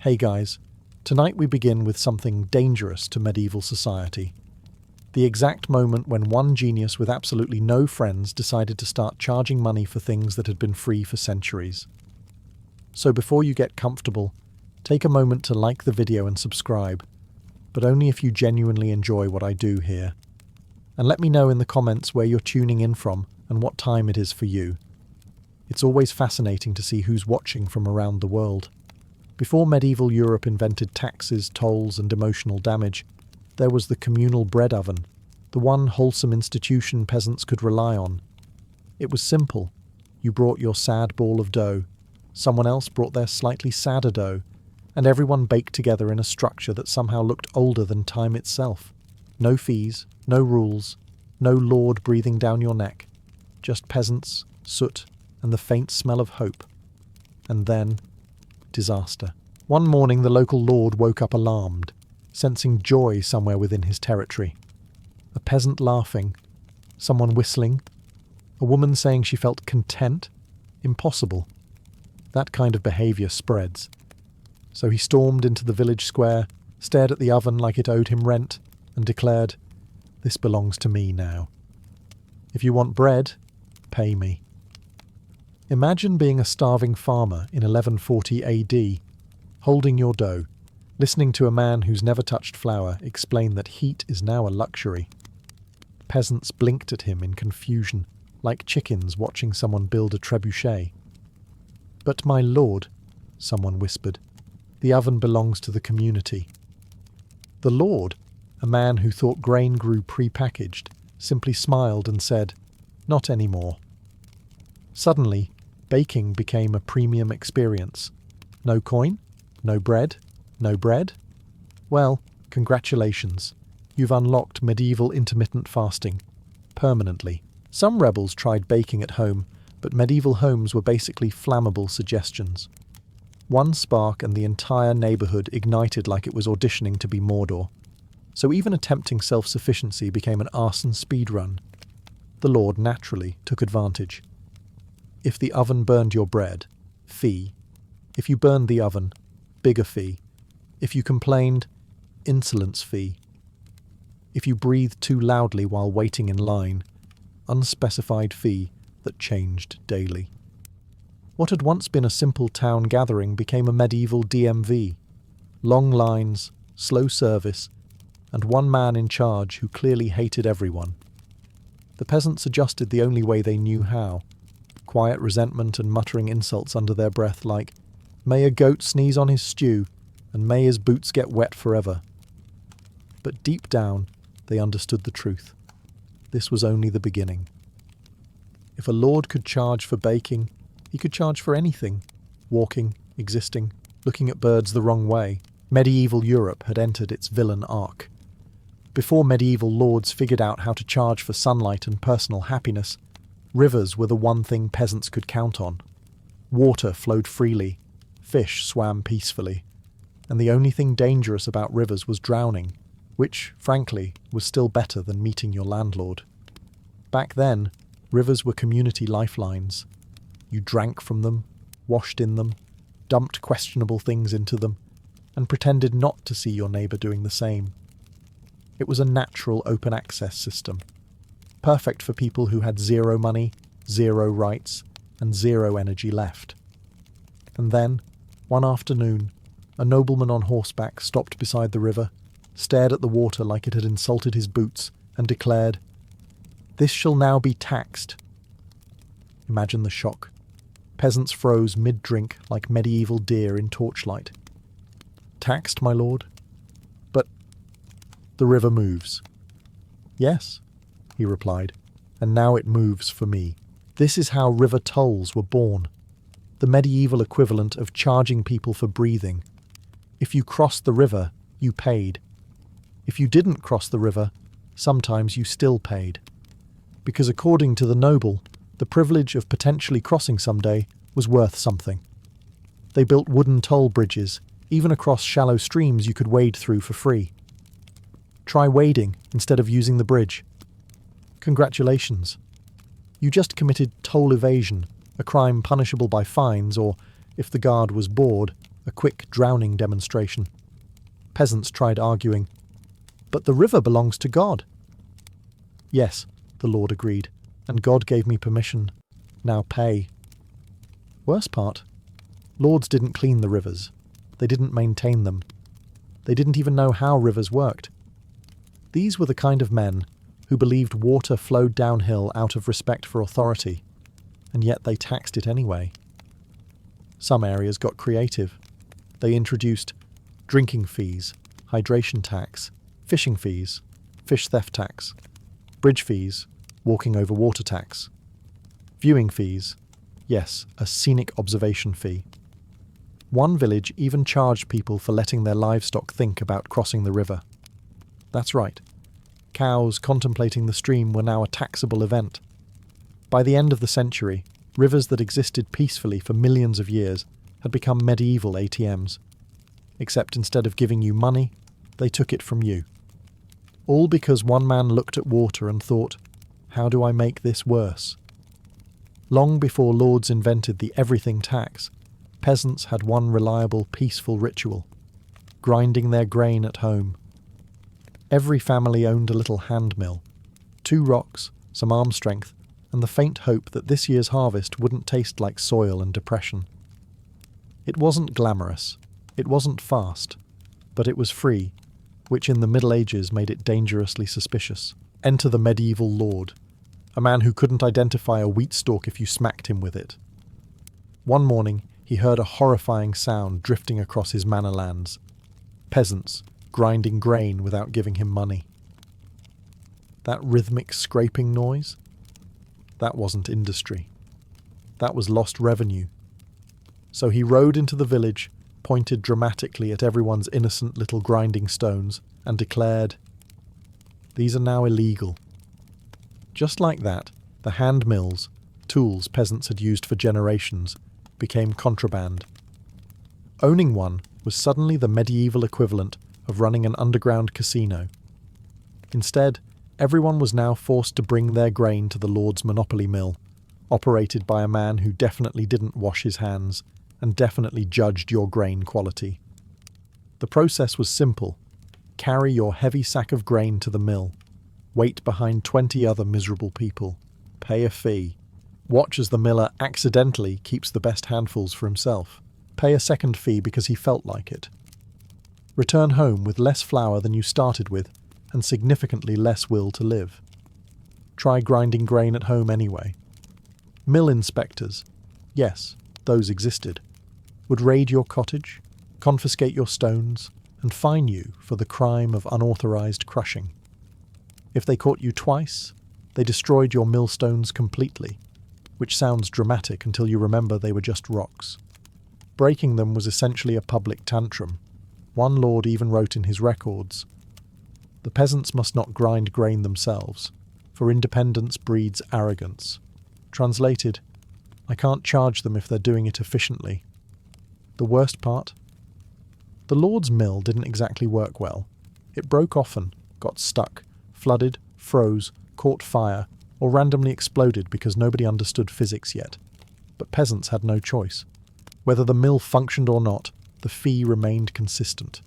Hey guys, tonight we begin with something dangerous to medieval society. The exact moment when one genius with absolutely no friends decided to start charging money for things that had been free for centuries. So before you get comfortable, take a moment to like the video and subscribe, but only if you genuinely enjoy what I do here. And let me know in the comments where you're tuning in from and what time it is for you. It's always fascinating to see who's watching from around the world. Before medieval Europe invented taxes, tolls, and emotional damage, there was the communal bread oven, the one wholesome institution peasants could rely on. It was simple. You brought your sad ball of dough, someone else brought their slightly sadder dough, and everyone baked together in a structure that somehow looked older than time itself. No fees, no rules, no lord breathing down your neck, just peasants, soot, and the faint smell of hope. And then disaster. One morning the local lord woke up alarmed, sensing joy somewhere within his territory. A peasant laughing, someone whistling, a woman saying she felt content. Impossible. That kind of behaviour spreads. So he stormed into the village square, stared at the oven like it owed him rent, and declared, "This belongs to me now. If you want bread, pay me." Imagine being a starving farmer in 1140 AD, holding your dough, listening to a man who's never touched flour explain that heat is now a luxury. Peasants blinked at him in confusion, like chickens watching someone build a trebuchet. "But my lord," someone whispered, "the oven belongs to the community." The lord, a man who thought grain grew pre-packaged, simply smiled and said, "Not anymore." Suddenly, baking became a premium experience. No coin? No bread? No bread? Well, congratulations. You've unlocked medieval intermittent fasting. Permanently. Some rebels tried baking at home, but medieval homes were basically flammable suggestions. One spark and the entire neighbourhood ignited like it was auditioning to be Mordor. So even attempting self-sufficiency became an arson speedrun. The Lord naturally took advantage. If the oven burned your bread, fee. If you burned the oven, bigger fee. If you complained, insolence fee. If you breathed too loudly while waiting in line, unspecified fee that changed daily. What had once been a simple town gathering became a medieval DMV. Long lines, slow service, and one man in charge who clearly hated everyone. The peasants adjusted the only way they knew how. Quiet resentment and muttering insults under their breath like, "May a goat sneeze on his stew, and may his boots get wet forever." But deep down, they understood the truth. This was only the beginning. If a lord could charge for baking, he could charge for anything. Walking, existing, looking at birds the wrong way. Medieval Europe had entered its villain arc. Before medieval lords figured out how to charge for sunlight and personal happiness, rivers were the one thing peasants could count on. Water flowed freely, fish swam peacefully, and the only thing dangerous about rivers was drowning, which, frankly, was still better than meeting your landlord. Back then, rivers were community lifelines. You drank from them, washed in them, dumped questionable things into them, and pretended not to see your neighbour doing the same. It was a natural open access system, perfect for people who had zero money, zero rights, and zero energy left. And then, one afternoon, a nobleman on horseback stopped beside the river, stared at the water like it had insulted his boots, and declared, "This shall now be taxed." Imagine the shock. Peasants froze mid-drink like medieval deer in torchlight. "Taxed, my lord?" "But the river moves." "Yes," he replied, "and now it moves for me." This is how river tolls were born, the medieval equivalent of charging people for breathing. If you crossed the river, you paid. If you didn't cross the river, sometimes you still paid. Because according to the noble, the privilege of potentially crossing someday was worth something. They built wooden toll bridges, even across shallow streams you could wade through for free. Try wading instead of using the bridge. Congratulations. You just committed toll evasion, a crime punishable by fines or, if the guard was bored, a quick drowning demonstration. Peasants tried arguing, "But the river belongs to God." "Yes," the Lord agreed, "and God gave me permission. Now pay." Worst part, lords didn't clean the rivers. They didn't maintain them. They didn't even know how rivers worked. These were the kind of men who believed water flowed downhill out of respect for authority, and yet they taxed it anyway. Some areas got creative. They introduced drinking fees, hydration tax, fishing fees, fish theft tax, bridge fees, walking over water tax, viewing fees, yes, a scenic observation fee. One village even charged people for letting their livestock think about crossing the river. That's right. Cows contemplating the stream were now a taxable event. By the end of the century, rivers that existed peacefully for millions of years had become medieval ATMs. Except instead of giving you money, they took it from you. All because one man looked at water and thought, "How do I make this worse?" Long before lords invented the everything tax, peasants had one reliable, peaceful ritual: grinding their grain at home. Every family owned a little hand mill, 2 rocks, some arm strength, and the faint hope that this year's harvest wouldn't taste like soil and depression. It wasn't glamorous, it wasn't fast, but it was free, which in the Middle Ages made it dangerously suspicious. Enter the medieval lord, a man who couldn't identify a wheat stalk if you smacked him with it. One morning, he heard a horrifying sound drifting across his manor lands. Peasants grinding grain without giving him money. That rhythmic scraping noise? That wasn't industry. That was lost revenue. So he rode into the village, pointed dramatically at everyone's innocent little grinding stones, and declared, "These are now illegal." Just like that, the hand mills, tools peasants had used for generations, became contraband. Owning one was suddenly the medieval equivalent of running an underground casino. Instead, everyone was now forced to bring their grain to the lord's monopoly mill, operated by a man who definitely didn't wash his hands and definitely judged your grain quality. The process was simple: carry your heavy sack of grain to the mill, wait behind 20 other miserable people, pay a fee, watch as the miller accidentally keeps the best handfuls for himself, pay a second fee because he felt like it. Return home with less flour than you started with and significantly less will to live. Try grinding grain at home anyway. Mill inspectors, yes, those existed, would raid your cottage, confiscate your stones, and fine you for the crime of unauthorized crushing. If they caught you twice, they destroyed your millstones completely, which sounds dramatic until you remember they were just rocks. Breaking them was essentially a public tantrum. One lord even wrote in his records, "The peasants must not grind grain themselves, for independence breeds arrogance." Translated, "I can't charge them if they're doing it efficiently." The worst part? The lord's mill didn't exactly work well. It broke often, got stuck, flooded, froze, caught fire, or randomly exploded because nobody understood physics yet. But peasants had no choice. Whether the mill functioned or not, the fee remained consistent.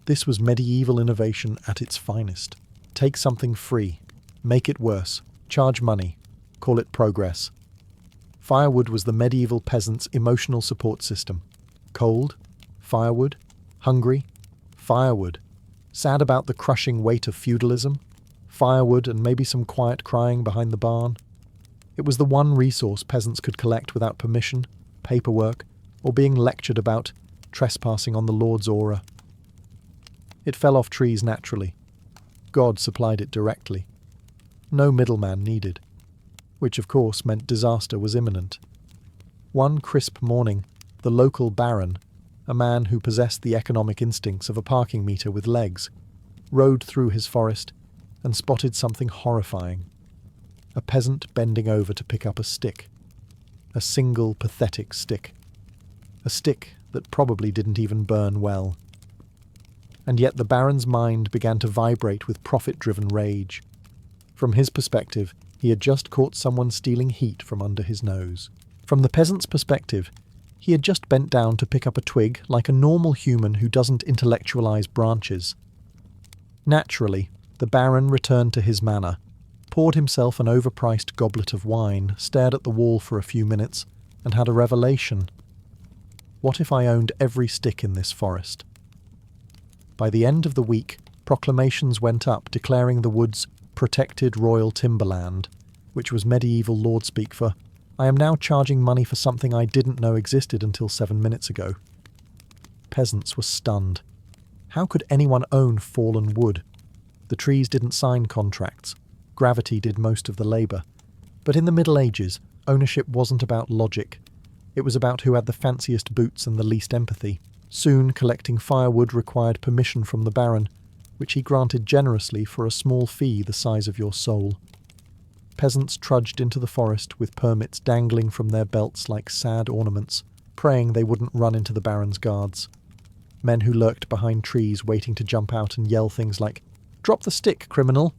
This was medieval innovation at its finest. Take something free, make it worse, charge money, call it progress. Firewood was the medieval peasant's emotional support system. Cold, firewood, hungry, firewood. Sad about the crushing weight of feudalism, firewood and maybe some quiet crying behind the barn. It was the one resource peasants could collect without permission, paperwork, or being lectured about trespassing on the Lord's aura. It fell off trees naturally. God supplied it directly. No middleman needed, which of course meant disaster was imminent. One crisp morning, the local baron, a man who possessed the economic instincts of a parking meter with legs, rode through his forest and spotted something horrifying. A peasant bending over to pick up a stick. A single pathetic stick. A stick that probably didn't even burn well. And yet the baron's mind began to vibrate with profit-driven rage. From his perspective, he had just caught someone stealing heat from under his nose. From the peasant's perspective, He had just bent down to pick up a twig like a normal human who doesn't intellectualize branches. Naturally, the Baron returned to his manor, poured himself an overpriced goblet of wine, stared at the wall for a few minutes, and had a revelation. What if I owned every stick in this forest? By the end of the week, proclamations went up declaring the woods protected royal timberland, which was medieval lordspeak for, I am now charging money for something I didn't know existed until 7 minutes ago. Peasants were stunned. How could anyone own fallen wood? The trees didn't sign contracts. Gravity did most of the labour. But in the Middle Ages, ownership wasn't about logic. It was about who had the fanciest boots and the least empathy. Soon, collecting firewood required permission from the Baron, which he granted generously for a small fee the size of your soul. Peasants trudged into the forest with permits dangling from their belts like sad ornaments, praying they wouldn't run into the Baron's guards. Men who lurked behind trees waiting to jump out and yell things like, "Drop the stick, criminal!"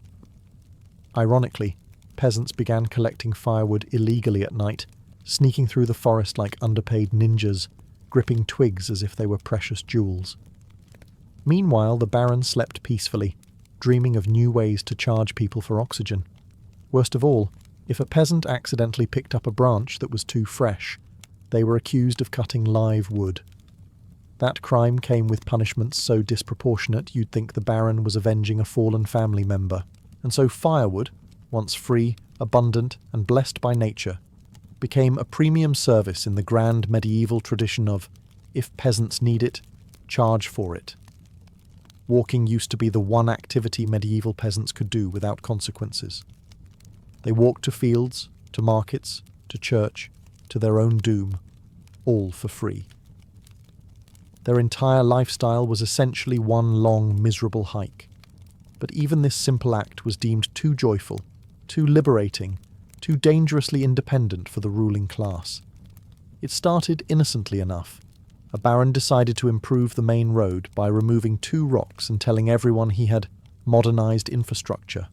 Ironically, peasants began collecting firewood illegally at night, sneaking through the forest like underpaid ninjas, gripping twigs as if they were precious jewels. Meanwhile, the Baron slept peacefully, dreaming of new ways to charge people for oxygen. Worst of all, if a peasant accidentally picked up a branch that was too fresh, they were accused of cutting live wood. That crime came with punishments so disproportionate you'd think the Baron was avenging a fallen family member, and so firewood, once free, abundant, and blessed by nature, became a premium service in the grand medieval tradition of, if peasants need it, charge for it. Walking used to be the one activity medieval peasants could do without consequences. They walked to fields, to markets, to church, to their own doom, all for free. Their entire lifestyle was essentially one long, miserable hike. But even this simple act was deemed too joyful, too liberating, too dangerously independent for the ruling class. It started innocently enough. A baron decided to improve the main road by removing 2 rocks and telling everyone he had modernized infrastructure.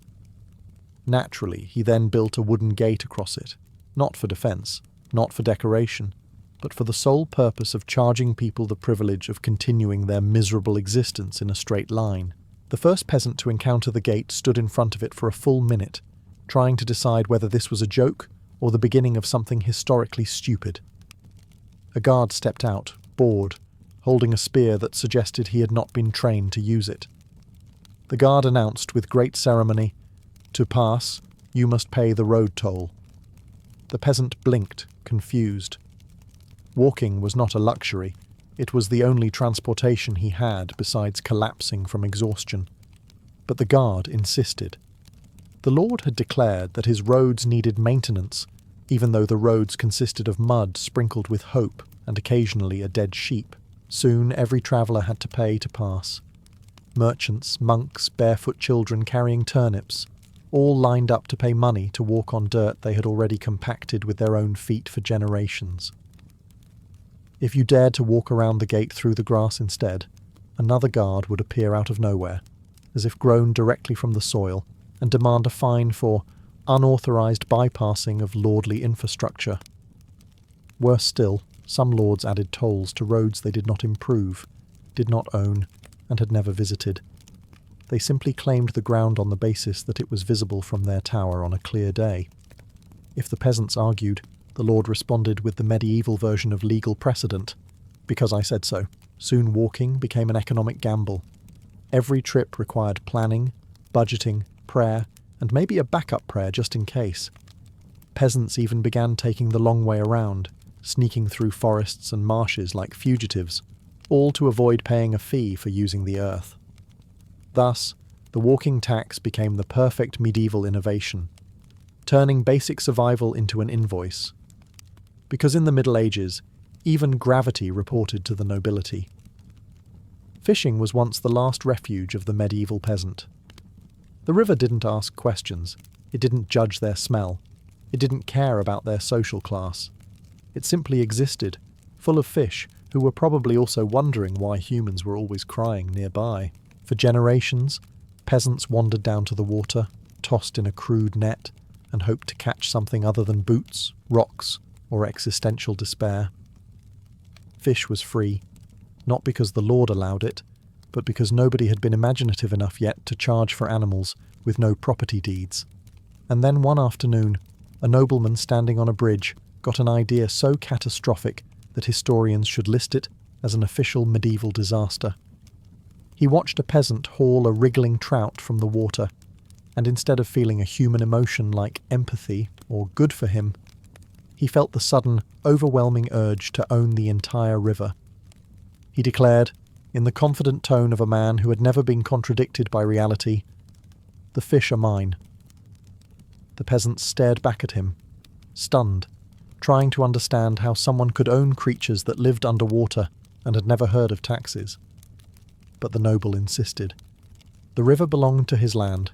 Naturally, he then built a wooden gate across it, not for defense, not for decoration, but for the sole purpose of charging people the privilege of continuing their miserable existence in a straight line. The first peasant to encounter the gate stood in front of it for a full minute, trying to decide whether this was a joke or the beginning of something historically stupid. A guard stepped out, bored, holding a spear that suggested he had not been trained to use it. The guard announced with great ceremony, "To pass, you must pay the road toll." The peasant blinked, confused. Walking was not a luxury. It was the only transportation he had besides collapsing from exhaustion. But the guard insisted. The Lord had declared that his roads needed maintenance, even though the roads consisted of mud sprinkled with hope and occasionally a dead sheep. Soon every traveller had to pay to pass. Merchants, monks, barefoot children carrying turnips, all lined up to pay money to walk on dirt they had already compacted with their own feet for generations. If you dared to walk around the gate through the grass instead, another guard would appear out of nowhere, as if grown directly from the soil, and demand a fine for unauthorized bypassing of lordly infrastructure. Worse still, some lords added tolls to roads they did not improve, did not own, and had never visited. They simply claimed the ground on the basis that it was visible from their tower on a clear day. If the peasants argued, the lord responded with the medieval version of legal precedent. Because I said so. Soon walking became an economic gamble. Every trip required planning, budgeting, prayer, and maybe a backup prayer just in case. Peasants even began taking the long way around, sneaking through forests and marshes like fugitives, all to avoid paying a fee for using the earth. Thus, the walking tax became the perfect medieval innovation, turning basic survival into an invoice. Because in the Middle Ages, even gravity reported to the nobility. Fishing was once the last refuge of the medieval peasant. The river didn't ask questions, it didn't judge their smell, it didn't care about their social class. It simply existed, full of fish who were probably also wondering why humans were always crying nearby. For generations, peasants wandered down to the water, tossed in a crude net, and hoped to catch something other than boots, rocks, or existential despair. Fish was free, not because the Lord allowed it, but because nobody had been imaginative enough yet to charge for animals with no property deeds. And then one afternoon, a nobleman standing on a bridge got an idea so catastrophic that historians should list it as an official medieval disaster. He watched a peasant haul a wriggling trout from the water, and instead of feeling a human emotion like empathy or good for him, he felt the sudden, overwhelming urge to own the entire river. He declared, in the confident tone of a man who had never been contradicted by reality, "The fish are mine." The peasants stared back at him, stunned, trying to understand how someone could own creatures that lived underwater and had never heard of taxes. But the noble insisted. The river belonged to his land,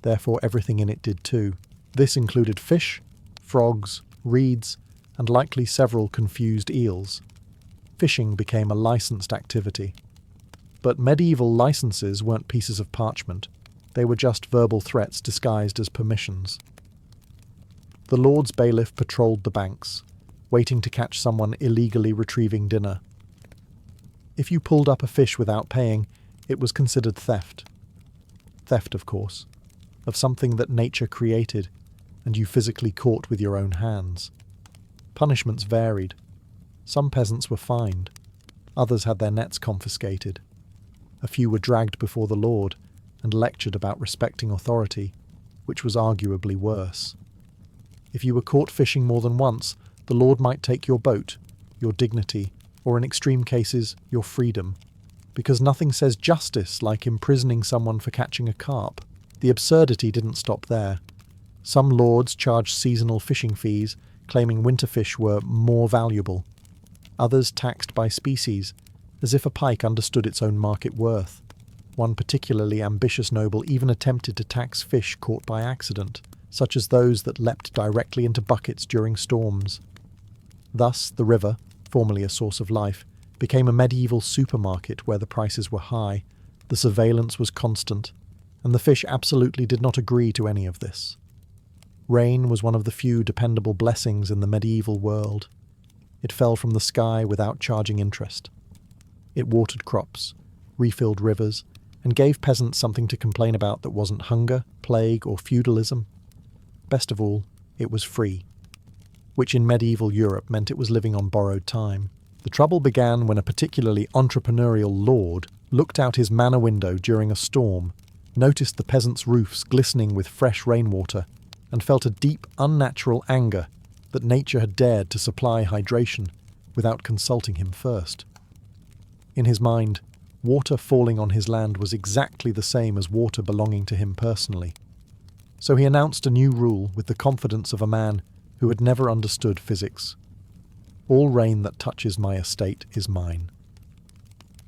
therefore everything in it did too. This included fish, frogs, reeds, and likely several confused eels. Fishing became a licensed activity. But medieval licenses weren't pieces of parchment. They were just verbal threats disguised as permissions. The Lord's bailiff patrolled the banks, waiting to catch someone illegally retrieving dinner. If you pulled up a fish without paying, it was considered theft. Theft, of course, of something that nature created and you physically caught with your own hands. Punishments varied. Some peasants were fined. Others had their nets confiscated. A few were dragged before the Lord and lectured about respecting authority, which was arguably worse. If you were caught fishing more than once, the Lord might take your boat, your dignity, or in extreme cases, your freedom. Because nothing says justice like imprisoning someone for catching a carp. The absurdity didn't stop there. Some lords charged seasonal fishing fees, claiming winter fish were more valuable. Others taxed by species, as if a pike understood its own market worth. One particularly ambitious noble even attempted to tax fish caught by accident, such as those that leapt directly into buckets during storms. Thus, the river, formerly a source of life, became a medieval supermarket where the prices were high, the surveillance was constant, and the fish absolutely did not agree to any of this. Rain was one of the few dependable blessings in the medieval world. It fell from the sky without charging interest. It watered crops, refilled rivers, and gave peasants something to complain about that wasn't hunger, plague, or feudalism. Best of all, it was free, which in medieval Europe meant it was living on borrowed time. The trouble began when a particularly entrepreneurial lord looked out his manor window during a storm, noticed the peasants' roofs glistening with fresh rainwater, and felt a deep, unnatural anger that nature had dared to supply hydration without consulting him first. In his mind, water falling on his land was exactly the same as water belonging to him personally. So he announced a new rule with the confidence of a man who had never understood physics. All rain that touches my estate is mine.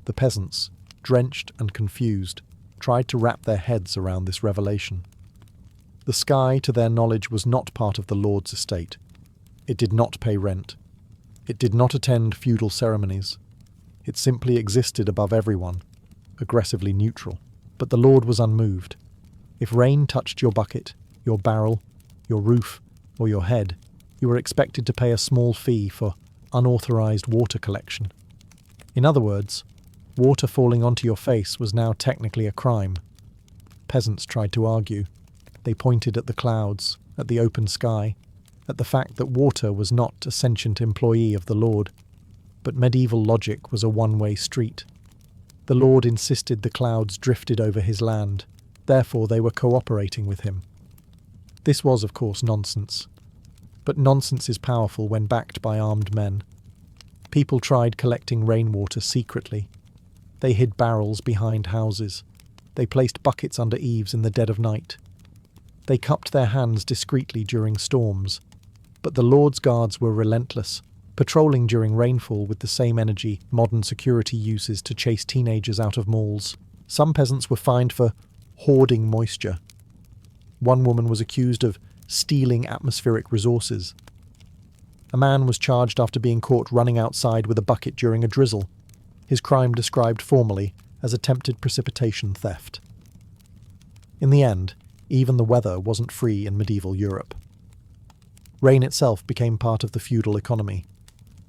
The peasants, drenched and confused, tried to wrap their heads around this revelation. The sky, to their knowledge, was not part of the Lord's estate. It did not pay rent. It did not attend feudal ceremonies. It simply existed above everyone, aggressively neutral. But the Lord was unmoved. If rain touched your bucket, your barrel, your roof, or your head, you were expected to pay a small fee for unauthorized water collection. In other words, water falling onto your face was now technically a crime. Peasants tried to argue. They pointed at the clouds, at the open sky, at the fact that water was not a sentient employee of the Lord. But medieval logic was a one-way street. The Lord insisted the clouds drifted over his land, therefore they were cooperating with him. This was, of course, nonsense. But nonsense is powerful when backed by armed men. People tried collecting rainwater secretly. They hid barrels behind houses. They placed buckets under eaves in the dead of night. They cupped their hands discreetly during storms. But the Lord's guards were relentless, patrolling during rainfall with the same energy modern security uses to chase teenagers out of malls. Some peasants were fined for hoarding moisture. One woman was accused of stealing atmospheric resources. A man was charged after being caught running outside with a bucket during a drizzle, his crime described formally as attempted precipitation theft. In the end, even the weather wasn't free in medieval Europe. Rain itself became part of the feudal economy.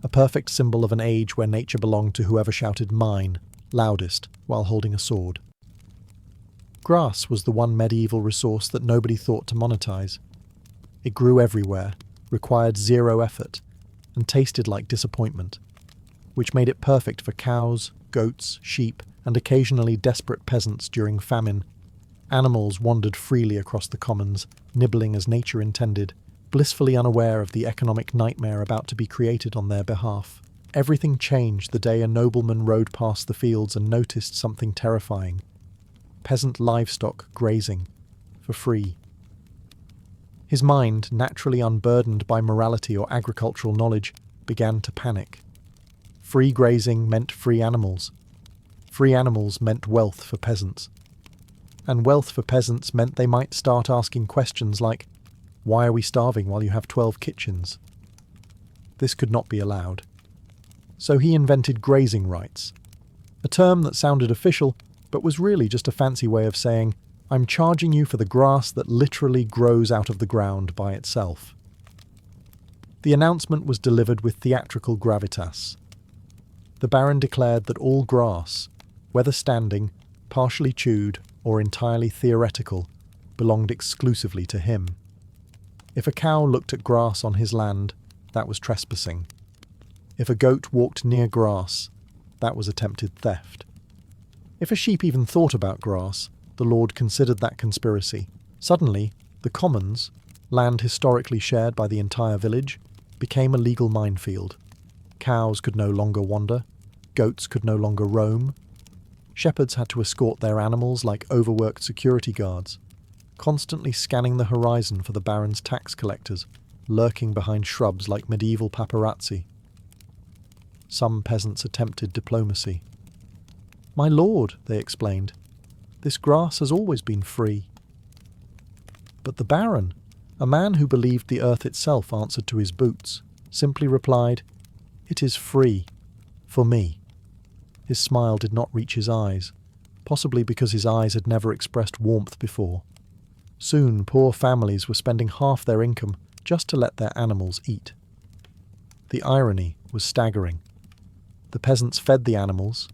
a perfect symbol of an age where nature belonged to whoever shouted "mine" loudest while holding a sword. Grass was the one medieval resource that nobody thought to monetize. It grew everywhere, required zero effort, and tasted like disappointment, which made it perfect for cows, goats, sheep, and occasionally desperate peasants during famine. Animals wandered freely across the commons, nibbling as nature intended, blissfully unaware of the economic nightmare about to be created on their behalf. Everything changed the day a nobleman rode past the fields and noticed something terrifying: peasant livestock grazing, for free. His mind, naturally unburdened by morality or agricultural knowledge, began to panic. Free grazing meant free animals. Free animals meant wealth for peasants. And wealth for peasants meant they might start asking questions like, "Why are we starving while you have 12 kitchens?" This could not be allowed. So he invented grazing rights, a term that sounded official, but was really just a fancy way of saying, "I'm charging you for the grass that literally grows out of the ground by itself." The announcement was delivered with theatrical gravitas. The Baron declared that all grass, whether standing, partially chewed, or entirely theoretical, belonged exclusively to him. If a cow looked at grass on his land, that was trespassing. If a goat walked near grass, that was attempted theft. If a sheep even thought about grass, the Lord considered that conspiracy. Suddenly, the commons, land historically shared by the entire village, became a legal minefield. Cows could no longer wander, goats could no longer roam. Shepherds had to escort their animals like overworked security guards, constantly scanning the horizon for the Baron's tax collectors, lurking behind shrubs like medieval paparazzi. Some peasants attempted diplomacy. "My lord," they explained, "this grass has always been free." But the Baron, a man who believed the earth itself answered to his boots, simply replied, "It is free. For me." His smile did not reach his eyes, possibly because his eyes had never expressed warmth before. Soon, poor families were spending half their income just to let their animals eat. The irony was staggering. The peasants fed the animals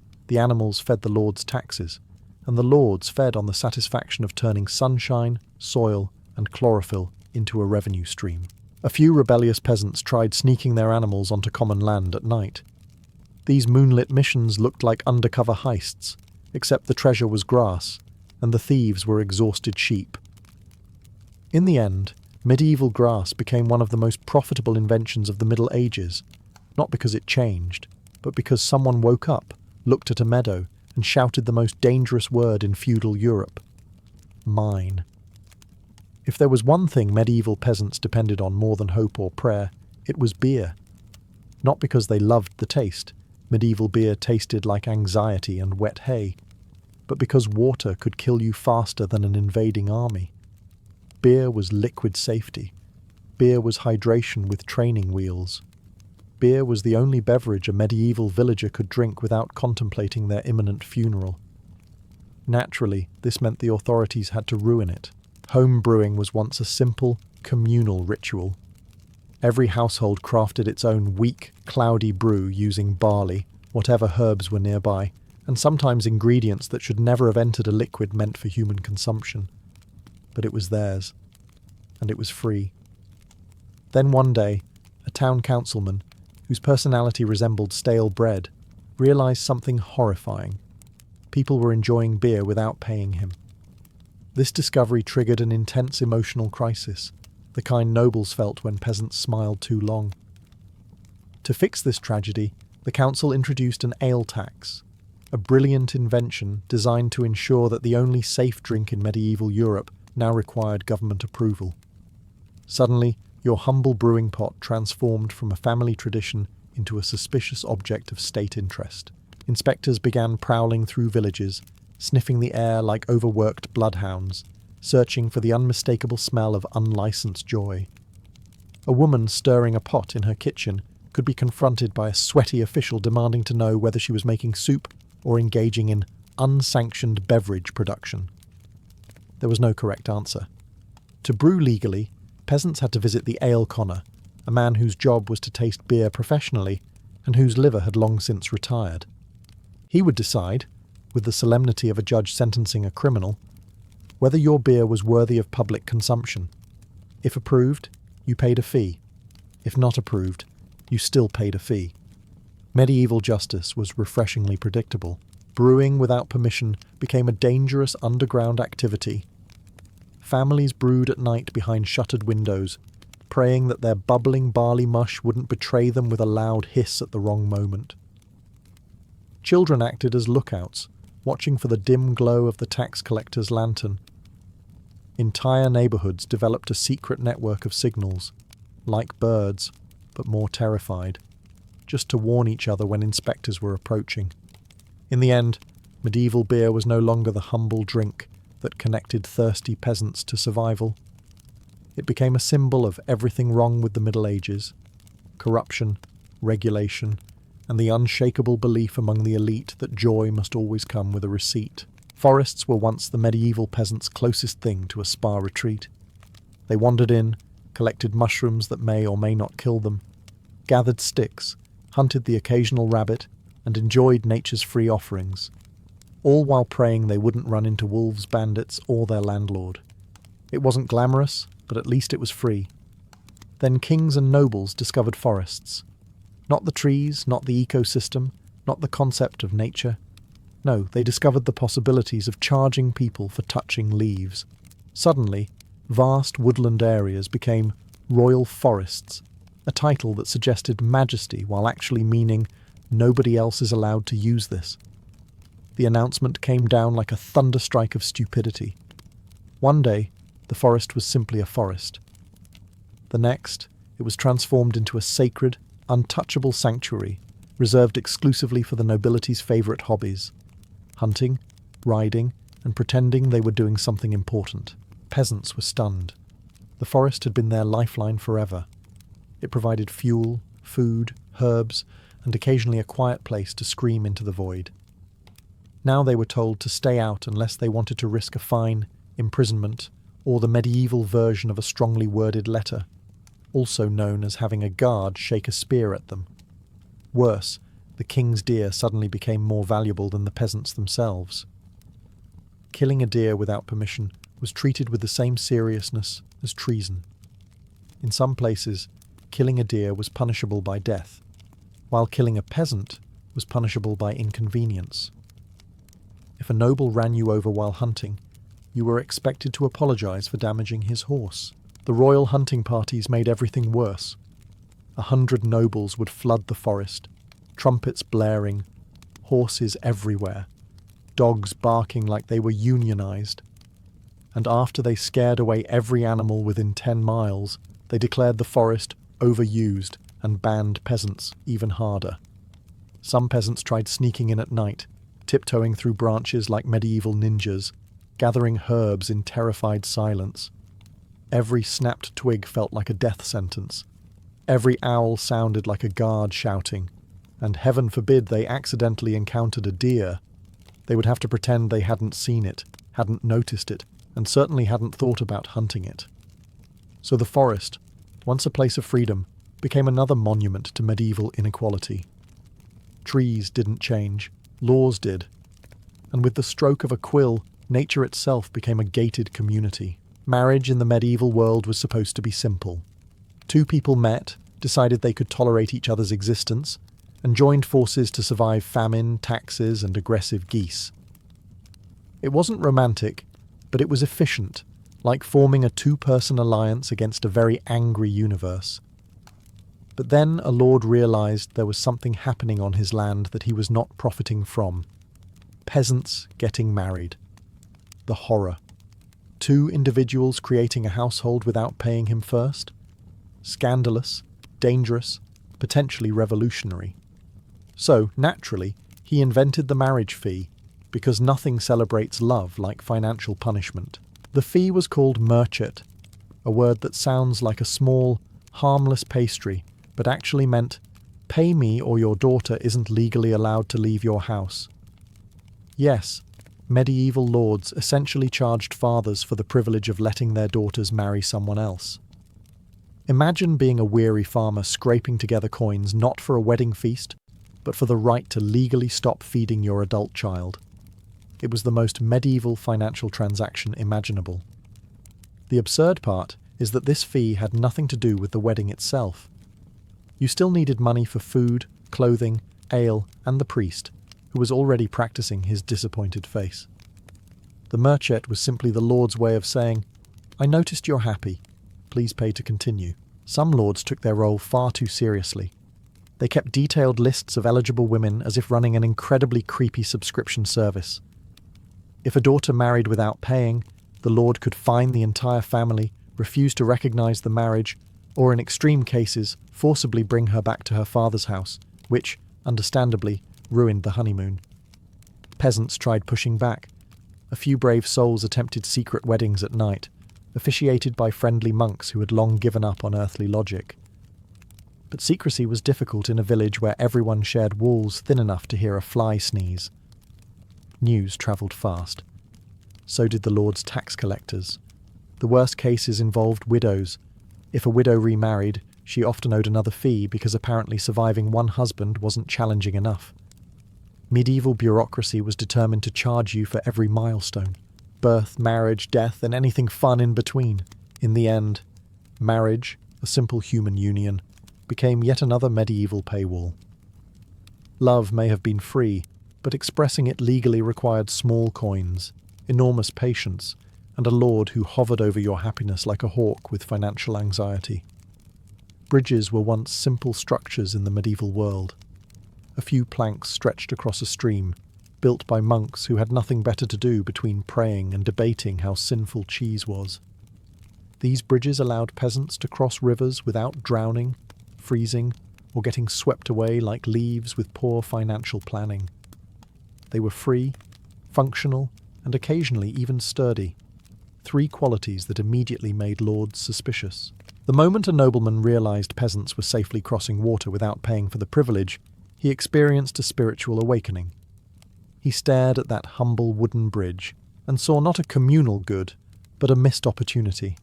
fed the Lord's taxes, and the Lords fed on the satisfaction of turning sunshine, soil, and chlorophyll into a revenue stream. A few rebellious peasants tried sneaking their animals onto common land at night. These moonlit missions looked like undercover heists, except the treasure was grass, and the thieves were exhausted sheep. In the end, medieval grass became one of the most profitable inventions of the Middle Ages, not because it changed, but because someone woke up, looked at a meadow, and shouted the most dangerous word in feudal Europe: mine. If there was one thing medieval peasants depended on more than hope or prayer, it was beer. Not because they loved the taste. Medieval beer tasted like anxiety and wet hay, but because water could kill you faster than an invading army. Beer was liquid safety. Beer was hydration with training wheels. Beer was the only beverage a medieval villager could drink without contemplating their imminent funeral. Naturally, this meant the authorities had to ruin it. Home brewing was once a simple, communal ritual. Every household crafted its own weak, cloudy brew using barley, whatever herbs were nearby, and sometimes ingredients that should never have entered a liquid meant for human consumption. But it was theirs, and it was free. Then one day, a town councilman, whose personality resembled stale bread, realized something horrifying. People were enjoying beer without paying him. This discovery triggered an intense emotional crisis, the kind nobles felt when peasants smiled too long. To fix this tragedy, the council introduced an ale tax, a brilliant invention designed to ensure that the only safe drink in medieval Europe now required government approval. Suddenly, your humble brewing pot transformed from a family tradition into a suspicious object of state interest. Inspectors began prowling through villages, sniffing the air like overworked bloodhounds, searching for the unmistakable smell of unlicensed joy. A woman stirring a pot in her kitchen could be confronted by a sweaty official demanding to know whether she was making soup or engaging in unsanctioned beverage production. There was no correct answer. To brew legally, peasants had to visit the ale conner, a man whose job was to taste beer professionally and whose liver had long since retired. He would decide, with the solemnity of a judge sentencing a criminal, whether your beer was worthy of public consumption. If approved, you paid a fee. If not approved, you still paid a fee. Medieval justice was refreshingly predictable. Brewing without permission became a dangerous underground activity. Families brewed at night behind shuttered windows, praying that their bubbling barley mush wouldn't betray them with a loud hiss at the wrong moment. Children acted as lookouts, watching for the dim glow of the tax collector's lantern. Entire neighborhoods developed a secret network of signals, like birds, but more terrified, just to warn each other when inspectors were approaching. In the end, medieval beer was no longer the humble drink that connected thirsty peasants to survival. It became a symbol of everything wrong with the Middle Ages: corruption, regulation, and the unshakable belief among the elite that joy must always come with a receipt. Forests were once the medieval peasants' closest thing to a spa retreat. They wandered in, collected mushrooms that may or may not kill them, gathered sticks, hunted the occasional rabbit, and enjoyed nature's free offerings, all while praying they wouldn't run into wolves, bandits, or their landlord. It wasn't glamorous, but at least it was free. Then kings and nobles discovered forests. Not the trees, not the ecosystem, not the concept of nature. No, they discovered the possibilities of charging people for touching leaves. Suddenly, vast woodland areas became royal forests, a title that suggested majesty while actually meaning nobody else is allowed to use this. The announcement came down like a thunderstrike of stupidity. One day, the forest was simply a forest. The next, it was transformed into a sacred, untouchable sanctuary, reserved exclusively for the nobility's favourite hobbies: hunting, riding, and pretending they were doing something important. Peasants were stunned. The forest had been their lifeline forever. It provided fuel, food, herbs, and occasionally a quiet place to scream into the void. Now they were told to stay out unless they wanted to risk a fine, imprisonment, or the medieval version of a strongly worded letter, also known as having a guard shake a spear at them. Worse, the king's deer suddenly became more valuable than the peasants themselves. Killing a deer without permission was treated with the same seriousness as treason. In some places, killing a deer was punishable by death, while killing a peasant was punishable by inconvenience. If a noble ran you over while hunting, you were expected to apologize for damaging his horse. The royal hunting parties made everything worse. 100 nobles would flood the forest, trumpets blaring, horses everywhere, dogs barking like they were unionized. And after they scared away every animal within 10 miles, they declared the forest overused and banned peasants even harder. Some peasants tried sneaking in at night, tiptoeing through branches like medieval ninjas, gathering herbs in terrified silence. Every snapped twig felt like a death sentence. Every owl sounded like a guard shouting, and heaven forbid they accidentally encountered a deer. They would have to pretend they hadn't seen it, hadn't noticed it, and certainly hadn't thought about hunting it. So the forest, once a place of freedom, became another monument to medieval inequality. Trees didn't change, laws did. And with the stroke of a quill, nature itself became a gated community. Marriage in the medieval world was supposed to be simple. 2 people met, decided they could tolerate each other's existence, and joined forces to survive famine, taxes, and aggressive geese. It wasn't romantic, but it was efficient, like forming a 2-person alliance against a very angry universe. But then a lord realized there was something happening on his land that he was not profiting from. Peasants getting married. The horror. 2 individuals creating a household without paying him first? Scandalous, dangerous, potentially revolutionary. So, naturally, he invented the marriage fee, because nothing celebrates love like financial punishment. The fee was called merchet, a word that sounds like a small, harmless pastry, but actually meant, pay me or your daughter isn't legally allowed to leave your house. Yes, medieval lords essentially charged fathers for the privilege of letting their daughters marry someone else. Imagine being a weary farmer scraping together coins not for a wedding feast, but for the right to legally stop feeding your adult child. It was the most medieval financial transaction imaginable. The absurd part is that this fee had nothing to do with the wedding itself. You still needed money for food, clothing, ale, and the priest, who was already practicing his disappointed face. The merchant was simply the lord's way of saying, "I noticed you're happy. Please pay to continue." Some lords took their role far too seriously. They kept detailed lists of eligible women as if running an incredibly creepy subscription service. If a daughter married without paying, the lord could fine the entire family, refuse to recognize the marriage, or in extreme cases, forcibly bring her back to her father's house, which, understandably, ruined the honeymoon. Peasants tried pushing back. A few brave souls attempted secret weddings at night, officiated by friendly monks who had long given up on earthly logic. But secrecy was difficult in a village where everyone shared walls thin enough to hear a fly sneeze. News travelled fast. So did the lord's tax collectors. The worst cases involved widows. If a widow remarried, she often owed another fee because apparently surviving one husband wasn't challenging enough. Medieval bureaucracy was determined to charge you for every milestone: birth, marriage, death, and anything fun in between. In the end, marriage, a simple human union, became yet another medieval paywall. Love may have been free, but expressing it legally required small coins, enormous patience, and a lord who hovered over your happiness like a hawk with financial anxiety. Bridges were once simple structures in the medieval world. A few planks stretched across a stream, built by monks who had nothing better to do between praying and debating how sinful cheese was. These bridges allowed peasants to cross rivers without drowning, freezing, or getting swept away like leaves with poor financial planning. They were free, functional, and occasionally even sturdy. Three qualities that immediately made lords suspicious. The moment a nobleman realized peasants were safely crossing water without paying for the privilege, he experienced a spiritual awakening. He stared at that humble wooden bridge and saw not a communal good, but a missed opportunity.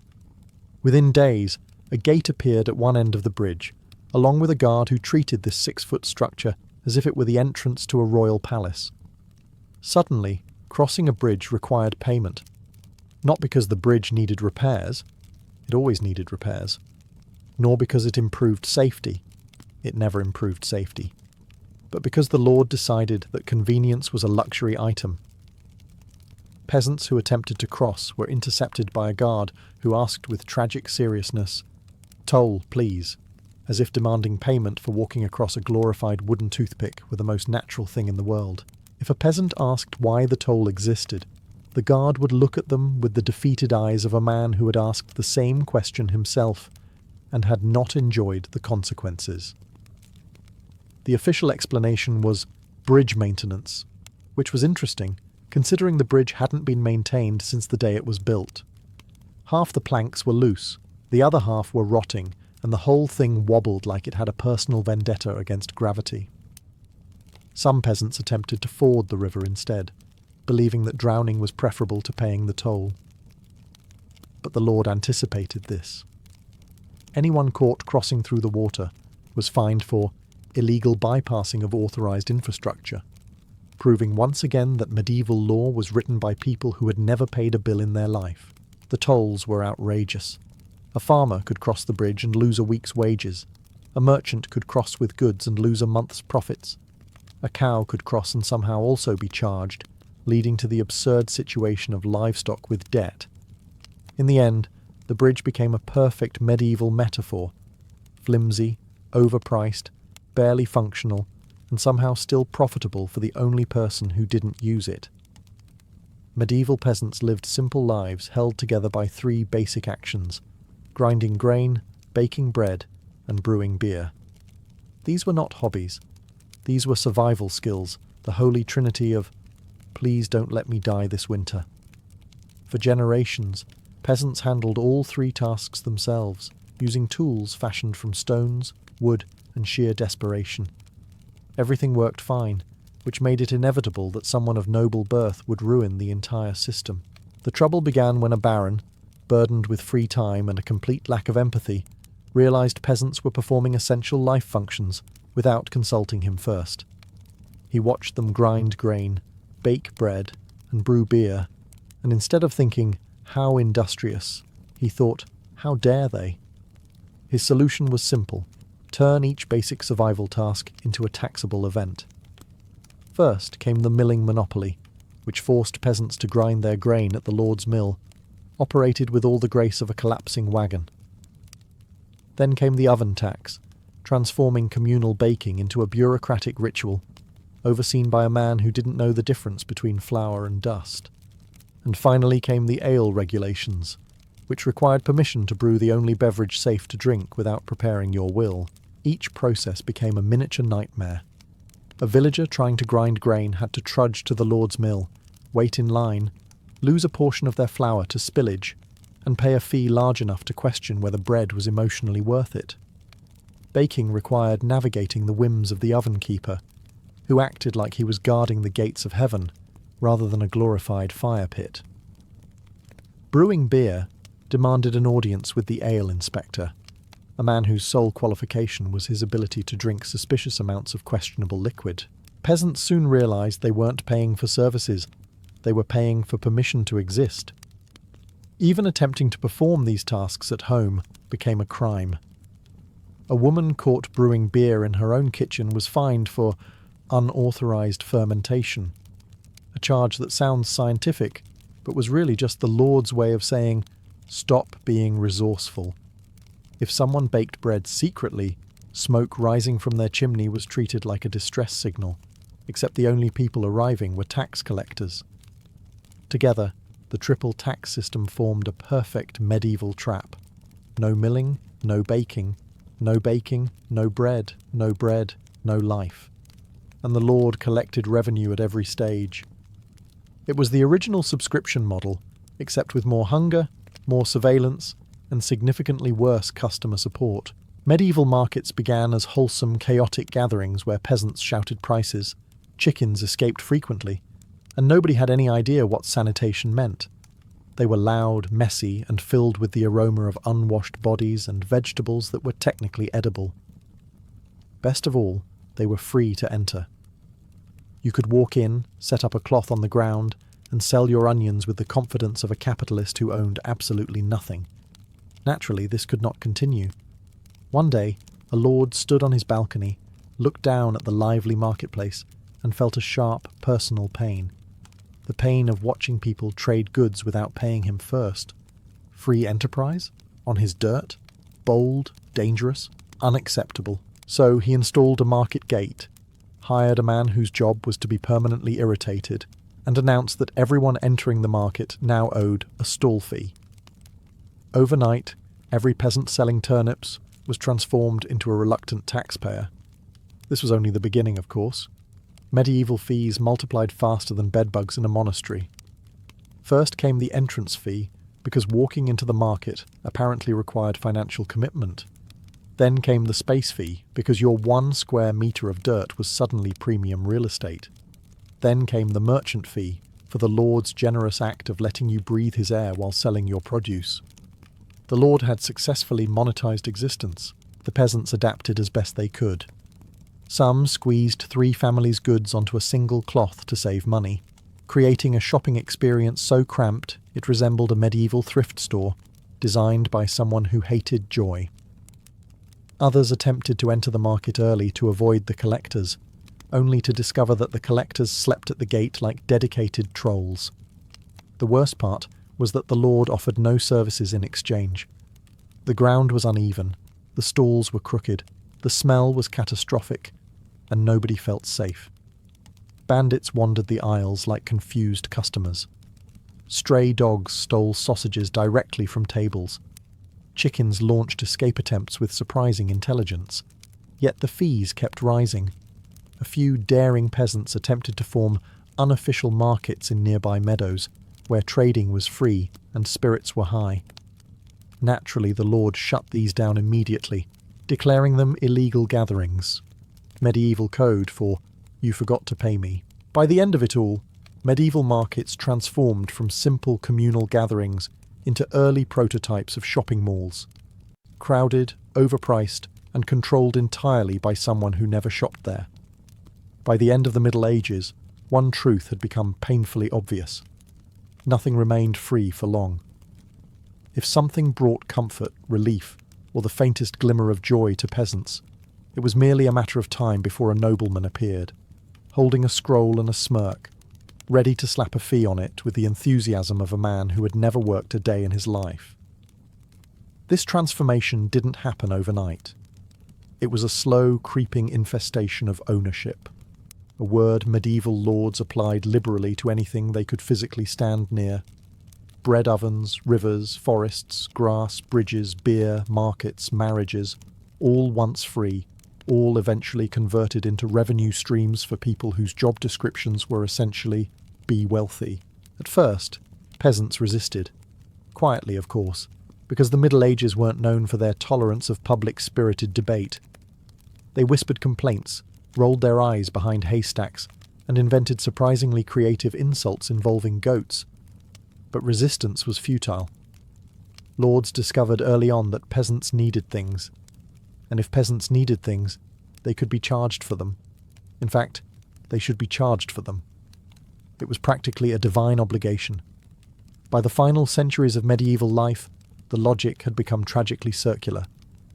Within days, a gate appeared at one end of the bridge, along with a guard who treated this 6-foot structure as if it were the entrance to a royal palace. Suddenly, crossing a bridge required payment. Not because the bridge needed repairs, it always needed repairs, nor because it improved safety, it never improved safety, but because the lord decided that convenience was a luxury item. Peasants who attempted to cross were intercepted by a guard who asked with tragic seriousness, "Toll, please," as if demanding payment for walking across a glorified wooden toothpick were the most natural thing in the world. If a peasant asked why the toll existed, the guard would look at them with the defeated eyes of a man who had asked the same question himself and had not enjoyed the consequences. The official explanation was bridge maintenance, which was interesting, considering the bridge hadn't been maintained since the day it was built. Half the planks were loose, the other half were rotting, and the whole thing wobbled like it had a personal vendetta against gravity. Some peasants attempted to ford the river instead, believing that drowning was preferable to paying the toll. But the lord anticipated this. Anyone caught crossing through the water was fined for illegal bypassing of authorized infrastructure, proving once again that medieval law was written by people who had never paid a bill in their life. The tolls were outrageous. A farmer could cross the bridge and lose a week's wages. A merchant could cross with goods and lose a month's profits. A cow could cross and somehow also be charged, leading to the absurd situation of livestock with debt. In the end, the bridge became a perfect medieval metaphor, flimsy, overpriced, barely functional, and somehow still profitable for the only person who didn't use it. Medieval peasants lived simple lives held together by 3 basic actions: grinding grain, baking bread, and brewing beer. These were not hobbies. These were survival skills, the holy trinity of, "Please don't let me die this winter." For generations, peasants handled all 3 tasks themselves, using tools fashioned from stones, wood, and sheer desperation. Everything worked fine, which made it inevitable that someone of noble birth would ruin the entire system. The trouble began when a baron, burdened with free time and a complete lack of empathy, realized peasants were performing essential life functions without consulting him first. He watched them grind grain, bake bread, and brew beer, and instead of thinking, how industrious, he thought, how dare they? His solution was simple: turn each basic survival task into a taxable event. First came the milling monopoly, which forced peasants to grind their grain at the Lord's mill, operated with all the grace of a collapsing wagon. Then came the oven tax, transforming communal baking into a bureaucratic ritual, overseen by a man who didn't know the difference between flour and dust. And finally came the ale regulations, which required permission to brew the only beverage safe to drink without preparing your will. Each process became a miniature nightmare. A villager trying to grind grain had to trudge to the Lord's mill, wait in line, lose a portion of their flour to spillage, and pay a fee large enough to question whether bread was emotionally worth it. Baking required navigating the whims of the oven keeper, who acted like he was guarding the gates of heaven rather than a glorified fire pit. Brewing beer demanded an audience with the ale inspector, a man whose sole qualification was his ability to drink suspicious amounts of questionable liquid. Peasants soon realized they weren't paying for services, they were paying for permission to exist. Even attempting to perform these tasks at home became a crime. A woman caught brewing beer in her own kitchen was fined for unauthorized fermentation, a charge that sounds scientific, but was really just the Lord's way of saying, stop being resourceful. If someone baked bread secretly, smoke rising from their chimney was treated like a distress signal, except the only people arriving were tax collectors. Together, the triple tax system formed a perfect medieval trap. No milling, no baking, no baking, no bread, no bread, no life. And the Lord collected revenue at every stage. It was the original subscription model, except with more hunger, more surveillance, and significantly worse customer support. Medieval markets began as wholesome, chaotic gatherings where peasants shouted prices, chickens escaped frequently, and nobody had any idea what sanitation meant. They were loud, messy, and filled with the aroma of unwashed bodies and vegetables that were technically edible. Best of all, they were free to enter. You could walk in, set up a cloth on the ground, and sell your onions with the confidence of a capitalist who owned absolutely nothing. Naturally, this could not continue. One day, a lord stood on his balcony, looked down at the lively marketplace, and felt a sharp, personal pain. The pain of watching people trade goods without paying him first. Free enterprise? On his dirt? Bold? Dangerous? Unacceptable. So he installed a market gate, hired a man whose job was to be permanently irritated, and announced that everyone entering the market now owed a stall fee. Overnight, every peasant selling turnips was transformed into a reluctant taxpayer. This was only the beginning, of course. Medieval fees multiplied faster than bedbugs in a monastery. First came the entrance fee, because walking into the market apparently required financial commitment. Then came the space fee, because your 1 square metre of dirt was suddenly premium real estate. Then came the merchant fee, for the Lord's generous act of letting you breathe his air while selling your produce. The Lord had successfully monetized existence. The peasants adapted as best they could. Some squeezed 3 families' goods onto a single cloth to save money, creating a shopping experience so cramped it resembled a medieval thrift store, designed by someone who hated joy. Others attempted to enter the market early to avoid the collectors, only to discover that the collectors slept at the gate like dedicated trolls. The worst part was that the Lord offered no services in exchange. The ground was uneven, the stalls were crooked, the smell was catastrophic, and nobody felt safe. Bandits wandered the aisles like confused customers. Stray dogs stole sausages directly from tables. Chickens launched escape attempts with surprising intelligence. Yet the fees kept rising. A few daring peasants attempted to form unofficial markets in nearby meadows, where trading was free and spirits were high. Naturally, the Lord shut these down immediately, declaring them illegal gatherings. Medieval code for, "You forgot to pay me." By the end of it all, medieval markets transformed from simple communal gatherings into early prototypes of shopping malls. Crowded, overpriced, and controlled entirely by someone who never shopped there. By the end of the Middle Ages, one truth had become painfully obvious. Nothing remained free for long. If something brought comfort, relief, or the faintest glimmer of joy to peasants, it was merely a matter of time before a nobleman appeared, holding a scroll and a smirk, ready to slap a fee on it with the enthusiasm of a man who had never worked a day in his life. This transformation didn't happen overnight. It was a slow, creeping infestation of ownership, a word medieval lords applied liberally to anything they could physically stand near. Bread ovens, rivers, forests, grass, bridges, beer, markets, marriages, all once free, all eventually converted into revenue streams for people whose job descriptions were essentially be wealthy. At first, peasants resisted. Quietly, of course, because the Middle Ages weren't known for their tolerance of public-spirited debate. They whispered complaints, rolled their eyes behind haystacks, and invented surprisingly creative insults involving goats. But resistance was futile. Lords discovered early on that peasants needed things, and if peasants needed things, they could be charged for them. In fact, they should be charged for them. It was practically a divine obligation. By the final centuries of medieval life, the logic had become tragically circular.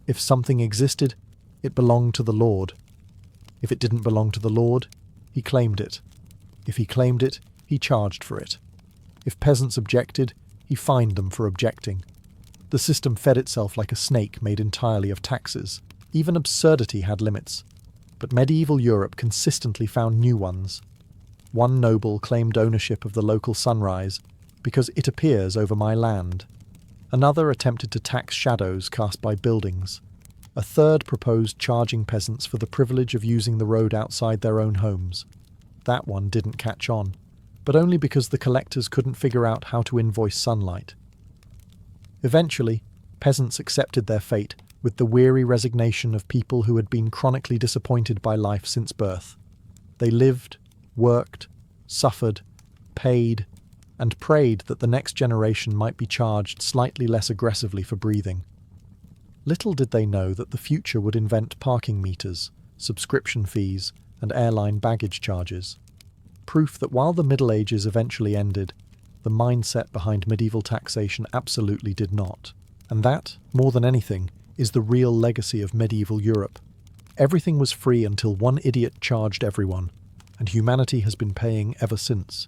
If something existed, it belonged to the lord. If it didn't belong to the lord, he claimed it. If he claimed it, he charged for it. If peasants objected, he fined them for objecting. The system fed itself like a snake made entirely of taxes. Even absurdity had limits. But medieval Europe consistently found new ones. One noble claimed ownership of the local sunrise because it appears over my land. Another attempted to tax shadows cast by buildings. A third proposed charging peasants for the privilege of using the road outside their own homes. That one didn't catch on, but only because the collectors couldn't figure out how to invoice sunlight. Eventually, peasants accepted their fate with the weary resignation of people who had been chronically disappointed by life since birth. They lived, worked, suffered, paid, and prayed that the next generation might be charged slightly less aggressively for breathing. Little did they know that the future would invent parking meters, subscription fees, and airline baggage charges. Proof that while the Middle Ages eventually ended, the mindset behind medieval taxation absolutely did not. And that, more than anything, is the real legacy of medieval Europe. Everything was free until one idiot charged everyone, and humanity has been paying ever since.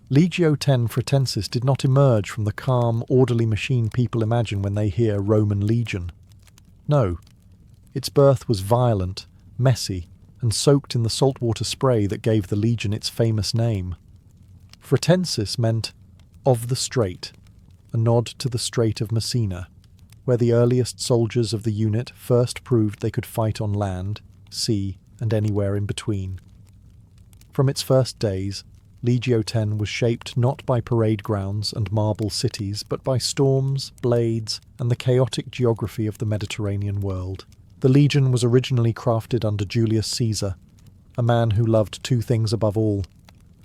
Legio X Fretensis did not emerge from the calm, orderly machine people imagine when they hear Roman legion. No, its birth was violent, messy, and soaked in the saltwater spray that gave the legion its famous name. Fretensis meant of the strait, a nod to the Strait of Messina, where the earliest soldiers of the unit first proved they could fight on land, sea, and anywhere in between. From its first days, Legio X was shaped not by parade grounds and marble cities, but by storms, blades, and the chaotic geography of the Mediterranean world. The legion was originally crafted under Julius Caesar, a man who loved two things above all: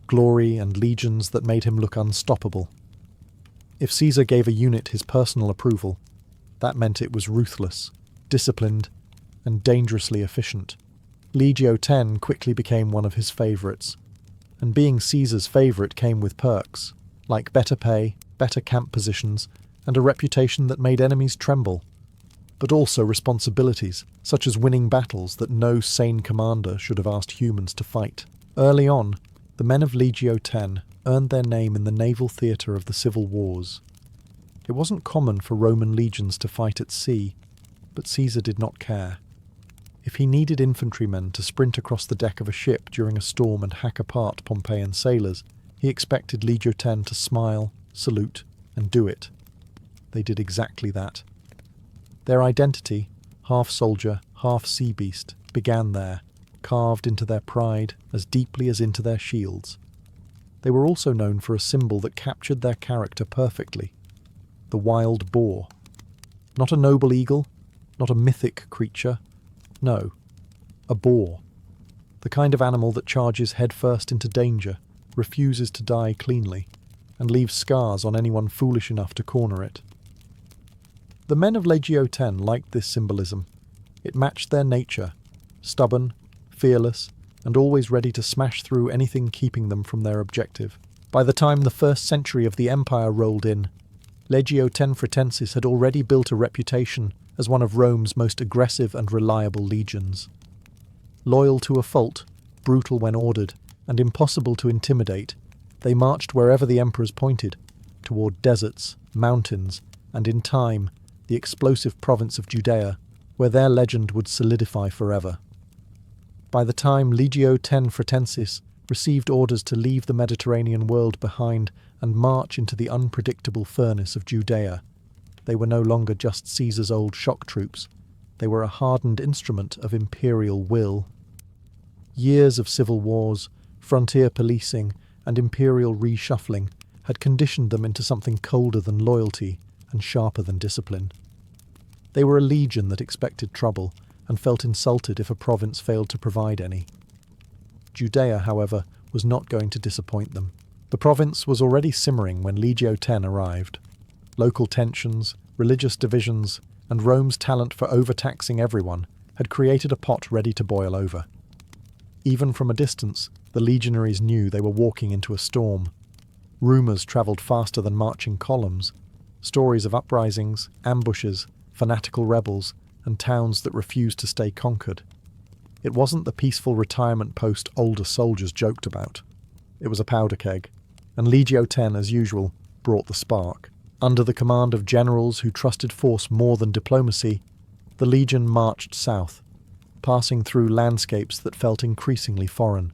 glory and legions that made him look unstoppable. If Caesar gave a unit his personal approval, that meant it was ruthless, disciplined, and dangerously efficient. Legio X quickly became one of his favourites, and being Caesar's favourite came with perks, like better pay, better camp positions, and a reputation that made enemies tremble, but also responsibilities, such as winning battles that no sane commander should have asked humans to fight. Early on, the men of Legio X earned their name in the naval theatre of the civil wars. It wasn't common for Roman legions to fight at sea, but Caesar did not care. If he needed infantrymen to sprint across the deck of a ship during a storm and hack apart Pompeian sailors, he expected Legio X to smile, salute, and do it. They did exactly that. Their identity, half soldier, half sea beast, began there, carved into their pride as deeply as into their shields. They were also known for a symbol that captured their character perfectly: the wild boar. Not a noble eagle, not a mythic creature. No, a boar. The kind of animal that charges headfirst into danger, refuses to die cleanly, and leaves scars on anyone foolish enough to corner it. The men of Legio X liked this symbolism. It matched their nature, stubborn, fearless, and always ready to smash through anything keeping them from their objective. By the time the first century of the Empire rolled in, Legio X Fretensis had already built a reputation as one of Rome's most aggressive and reliable legions. Loyal to a fault, brutal when ordered, and impossible to intimidate, they marched wherever the emperors pointed, toward deserts, mountains, and in time, the explosive province of Judea, where their legend would solidify forever. By the time Legio X Fretensis received orders to leave the Mediterranean world behind and march into the unpredictable furnace of Judea, they were no longer just Caesar's old shock troops. They were a hardened instrument of imperial will. Years of civil wars, frontier policing, and imperial reshuffling had conditioned them into something colder than loyalty and sharper than discipline. They were a legion that expected trouble and felt insulted if a province failed to provide any. Judea, however, was not going to disappoint them. The province was already simmering when Legio X arrived. Local tensions, religious divisions, and Rome's talent for overtaxing everyone had created a pot ready to boil over. Even from a distance, the legionaries knew they were walking into a storm. Rumours travelled faster than marching columns. Stories of uprisings, ambushes, fanatical rebels, and towns that refused to stay conquered. It wasn't the peaceful retirement post older soldiers joked about. It was a powder keg, and Legio X, as usual, brought the spark. Under the command of generals who trusted force more than diplomacy, the legion marched south, passing through landscapes that felt increasingly foreign.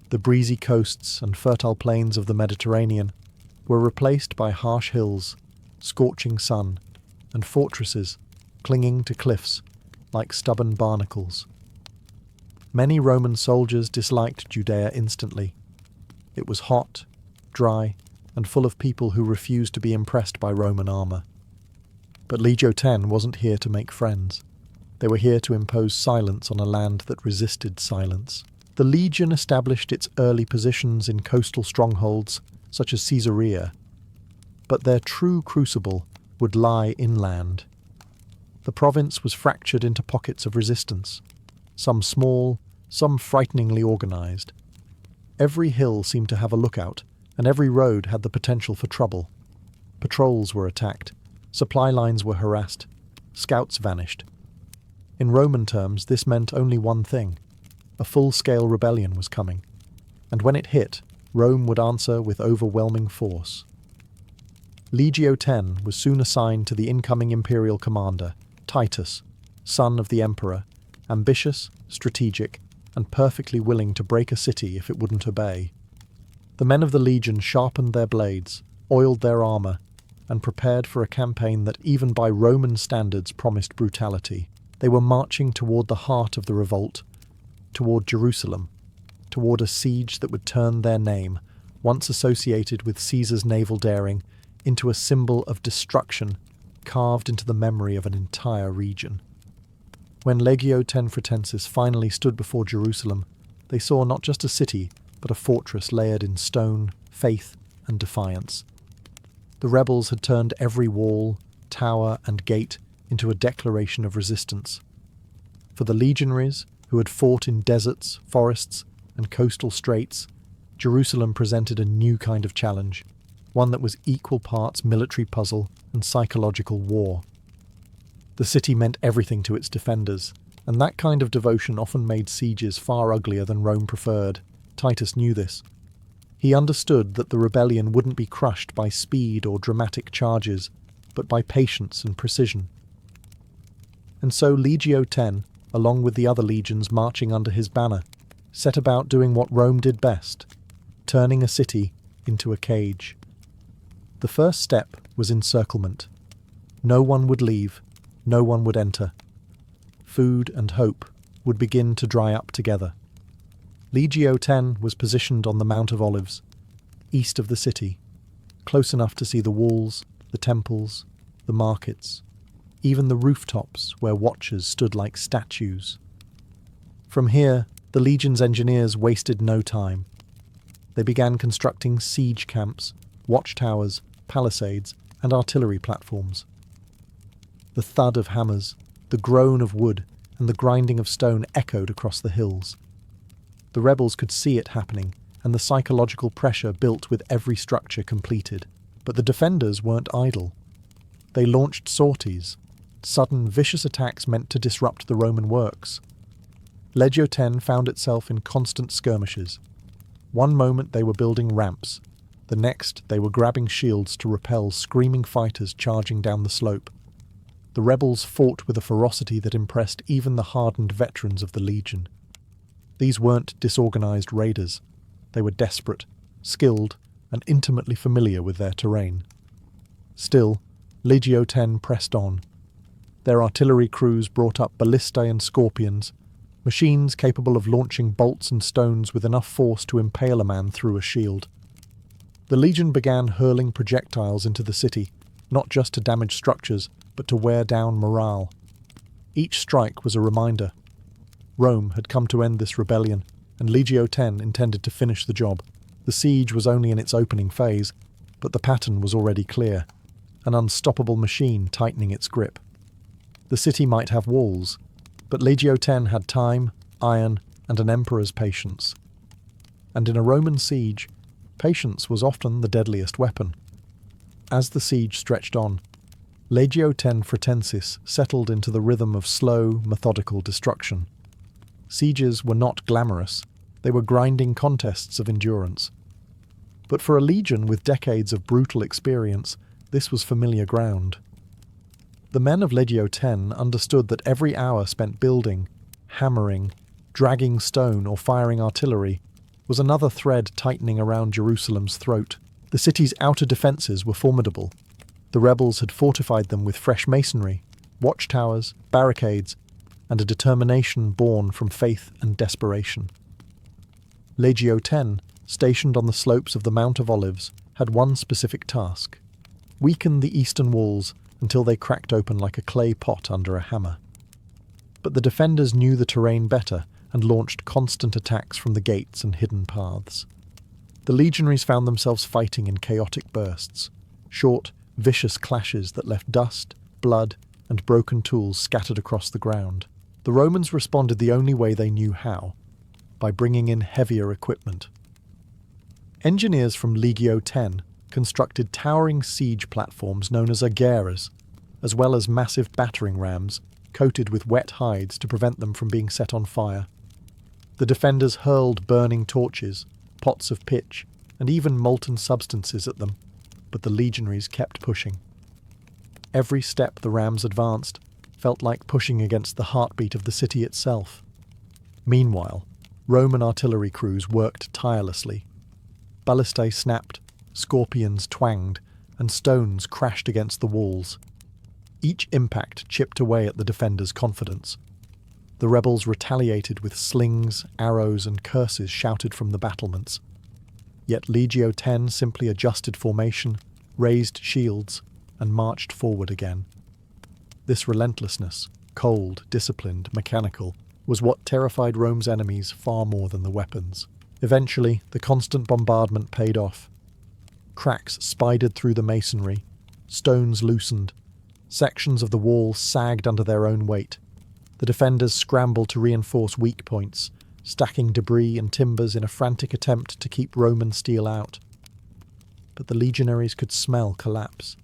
The breezy coasts and fertile plains of the Mediterranean were replaced by harsh hills, scorching sun, and fortresses clinging to cliffs like stubborn barnacles. Many Roman soldiers disliked Judea instantly. It was hot, dry, and full of people who refused to be impressed by Roman armour. But Legio X wasn't here to make friends. They were here to impose silence on a land that resisted silence. The legion established its early positions in coastal strongholds such as Caesarea, but their true crucible would lie inland. The province was fractured into pockets of resistance, some small, some frighteningly organised. Every hill seemed to have a lookout, and every road had the potential for trouble. Patrols were attacked, supply lines were harassed, scouts vanished. In Roman terms, this meant only one thing: a full-scale rebellion was coming, and when it hit, Rome would answer with overwhelming force. Legio X was soon assigned to the incoming imperial commander, Titus, son of the emperor, ambitious, strategic, and perfectly willing to break a city if it wouldn't obey. The men of the legion sharpened their blades, oiled their armour, and prepared for a campaign that even by Roman standards promised brutality. They were marching toward the heart of the revolt, toward Jerusalem, toward a siege that would turn their name, once associated with Caesar's naval daring, into a symbol of destruction carved into the memory of an entire region. When Legio X Fretensis finally stood before Jerusalem, they saw not just a city, but a fortress layered in stone, faith, and defiance. The rebels had turned every wall, tower, and gate into a declaration of resistance. For the legionaries, who had fought in deserts, forests, and coastal straits, Jerusalem presented a new kind of challenge, one that was equal parts military puzzle and psychological war. The city meant everything to its defenders, and that kind of devotion often made sieges far uglier than Rome preferred. Titus knew this. He understood that the rebellion wouldn't be crushed by speed or dramatic charges, but by patience and precision. And so Legio X, along with the other legions marching under his banner, set about doing what Rome did best, turning a city into a cage. The first step was encirclement. No one would leave, no one would enter. Food and hope would begin to dry up together. Legio X was positioned on the Mount of Olives, east of the city, close enough to see the walls, the temples, the markets, even the rooftops where watchers stood like statues. From here, the legion's engineers wasted no time. They began constructing siege camps, watchtowers, palisades, and artillery platforms. The thud of hammers, the groan of wood, and the grinding of stone echoed across the hills. The rebels could see it happening, and the psychological pressure built with every structure completed. But the defenders weren't idle. They launched sorties, sudden, vicious attacks meant to disrupt the Roman works. Legio X found itself in constant skirmishes. One moment they were building ramps, the next they were grabbing shields to repel screaming fighters charging down the slope. The rebels fought with a ferocity that impressed even the hardened veterans of the Legion. These weren't disorganized raiders. They were desperate, skilled, and intimately familiar with their terrain. Still, Legio X pressed on. Their artillery crews brought up ballistae and scorpions, machines capable of launching bolts and stones with enough force to impale a man through a shield. The Legion began hurling projectiles into the city, not just to damage structures, but to wear down morale. Each strike was a reminder. Rome had come to end this rebellion, and Legio X intended to finish the job. The siege was only in its opening phase, but the pattern was already clear, an unstoppable machine tightening its grip. The city might have walls, but Legio X had time, iron, and an emperor's patience. And in a Roman siege, patience was often the deadliest weapon. As the siege stretched on, Legio X Fretensis settled into the rhythm of slow, methodical destruction. Sieges were not glamorous, they were grinding contests of endurance. But for a legion with decades of brutal experience, this was familiar ground. The men of Legio X understood that every hour spent building, hammering, dragging stone or firing artillery was another thread tightening around Jerusalem's throat. The city's outer defences were formidable. The rebels had fortified them with fresh masonry, watchtowers, barricades, and a determination born from faith and desperation. Legio X, stationed on the slopes of the Mount of Olives, had one specific task: weaken the eastern walls until they cracked open like a clay pot under a hammer. But the defenders knew the terrain better and launched constant attacks from the gates and hidden paths. The legionaries found themselves fighting in chaotic bursts, short, vicious clashes that left dust, blood, and broken tools scattered across the ground. The Romans responded the only way they knew how, by bringing in heavier equipment. Engineers from Legio X constructed towering siege platforms known as ageras, as well as massive battering rams coated with wet hides to prevent them from being set on fire. The defenders hurled burning torches, pots of pitch, and even molten substances at them, but the legionaries kept pushing. Every step the rams advanced felt like pushing against the heartbeat of the city itself. Meanwhile, Roman artillery crews worked tirelessly. Ballistae snapped, scorpions twanged, and stones crashed against the walls. Each impact chipped away at the defenders' confidence. The rebels retaliated with slings, arrows, and curses shouted from the battlements. Yet Legio X simply adjusted formation, raised shields, and marched forward again. This relentlessness, cold, disciplined, mechanical, was what terrified Rome's enemies far more than the weapons. Eventually, the constant bombardment paid off. Cracks spidered through the masonry, stones loosened, sections of the wall sagged under their own weight. The defenders scrambled to reinforce weak points, stacking debris and timbers in a frantic attempt to keep Roman steel out. But the legionaries could smell collapse.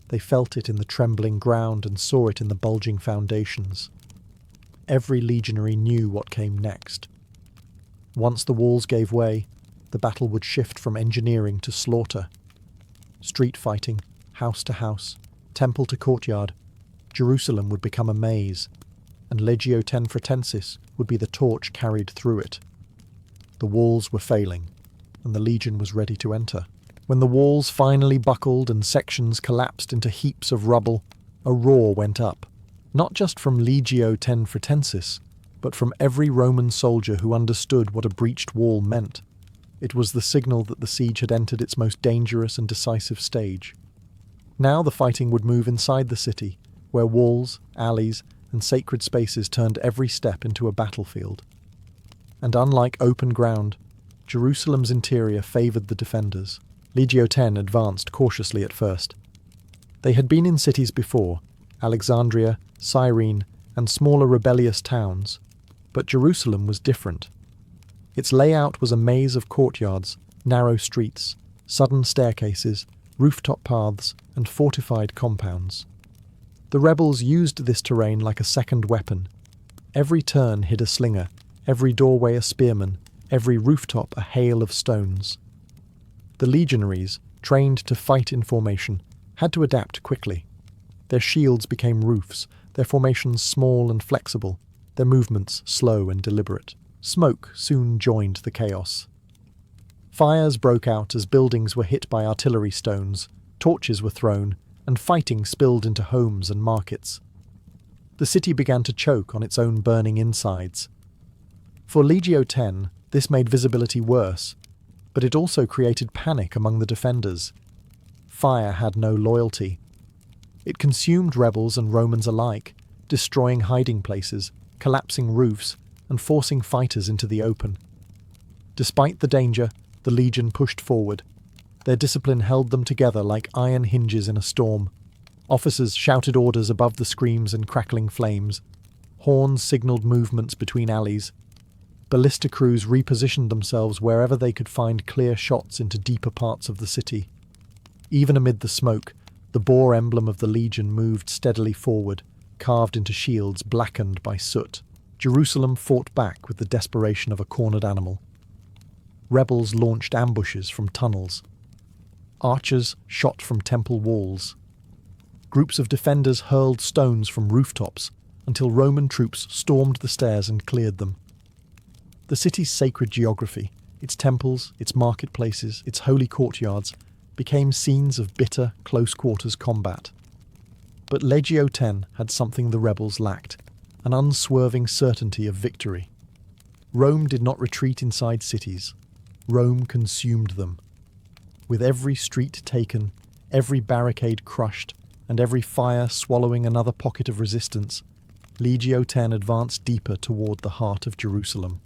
They felt it in the trembling ground and saw it in the bulging foundations. Every legionary knew what came next. Once the walls gave way, the battle would shift from engineering to slaughter. Street fighting, house to house, temple to courtyard, Jerusalem would become a maze, and Legio X Fretensis would be the torch carried through it. The walls were failing, and the legion was ready to enter. When the walls finally buckled and sections collapsed into heaps of rubble, a roar went up, not just from Legio X Fretensis, but from every Roman soldier who understood what a breached wall meant. It was the signal that the siege had entered its most dangerous and decisive stage. Now the fighting would move inside the city, where walls, alleys, and sacred spaces turned every step into a battlefield. And unlike open ground, Jerusalem's interior favoured the defenders. Legio X advanced cautiously at first. They had been in cities before, Alexandria, Serene, and smaller rebellious towns. But Jerusalem was different. Its layout was a maze of courtyards, narrow streets, sudden staircases, rooftop paths, and fortified compounds. The rebels used this terrain like a second weapon. Every turn hid a slinger, every doorway a spearman, every rooftop a hail of stones. The legionaries, trained to fight in formation, had to adapt quickly. Their shields became roofs, their formations small and flexible, their movements slow and deliberate. Smoke soon joined the chaos. Fires broke out as buildings were hit by artillery stones, torches were thrown, and fighting spilled into homes and markets. The city began to choke on its own burning insides. For Legio 10, this made visibility worse, but it also created panic among the defenders. Fire had no loyalty. It consumed rebels and Romans alike, destroying hiding places, collapsing roofs, and forcing fighters into the open. Despite the danger, the legion pushed forward. Their discipline held them together like iron hinges in a storm. Officers shouted orders above the screams and crackling flames. Horns signalled movements between alleys. Ballista crews repositioned themselves wherever they could find clear shots into deeper parts of the city. Even amid the smoke, the boar emblem of the legion moved steadily forward, carved into shields blackened by soot. Jerusalem fought back with the desperation of a cornered animal. Rebels launched ambushes from tunnels. Archers shot from temple walls. Groups of defenders hurled stones from rooftops until Roman troops stormed the stairs and cleared them. The city's sacred geography, its temples, its marketplaces, its holy courtyards, became scenes of bitter, close-quarters combat. But Legio 10 had something the rebels lacked, an unswerving certainty of victory. Rome did not retreat inside cities. Rome consumed them. With every street taken, every barricade crushed, and every fire swallowing another pocket of resistance, Legio 10 advanced deeper toward the heart of Jerusalem.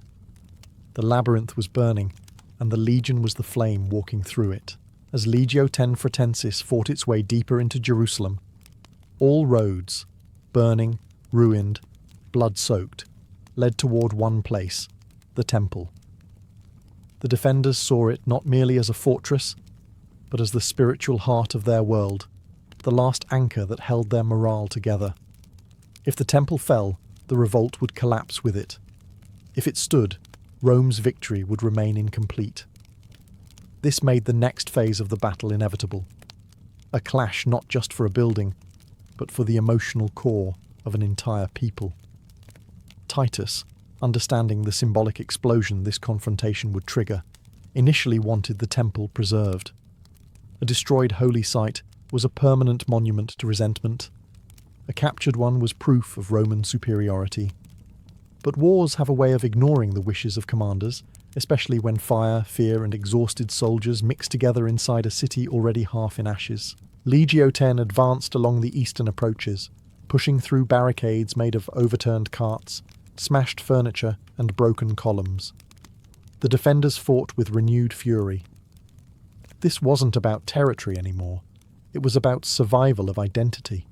The labyrinth was burning, and the legion was the flame walking through it. As Legio 10 Fretensis fought its way deeper into Jerusalem, all roads, burning, ruined, blood-soaked, led toward one place, the temple. The defenders saw it not merely as a fortress, but as the spiritual heart of their world, the last anchor that held their morale together. If the temple fell, the revolt would collapse with it. If it stood, Rome's victory would remain incomplete. This made the next phase of the battle inevitable. A clash not just for a building, but for the emotional core of an entire people. Titus, understanding the symbolic explosion this confrontation would trigger, initially wanted the temple preserved. A destroyed holy site was a permanent monument to resentment. A captured one was proof of Roman superiority. But wars have a way of ignoring the wishes of commanders, especially when fire, fear, and exhausted soldiers mix together inside a city already half in ashes. Legio 10 advanced along the eastern approaches, pushing through barricades made of overturned carts, smashed furniture, and broken columns. The defenders fought with renewed fury. This wasn't about territory anymore. It was about survival of identity.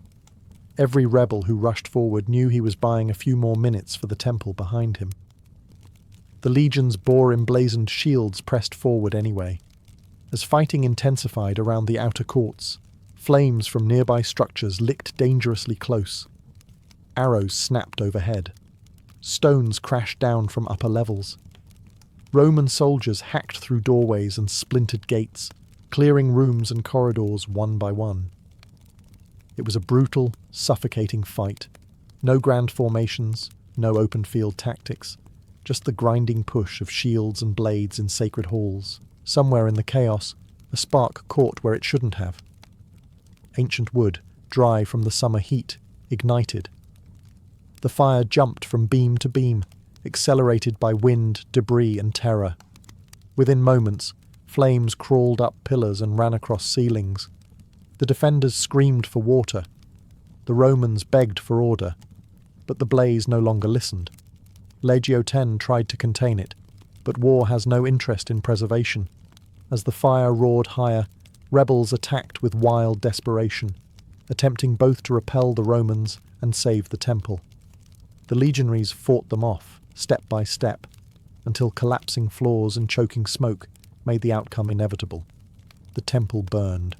Every rebel who rushed forward knew he was buying a few more minutes for the temple behind him. The legion's boar-emblazoned shields pressed forward anyway. As fighting intensified around the outer courts, flames from nearby structures licked dangerously close. Arrows snapped overhead. Stones crashed down from upper levels. Roman soldiers hacked through doorways and splintered gates, clearing rooms and corridors one by one. It was a brutal, suffocating fight. No grand formations, no open-field tactics, just the grinding push of shields and blades in sacred halls. Somewhere in the chaos, a spark caught where it shouldn't have. Ancient wood, dry from the summer heat, ignited. The fire jumped from beam to beam, accelerated by wind, debris, and terror. Within moments, flames crawled up pillars and ran across ceilings. The defenders screamed for water. The Romans begged for order, but the blaze no longer listened. Legio 10 tried to contain it, but war has no interest in preservation. As the fire roared higher, rebels attacked with wild desperation. attempting both to repel the Romans and save the temple. The legionaries fought them off, step by step, until collapsing floors and choking smoke made the outcome inevitable. The temple burned.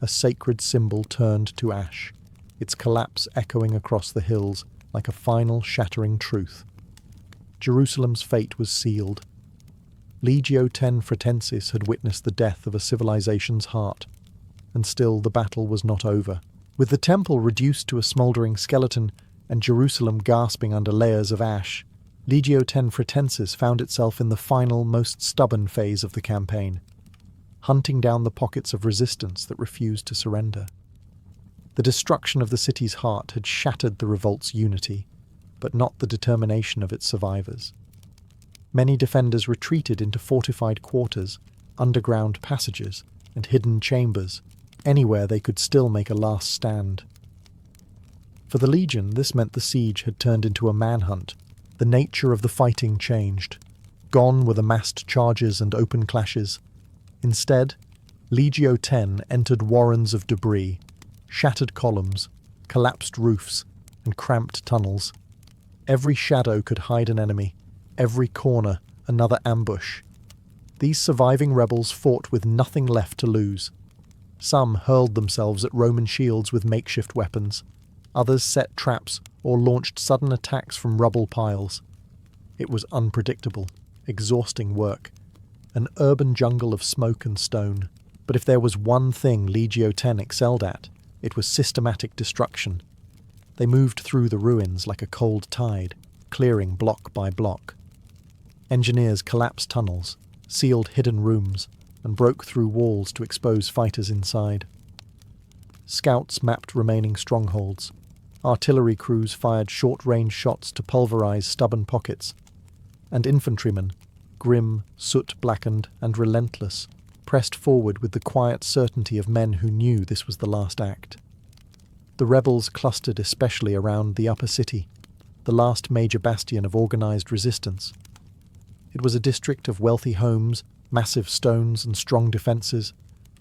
A sacred symbol turned to ash, its collapse echoing across the hills like a final shattering truth. Jerusalem's fate was sealed. Legio X Fretensis had witnessed the death of a civilization's heart, and still the battle was not over. With the temple reduced to a smouldering skeleton and Jerusalem gasping under layers of ash, Legio X Fretensis found itself in the final, most stubborn phase of the campaign, hunting down the pockets of resistance that refused to surrender. The destruction of the city's heart had shattered the revolt's unity, but not the determination of its survivors. Many defenders retreated into fortified quarters, underground passages, and hidden chambers, anywhere they could still make a last stand. For the Legion, this meant the siege had turned into a manhunt. The nature of the fighting changed. Gone were the massed charges and open clashes. Instead, Legio X entered warrens of debris, shattered columns, collapsed roofs, and cramped tunnels. Every shadow could hide an enemy, every corner another ambush. These surviving rebels fought with nothing left to lose. Some hurled themselves at Roman shields with makeshift weapons. Others set traps or launched sudden attacks from rubble piles. It was unpredictable, exhausting work, an urban jungle of smoke and stone. But if there was one thing Legio X excelled at, it was systematic destruction. They moved through the ruins like a cold tide, clearing block by block. Engineers collapsed tunnels, sealed hidden rooms, and broke through walls to expose fighters inside. Scouts mapped remaining strongholds. Artillery crews fired short-range shots to pulverize stubborn pockets. And infantrymen, grim, soot-blackened, and relentless, pressed forward with the quiet certainty of men who knew this was the last act. The rebels clustered especially around the upper city, the last major bastion of organized resistance. It was a district of wealthy homes, massive stones, and strong defenses,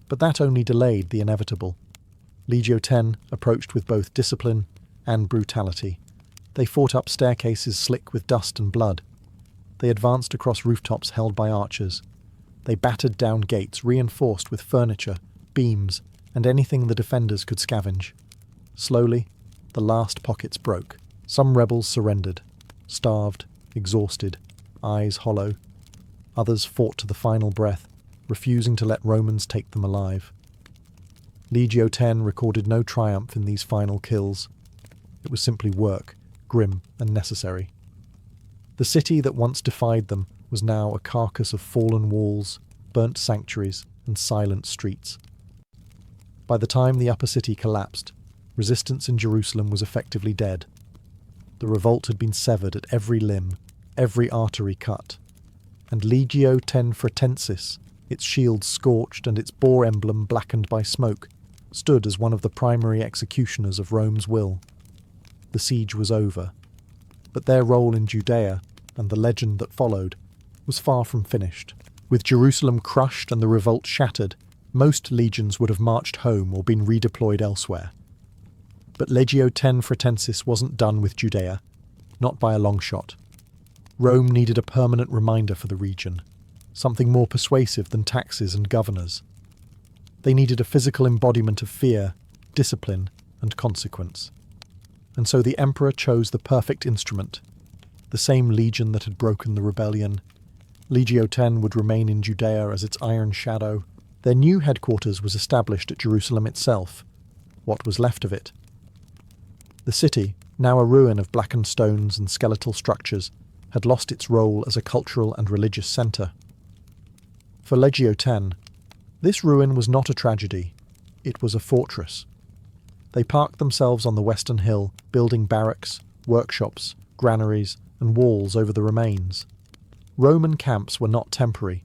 but that only delayed the inevitable. Legio X approached with both discipline and brutality. They fought up staircases slick with dust and blood. They advanced across rooftops held by archers. They battered down gates reinforced with furniture, beams, and anything the defenders could scavenge. Slowly, the last pockets broke. Some rebels surrendered, starved, exhausted, eyes hollow. Others fought to the final breath, refusing to let Romans take them alive. Legio X recorded no triumph in these final kills. It was simply work, grim and necessary. The city that once defied them was now a carcass of fallen walls, burnt sanctuaries, and silent streets. By the time the upper city collapsed, resistance in Jerusalem was effectively dead. The revolt had been severed at every limb, every artery cut, and Legio X Fretensis, its shield scorched and its boar emblem blackened by smoke, stood as one of the primary executioners of Rome's will. The siege was over, but their role in Judea, and the legend that followed, was far from finished. With Jerusalem crushed and the revolt shattered, most legions would have marched home or been redeployed elsewhere. But Legio X Fretensis wasn't done with Judea, not by a long shot. Rome needed a permanent reminder for the region, something more persuasive than taxes and governors. They needed a physical embodiment of fear, discipline, and consequence. And so the emperor chose the perfect instrument, the same legion that had broken the rebellion. Legio X would remain in Judea as its iron shadow. Their new headquarters was established at Jerusalem itself, what was left of it. The city, now a ruin of blackened stones and skeletal structures, had lost its role as a cultural and religious centre. For Legio X, this ruin was not a tragedy, it was a fortress. They parked themselves on the western hill, building barracks, workshops, granaries, and walls over the remains. Roman camps were not temporary.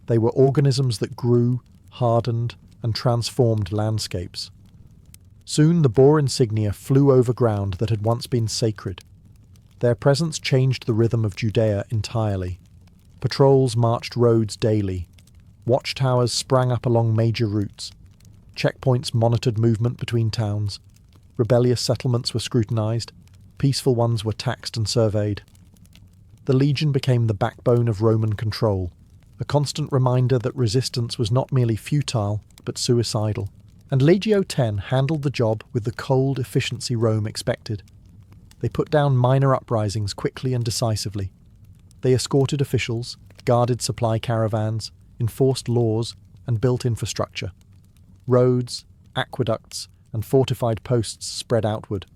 They were organisms that grew, hardened, and transformed landscapes. Soon the boar insignia flew over ground that had once been sacred. Their presence changed the rhythm of Judea entirely. Patrols marched roads daily. Watchtowers sprang up along major routes. Checkpoints monitored movement between towns. Rebellious settlements were scrutinized. Peaceful ones were taxed and surveyed. The legion became the backbone of Roman control, a constant reminder that resistance was not merely futile, but suicidal. And Legio X handled the job with the cold efficiency Rome expected. They put down minor uprisings quickly and decisively. They escorted officials, guarded supply caravans, enforced laws, and built infrastructure. Roads, aqueducts, and fortified posts spread outward,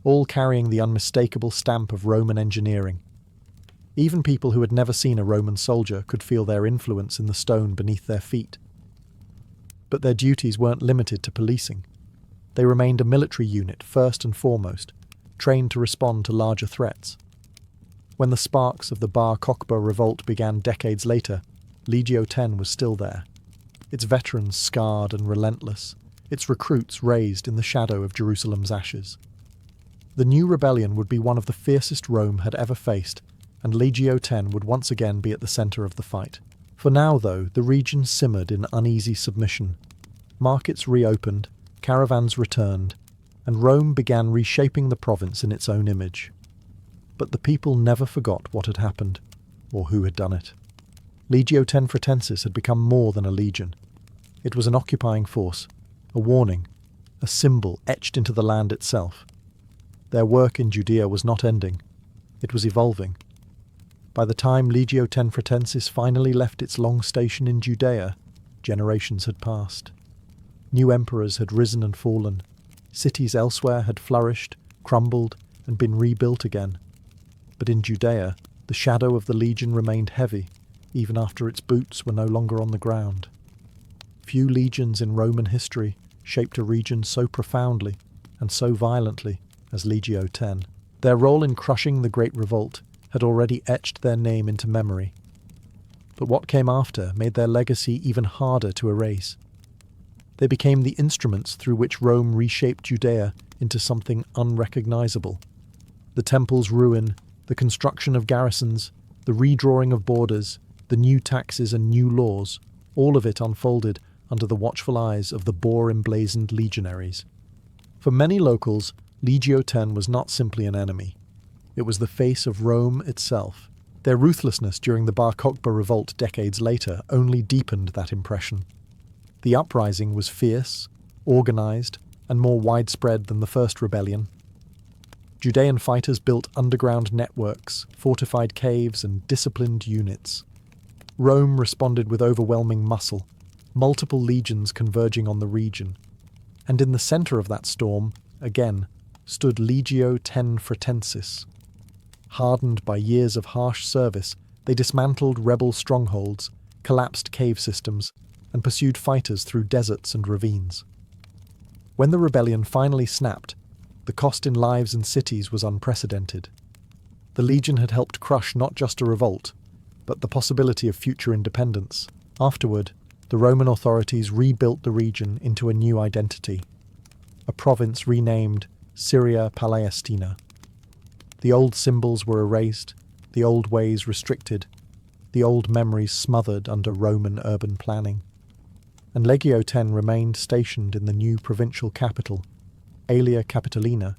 all carrying the unmistakable stamp of Roman engineering. Even people who had never seen a Roman soldier could feel their influence in the stone beneath their feet. But their duties weren't limited to policing. They remained a military unit first and foremost, trained to respond to larger threats. When the sparks of the Bar Kokhba revolt began decades later, Legio X was still there, its veterans scarred and relentless, its recruits raised in the shadow of Jerusalem's ashes. The new rebellion would be one of the fiercest Rome had ever faced, and Legio X would once again be at the centre of the fight. For now, though, the region simmered in uneasy submission. Markets reopened, caravans returned, and Rome began reshaping the province in its own image. But the people never forgot what had happened, or who had done it. Legio X Fretensis had become more than a legion. It was an occupying force, a warning, a symbol etched into the land itself. Their work in Judea was not ending. It was evolving. By the time Legio X Fretensis finally left its long station in Judea, generations had passed. New emperors had risen and fallen. Cities elsewhere had flourished, crumbled, and been rebuilt again. But in Judea, the shadow of the legion remained heavy, even after its boots were no longer on the ground. Few legions in Roman history shaped a region so profoundly and so violently as Legio X. Their role in crushing the Great Revolt had already etched their name into memory. But what came after made their legacy even harder to erase. They became the instruments through which Rome reshaped Judea into something unrecognizable. The temple's ruin, the construction of garrisons, the redrawing of borders, the new taxes and new laws, all of it unfolded under the watchful eyes of the boar-emblazoned legionaries. For many locals, Legio X was not simply an enemy. It was the face of Rome itself. Their ruthlessness during the Bar Kokhba revolt decades later only deepened that impression. The uprising was fierce, organized, and more widespread than the first rebellion. Judean fighters built underground networks, fortified caves, and disciplined units. Rome responded with overwhelming muscle, multiple legions converging on the region. And in the center of that storm, again, stood Legio X Fretensis. Hardened by years of harsh service, they dismantled rebel strongholds, collapsed cave systems, and pursued fighters through deserts and ravines. When the rebellion finally snapped, the cost in lives and cities was unprecedented. The legion had helped crush not just a revolt, but the possibility of future independence. Afterward, the Roman authorities rebuilt the region into a new identity, a province renamed Syria Palestina. The old symbols were erased, the old ways restricted, the old memories smothered under Roman urban planning. And Legio X remained stationed in the new provincial capital, Aelia Capitolina,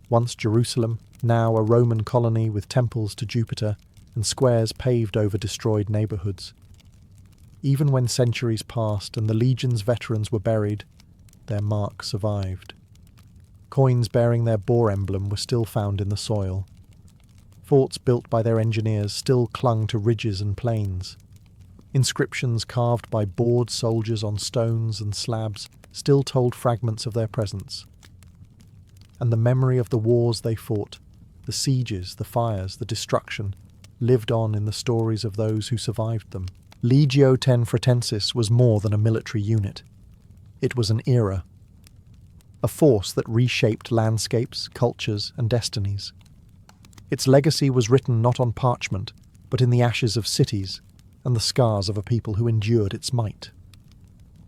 once Jerusalem, now a Roman colony with temples to Jupiter and squares paved over destroyed neighbourhoods. Even when centuries passed and the legion's veterans were buried, their mark survived. Coins bearing their boar emblem were still found in the soil. Forts built by their engineers still clung to ridges and plains. Inscriptions carved by bored soldiers on stones and slabs still told fragments of their presence. And the memory of the wars they fought, the sieges, the fires, the destruction, lived on in the stories of those who survived them. Legio X Fretensis was more than a military unit. It was an era. A force that reshaped landscapes, cultures, and destinies. Its legacy was written not on parchment, but in the ashes of cities and the scars of a people who endured its might.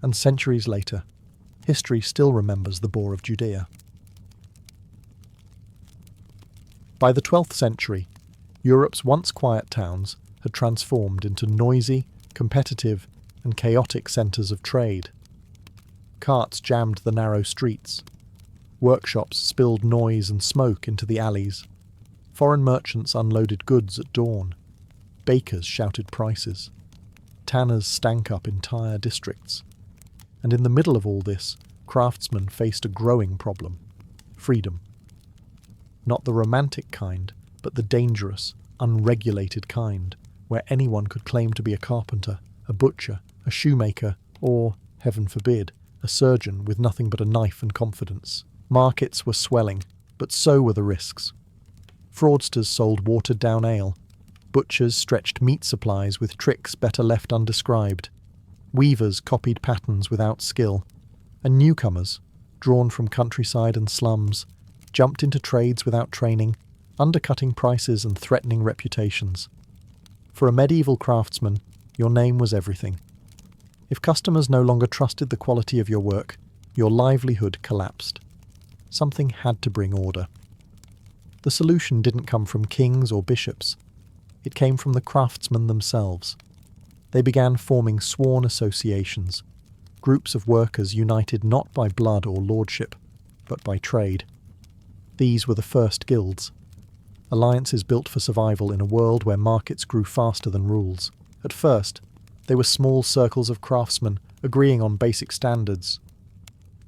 And centuries later, history still remembers the boar of Judea. By the 12th century, Europe's once quiet towns had transformed into noisy, competitive, and chaotic centres of trade. Carts jammed the narrow streets. Workshops spilled noise and smoke into the alleys. Foreign merchants unloaded goods at dawn. Bakers shouted prices. Tanners stank up entire districts. And in the middle of all this, craftsmen faced a growing problem: freedom. Not the romantic kind, but the dangerous, unregulated kind, where anyone could claim to be a carpenter, a butcher, a shoemaker, or, heaven forbid, a surgeon with nothing but a knife and confidence. Markets were swelling, but so were the risks. Fraudsters sold watered-down ale. Butchers stretched meat supplies with tricks better left undescribed. Weavers copied patterns without skill. And newcomers, drawn from countryside and slums, jumped into trades without training, undercutting prices and threatening reputations. For a medieval craftsman, your name was everything. If customers no longer trusted the quality of your work, your livelihood collapsed. Something had to bring order. The solution didn't come from kings or bishops. It came from the craftsmen themselves. They began forming sworn associations, groups of workers united not by blood or lordship, but by trade. These were the first guilds, alliances built for survival in a world where markets grew faster than rules. At first, they were small circles of craftsmen agreeing on basic standards.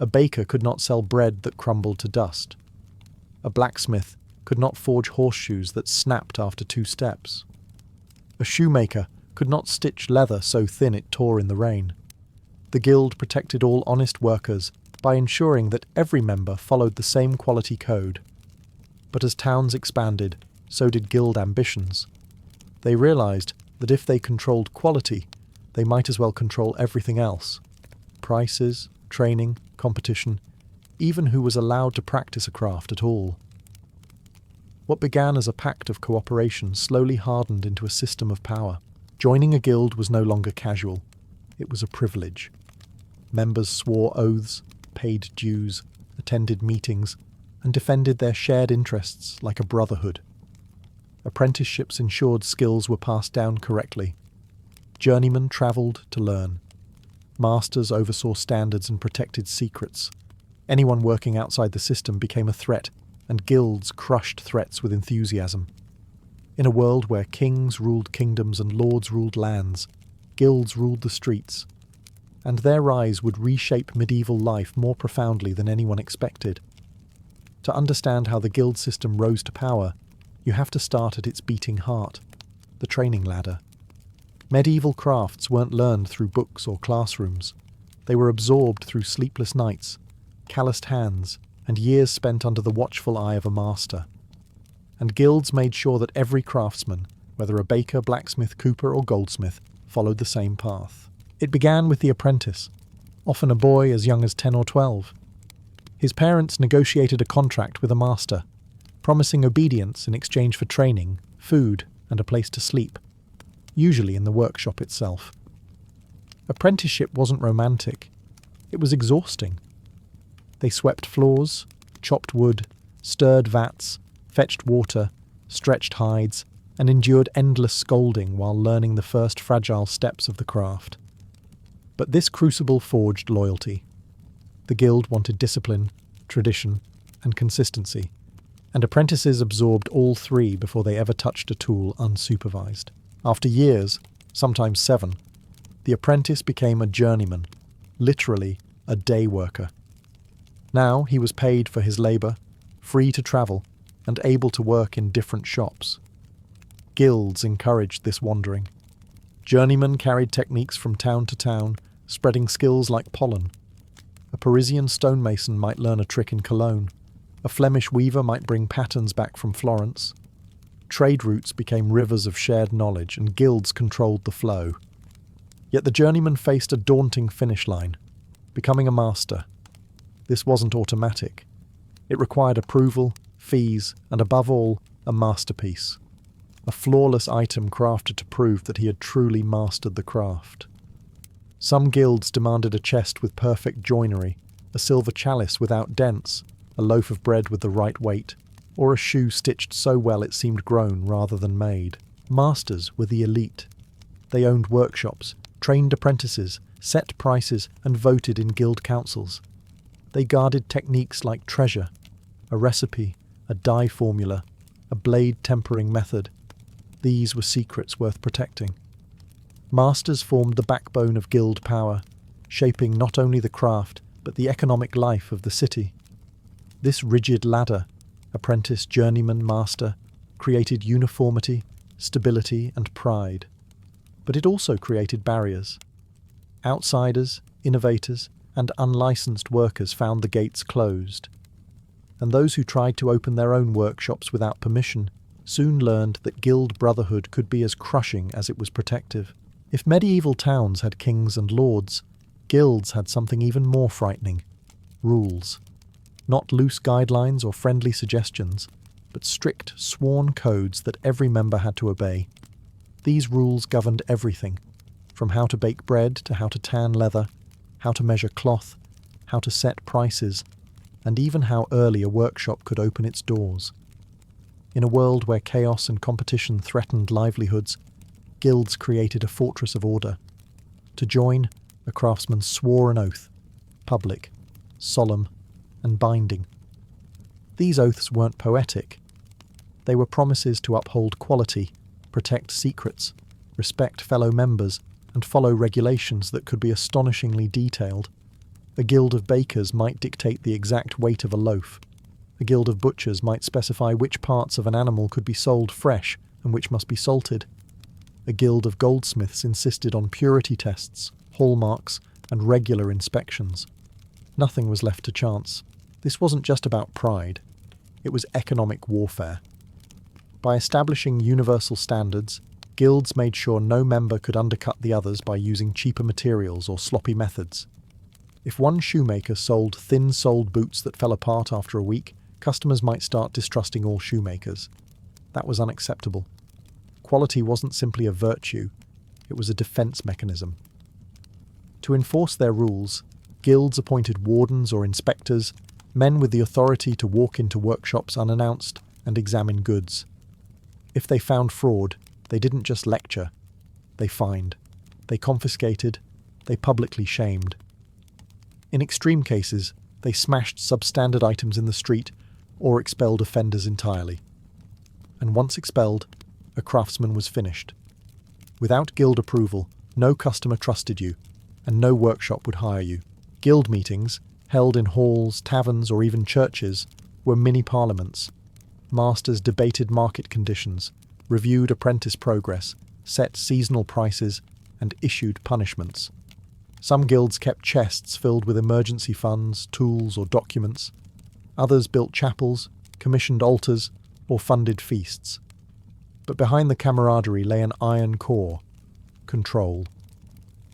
A baker could not sell bread that crumbled to dust. A blacksmith could not forge horseshoes that snapped after 2 steps. A shoemaker could not stitch leather so thin it tore in the rain. The guild protected all honest workers by ensuring that every member followed the same quality code. But as towns expanded, so did guild ambitions. They realized that if they controlled quality, they might as well control everything else: prices, training, competition, even who was allowed to practice a craft at all. What began as a pact of cooperation slowly hardened into a system of power. Joining a guild was no longer casual. It was a privilege. Members swore oaths, paid dues, attended meetings, and defended their shared interests like a brotherhood. Apprenticeships ensured skills were passed down correctly. Journeymen travelled to learn. Masters oversaw standards and protected secrets. Anyone working outside the system became a threat, and guilds crushed threats with enthusiasm. In a world where kings ruled kingdoms and lords ruled lands, guilds ruled the streets, and their rise would reshape medieval life more profoundly than anyone expected. To understand how the guild system rose to power, you have to start at its beating heart, the training ladder. Medieval crafts weren't learned through books or classrooms. They were absorbed through sleepless nights, calloused hands, and years spent under the watchful eye of a master. And guilds made sure that every craftsman, whether a baker, blacksmith, cooper, or goldsmith, followed the same path. It began with the apprentice, often a boy as young as 10 or 12. His parents negotiated a contract with a master, promising obedience in exchange for training, food, and a place to sleep, usually in the workshop itself. Apprenticeship wasn't romantic. It was exhausting. They swept floors, chopped wood, stirred vats, fetched water, stretched hides, and endured endless scolding while learning the first fragile steps of the craft. But this crucible forged loyalty. The guild wanted discipline, tradition, and consistency, and apprentices absorbed all 3 before they ever touched a tool unsupervised. After years, sometimes 7, the apprentice became a journeyman, literally a day worker. Now he was paid for his labour, free to travel, and able to work in different shops. Guilds encouraged this wandering. Journeymen carried techniques from town to town, spreading skills like pollen. A Parisian stonemason might learn a trick in Cologne. A Flemish weaver might bring patterns back from Florence. Trade routes became rivers of shared knowledge, and guilds controlled the flow. Yet the journeyman faced a daunting finish line: becoming a master. This wasn't automatic. It required approval, fees, and above all, a masterpiece. A flawless item crafted to prove that he had truly mastered the craft. Some guilds demanded a chest with perfect joinery, a silver chalice without dents, a loaf of bread with the right weight, or a shoe stitched so well it seemed grown rather than made. Masters were the elite. They owned workshops, trained apprentices, set prices, and voted in guild councils. They guarded techniques like treasure, a recipe, a dye formula, a blade tempering method. These were secrets worth protecting. Masters formed the backbone of guild power, shaping not only the craft but the economic life of the city. This rigid ladder, apprentice, journeyman, master, created uniformity, stability, and pride. But it also created barriers. Outsiders, innovators, and unlicensed workers found the gates closed. And those who tried to open their own workshops without permission soon learned that guild brotherhood could be as crushing as it was protective. If medieval towns had kings and lords, guilds had something even more frightening: rules. Not loose guidelines or friendly suggestions, but strict, sworn codes that every member had to obey. These rules governed everything, from how to bake bread to how to tan leather, how to measure cloth, how to set prices, and even how early a workshop could open its doors. In a world where chaos and competition threatened livelihoods, guilds created a fortress of order. To join, a craftsman swore an oath, public, solemn, and binding. These oaths weren't poetic. They were promises to uphold quality, protect secrets, respect fellow members, and follow regulations that could be astonishingly detailed. A guild of bakers might dictate the exact weight of a loaf. A guild of butchers might specify which parts of an animal could be sold fresh and which must be salted. A guild of goldsmiths insisted on purity tests, hallmarks, and regular inspections. Nothing was left to chance. This wasn't just about pride. It was economic warfare. By establishing universal standards, guilds made sure no member could undercut the others by using cheaper materials or sloppy methods. If one shoemaker sold thin-soled boots that fell apart after a week, customers might start distrusting all shoemakers. That was unacceptable. Quality wasn't simply a virtue, it was a defense mechanism. To enforce their rules, guilds appointed wardens or inspectors, men with the authority to walk into workshops unannounced and examine goods. If they found fraud, they didn't just lecture. They fined. They confiscated. They publicly shamed. In extreme cases, they smashed substandard items in the street or expelled offenders entirely. And once expelled, a craftsman was finished. Without guild approval, no customer trusted you, and no workshop would hire you. Guild meetings, held in halls, taverns, or even churches, were mini-parliaments. Masters debated market conditions, reviewed apprentice progress, set seasonal prices, and issued punishments. Some guilds kept chests filled with emergency funds, tools, or documents. Others built chapels, commissioned altars, or funded feasts. But behind the camaraderie lay an iron core: control.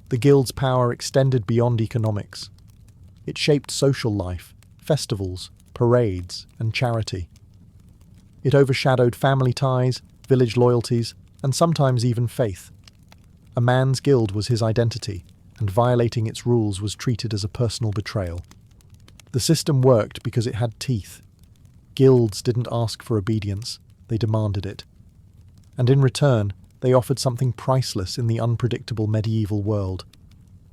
The guild's power extended beyond economics. It shaped social life, festivals, parades, and charity. It overshadowed family ties, village loyalties, and sometimes even faith. A man's guild was his identity, and violating its rules was treated as a personal betrayal. The system worked because it had teeth. Guilds didn't ask for obedience, they demanded it. And in return, they offered something priceless in the unpredictable medieval world: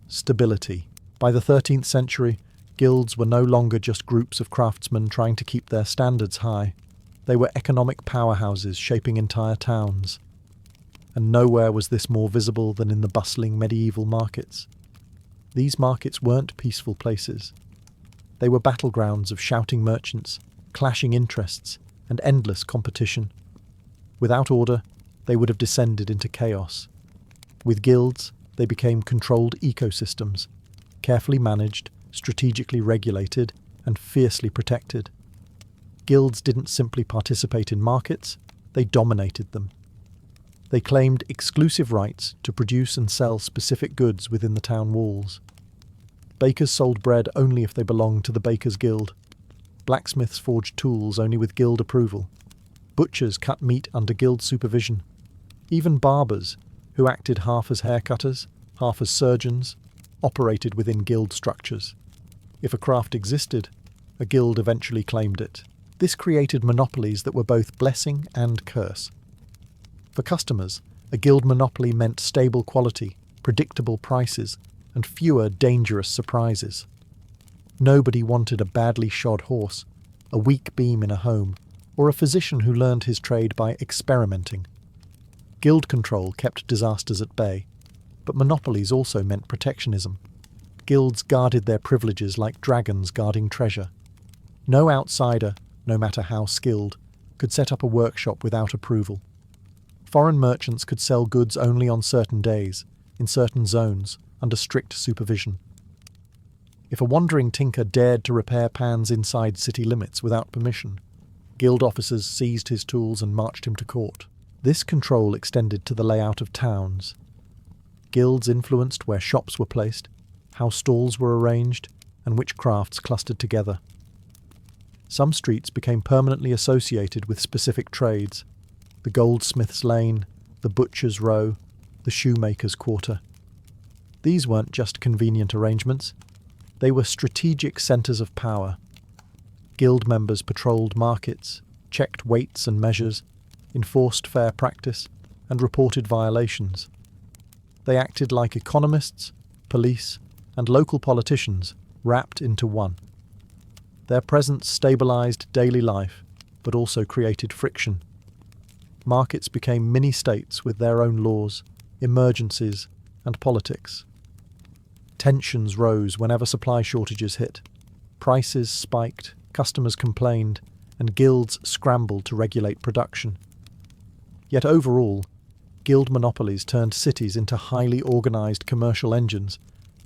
stability. By the 13th century, guilds were no longer just groups of craftsmen trying to keep their standards high. They were economic powerhouses shaping entire towns. And nowhere was this more visible than in the bustling medieval markets. These markets weren't peaceful places. They were battlegrounds of shouting merchants, clashing interests, and endless competition. Without order, they would have descended into chaos. With guilds, they became controlled ecosystems, carefully managed, strategically regulated, and fiercely protected. Guilds didn't simply participate in markets, they dominated them. They claimed exclusive rights to produce and sell specific goods within the town walls. Bakers sold bread only if they belonged to the Bakers' Guild. Blacksmiths forged tools only with guild approval. Butchers cut meat under guild supervision. Even barbers, who acted half as haircutters, half as surgeons, operated within guild structures. If a craft existed, a guild eventually claimed it. This created monopolies that were both blessing and curse. For customers, a guild monopoly meant stable quality, predictable prices, and fewer dangerous surprises. Nobody wanted a badly shod horse, a weak beam in a home, or a physician who learned his trade by experimenting. Guild control kept disasters at bay, but monopolies also meant protectionism. Guilds guarded their privileges like dragons guarding treasure. No outsider, no matter how skilled, could set up a workshop without approval. Foreign merchants could sell goods only on certain days, in certain zones, under strict supervision. If a wandering tinker dared to repair pans inside city limits without permission, guild officers seized his tools and marched him to court. This control extended to the layout of towns. Guilds influenced where shops were placed, how stalls were arranged, and which crafts clustered together. Some streets became permanently associated with specific trades: the goldsmith's lane, the butcher's row, the shoemaker's quarter. These weren't just convenient arrangements, they were strategic centres of power. Guild members patrolled markets, checked weights and measures, enforced fair practice, and reported violations. They acted like economists, police, and local politicians wrapped into one. Their presence stabilised daily life, but also created friction. Markets became mini-states with their own laws, emergencies, and politics. Tensions rose whenever supply shortages hit. Prices spiked, customers complained, and guilds scrambled to regulate production. Yet overall, guild monopolies turned cities into highly organised commercial engines,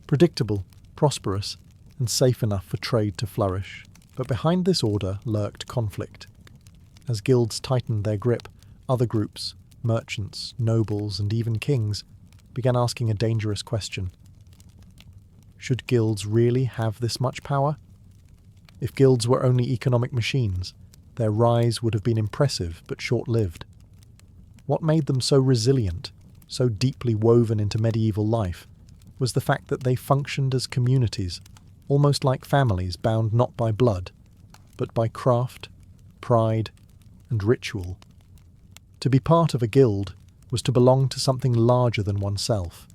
predictable, prosperous, and safe enough for trade to flourish. But behind this order lurked conflict. As guilds tightened their grip, other groups, merchants, nobles, and even kings, began asking a dangerous question. Should guilds really have this much power? If guilds were only economic machines, their rise would have been impressive but short-lived. What made them so resilient, so deeply woven into medieval life, was the fact that they functioned as communities, almost like families bound not by blood, but by craft, pride, and ritual. To be part of a guild was to belong to something larger than oneself,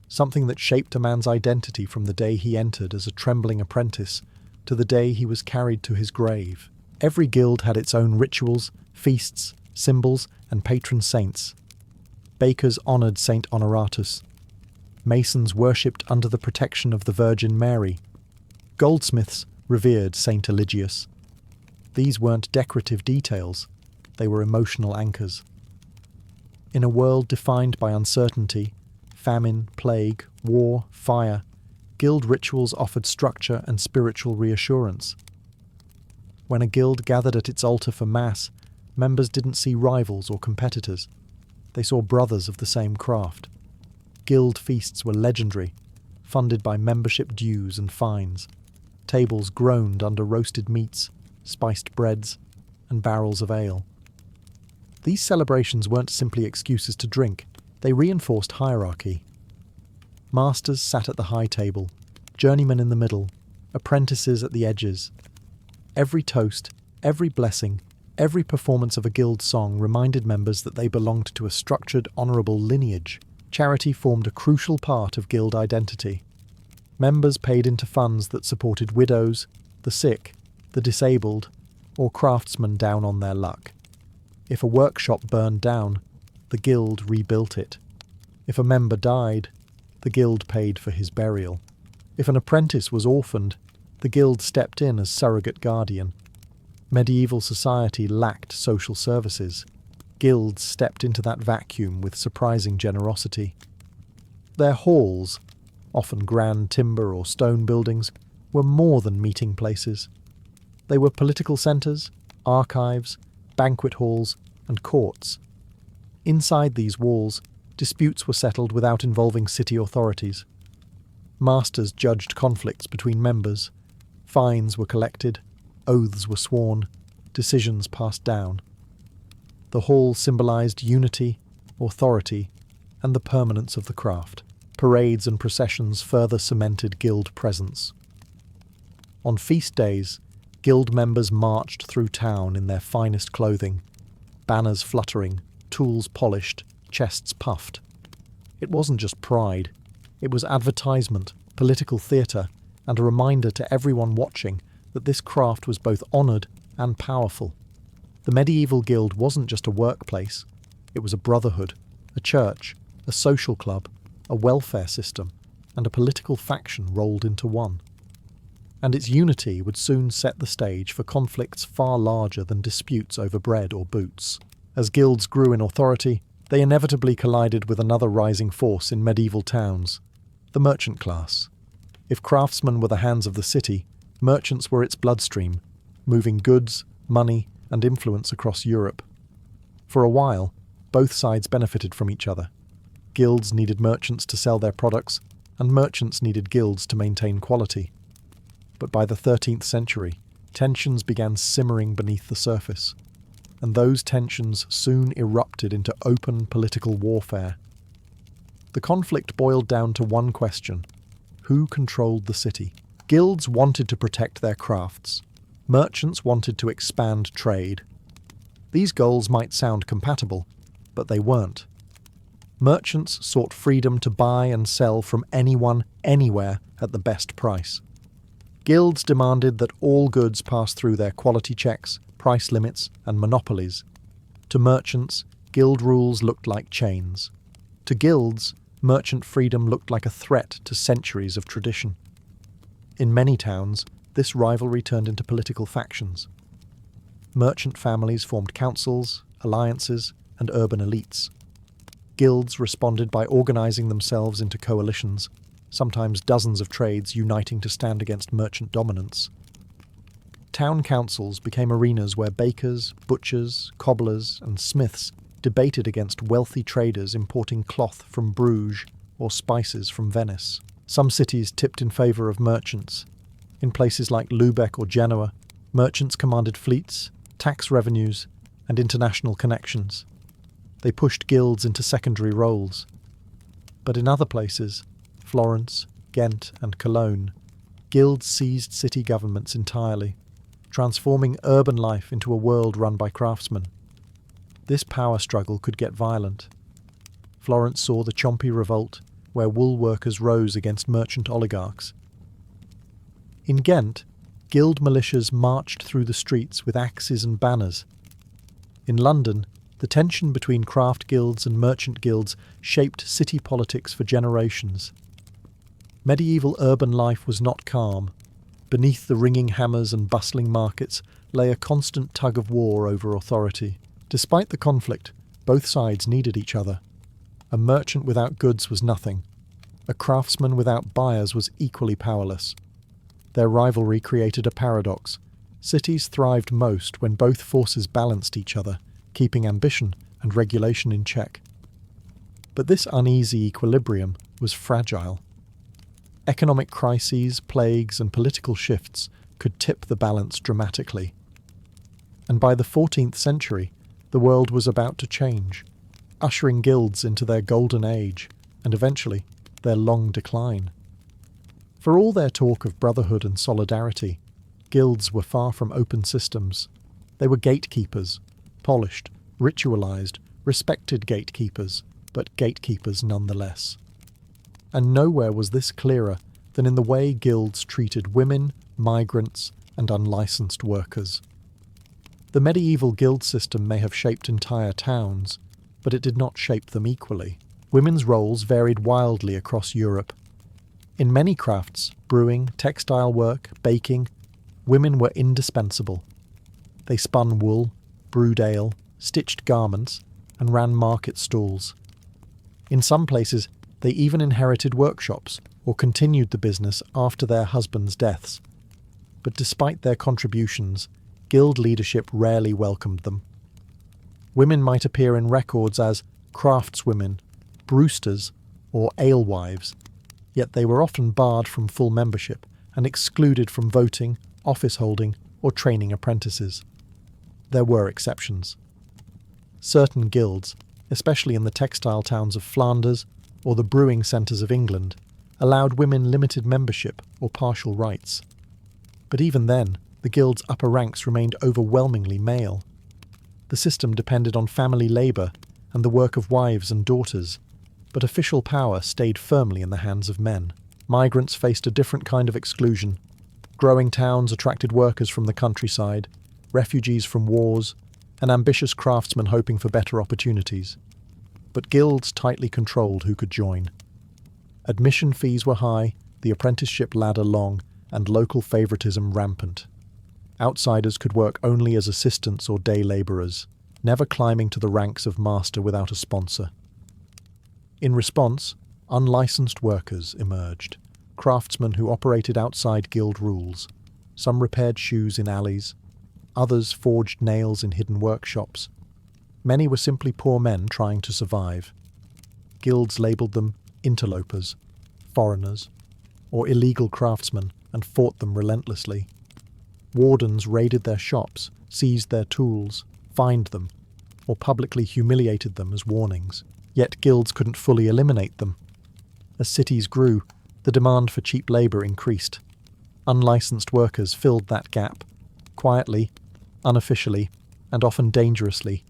something that shaped a man's identity from the day he entered as a trembling apprentice to the day he was carried to his grave. Every guild had its own rituals, feasts, symbols, and patron saints. Bakers honoured Saint Honoratus. Masons worshipped under the protection of the Virgin Mary. Goldsmiths revered Saint Eligius. These weren't decorative details, they were emotional anchors. In a world defined by uncertainty, famine, plague, war, fire, guild rituals offered structure and spiritual reassurance. When a guild gathered at its altar for mass, members didn't see rivals or competitors. They saw brothers of the same craft. Guild feasts were legendary, funded by membership dues and fines. Tables groaned under roasted meats, spiced breads, and barrels of ale. These celebrations weren't simply excuses to drink, they reinforced hierarchy. Masters sat at the high table, journeymen in the middle, apprentices at the edges. Every toast, every blessing, every performance of a guild song reminded members that they belonged to a structured, honourable lineage. Charity formed a crucial part of guild identity. Members paid into funds that supported widows, the sick, the disabled, or craftsmen down on their luck. If a workshop burned down, the guild rebuilt it. If a member died, the guild paid for his burial. If an apprentice was orphaned, the guild stepped in as surrogate guardian. Medieval society lacked social services. Guilds stepped into that vacuum with surprising generosity. Their halls, often grand timber or stone buildings, were more than meeting places. They were political centres, archives, banquet halls, and courts. Inside these walls, disputes were settled without involving city authorities. Masters judged conflicts between members. Fines were collected, oaths were sworn, decisions passed down. The hall symbolised unity, authority, and the permanence of the craft. Parades and processions further cemented guild presence. On feast days, guild members marched through town in their finest clothing, banners fluttering, tools polished, chests puffed. It wasn't just pride, It was advertisement, political theatre, and a reminder to everyone watching that this craft was both honoured and powerful. The medieval guild wasn't just a workplace, it was a brotherhood, a church, a social club, a welfare system, and a political faction rolled into one. And its unity would soon set the stage for conflicts far larger than disputes over bread or boots. As guilds grew in authority, they inevitably collided with another rising force in medieval towns, the merchant class. If craftsmen were the hands of the city, merchants were its bloodstream, moving goods, money, and influence across Europe. For a while, both sides benefited from each other. Guilds needed merchants to sell their products, and merchants needed guilds to maintain quality. But by the 13th century, tensions began simmering beneath the surface, and those tensions soon erupted into open political warfare. The conflict boiled down to one question: who controlled the city? Guilds wanted to protect their crafts. Merchants wanted to expand trade. These goals might sound compatible, but they weren't. Merchants sought freedom to buy and sell from anyone, anywhere, at the best price. Guilds demanded that all goods pass through their quality checks, price limits, and monopolies. To merchants, guild rules looked like chains. To guilds, merchant freedom looked like a threat to centuries of tradition. In many towns, this rivalry turned into political factions. Merchant families formed councils, alliances, and urban elites. Guilds responded by organising themselves into coalitions, sometimes dozens of trades uniting to stand against merchant dominance. Town councils became arenas where bakers, butchers, cobblers, and smiths debated against wealthy traders importing cloth from Bruges or spices from Venice. Some cities tipped in favour of merchants. In places like Lübeck or Genoa, merchants commanded fleets, tax revenues, and international connections. They pushed guilds into secondary roles. But in other places, Florence, Ghent, and Cologne, guilds seized city governments entirely, transforming urban life into a world run by craftsmen. This power struggle could get violent. Florence saw the Ciompi Revolt, where wool workers rose against merchant oligarchs. In Ghent, guild militias marched through the streets with axes and banners. In London, the tension between craft guilds and merchant guilds shaped city politics for generations. Medieval urban life was not calm. Beneath the ringing hammers and bustling markets lay a constant tug-of-war over authority. Despite the conflict, both sides needed each other. A merchant without goods was nothing. A craftsman without buyers was equally powerless. Their rivalry created a paradox. Cities thrived most when both forces balanced each other, keeping ambition and regulation in check. But this uneasy equilibrium was fragile. Economic crises, plagues, and political shifts could tip the balance dramatically. And by the 14th century, the world was about to change, ushering guilds into their golden age, and eventually, their long decline. For all their talk of brotherhood and solidarity, guilds were far from open systems. They were gatekeepers, polished, ritualized, respected gatekeepers, but gatekeepers nonetheless. And nowhere was this clearer than in the way guilds treated women, migrants, and unlicensed workers. The medieval guild system may have shaped entire towns, but it did not shape them equally. Women's roles varied wildly across Europe. In many crafts, brewing, textile work, baking, women were indispensable. They spun wool, brewed ale, stitched garments, and ran market stalls. In some places, they even inherited workshops or continued the business after their husbands' deaths. But despite their contributions, guild leadership rarely welcomed them. Women might appear in records as craftswomen, brewsters, or alewives, yet they were often barred from full membership and excluded from voting, office holding, or training apprentices. There were exceptions. Certain guilds, especially in the textile towns of Flanders or the brewing centres of England, allowed women limited membership or partial rights. But even then, the guild's upper ranks remained overwhelmingly male. The system depended on family labour and the work of wives and daughters, But official power stayed firmly in the hands of men. Migrants faced a different kind of exclusion. Growing towns attracted workers from the countryside, refugees from wars, and ambitious craftsmen hoping for better opportunities. But guilds tightly controlled who could join. Admission fees were high, the apprenticeship ladder long, and local favoritism rampant. Outsiders could work only as assistants or day labourers, never climbing to the ranks of master without a sponsor. In response, unlicensed workers emerged, craftsmen who operated outside guild rules. Some repaired shoes in alleys, others forged nails in hidden workshops. Many were simply poor men trying to survive. Guilds labelled them interlopers, foreigners, or illegal craftsmen and fought them relentlessly. Wardens raided their shops, seized their tools, fined them, or publicly humiliated them as warnings. Yet guilds couldn't fully eliminate them. As cities grew, the demand for cheap labour increased. Unlicensed workers filled that gap, quietly, unofficially, and often dangerously,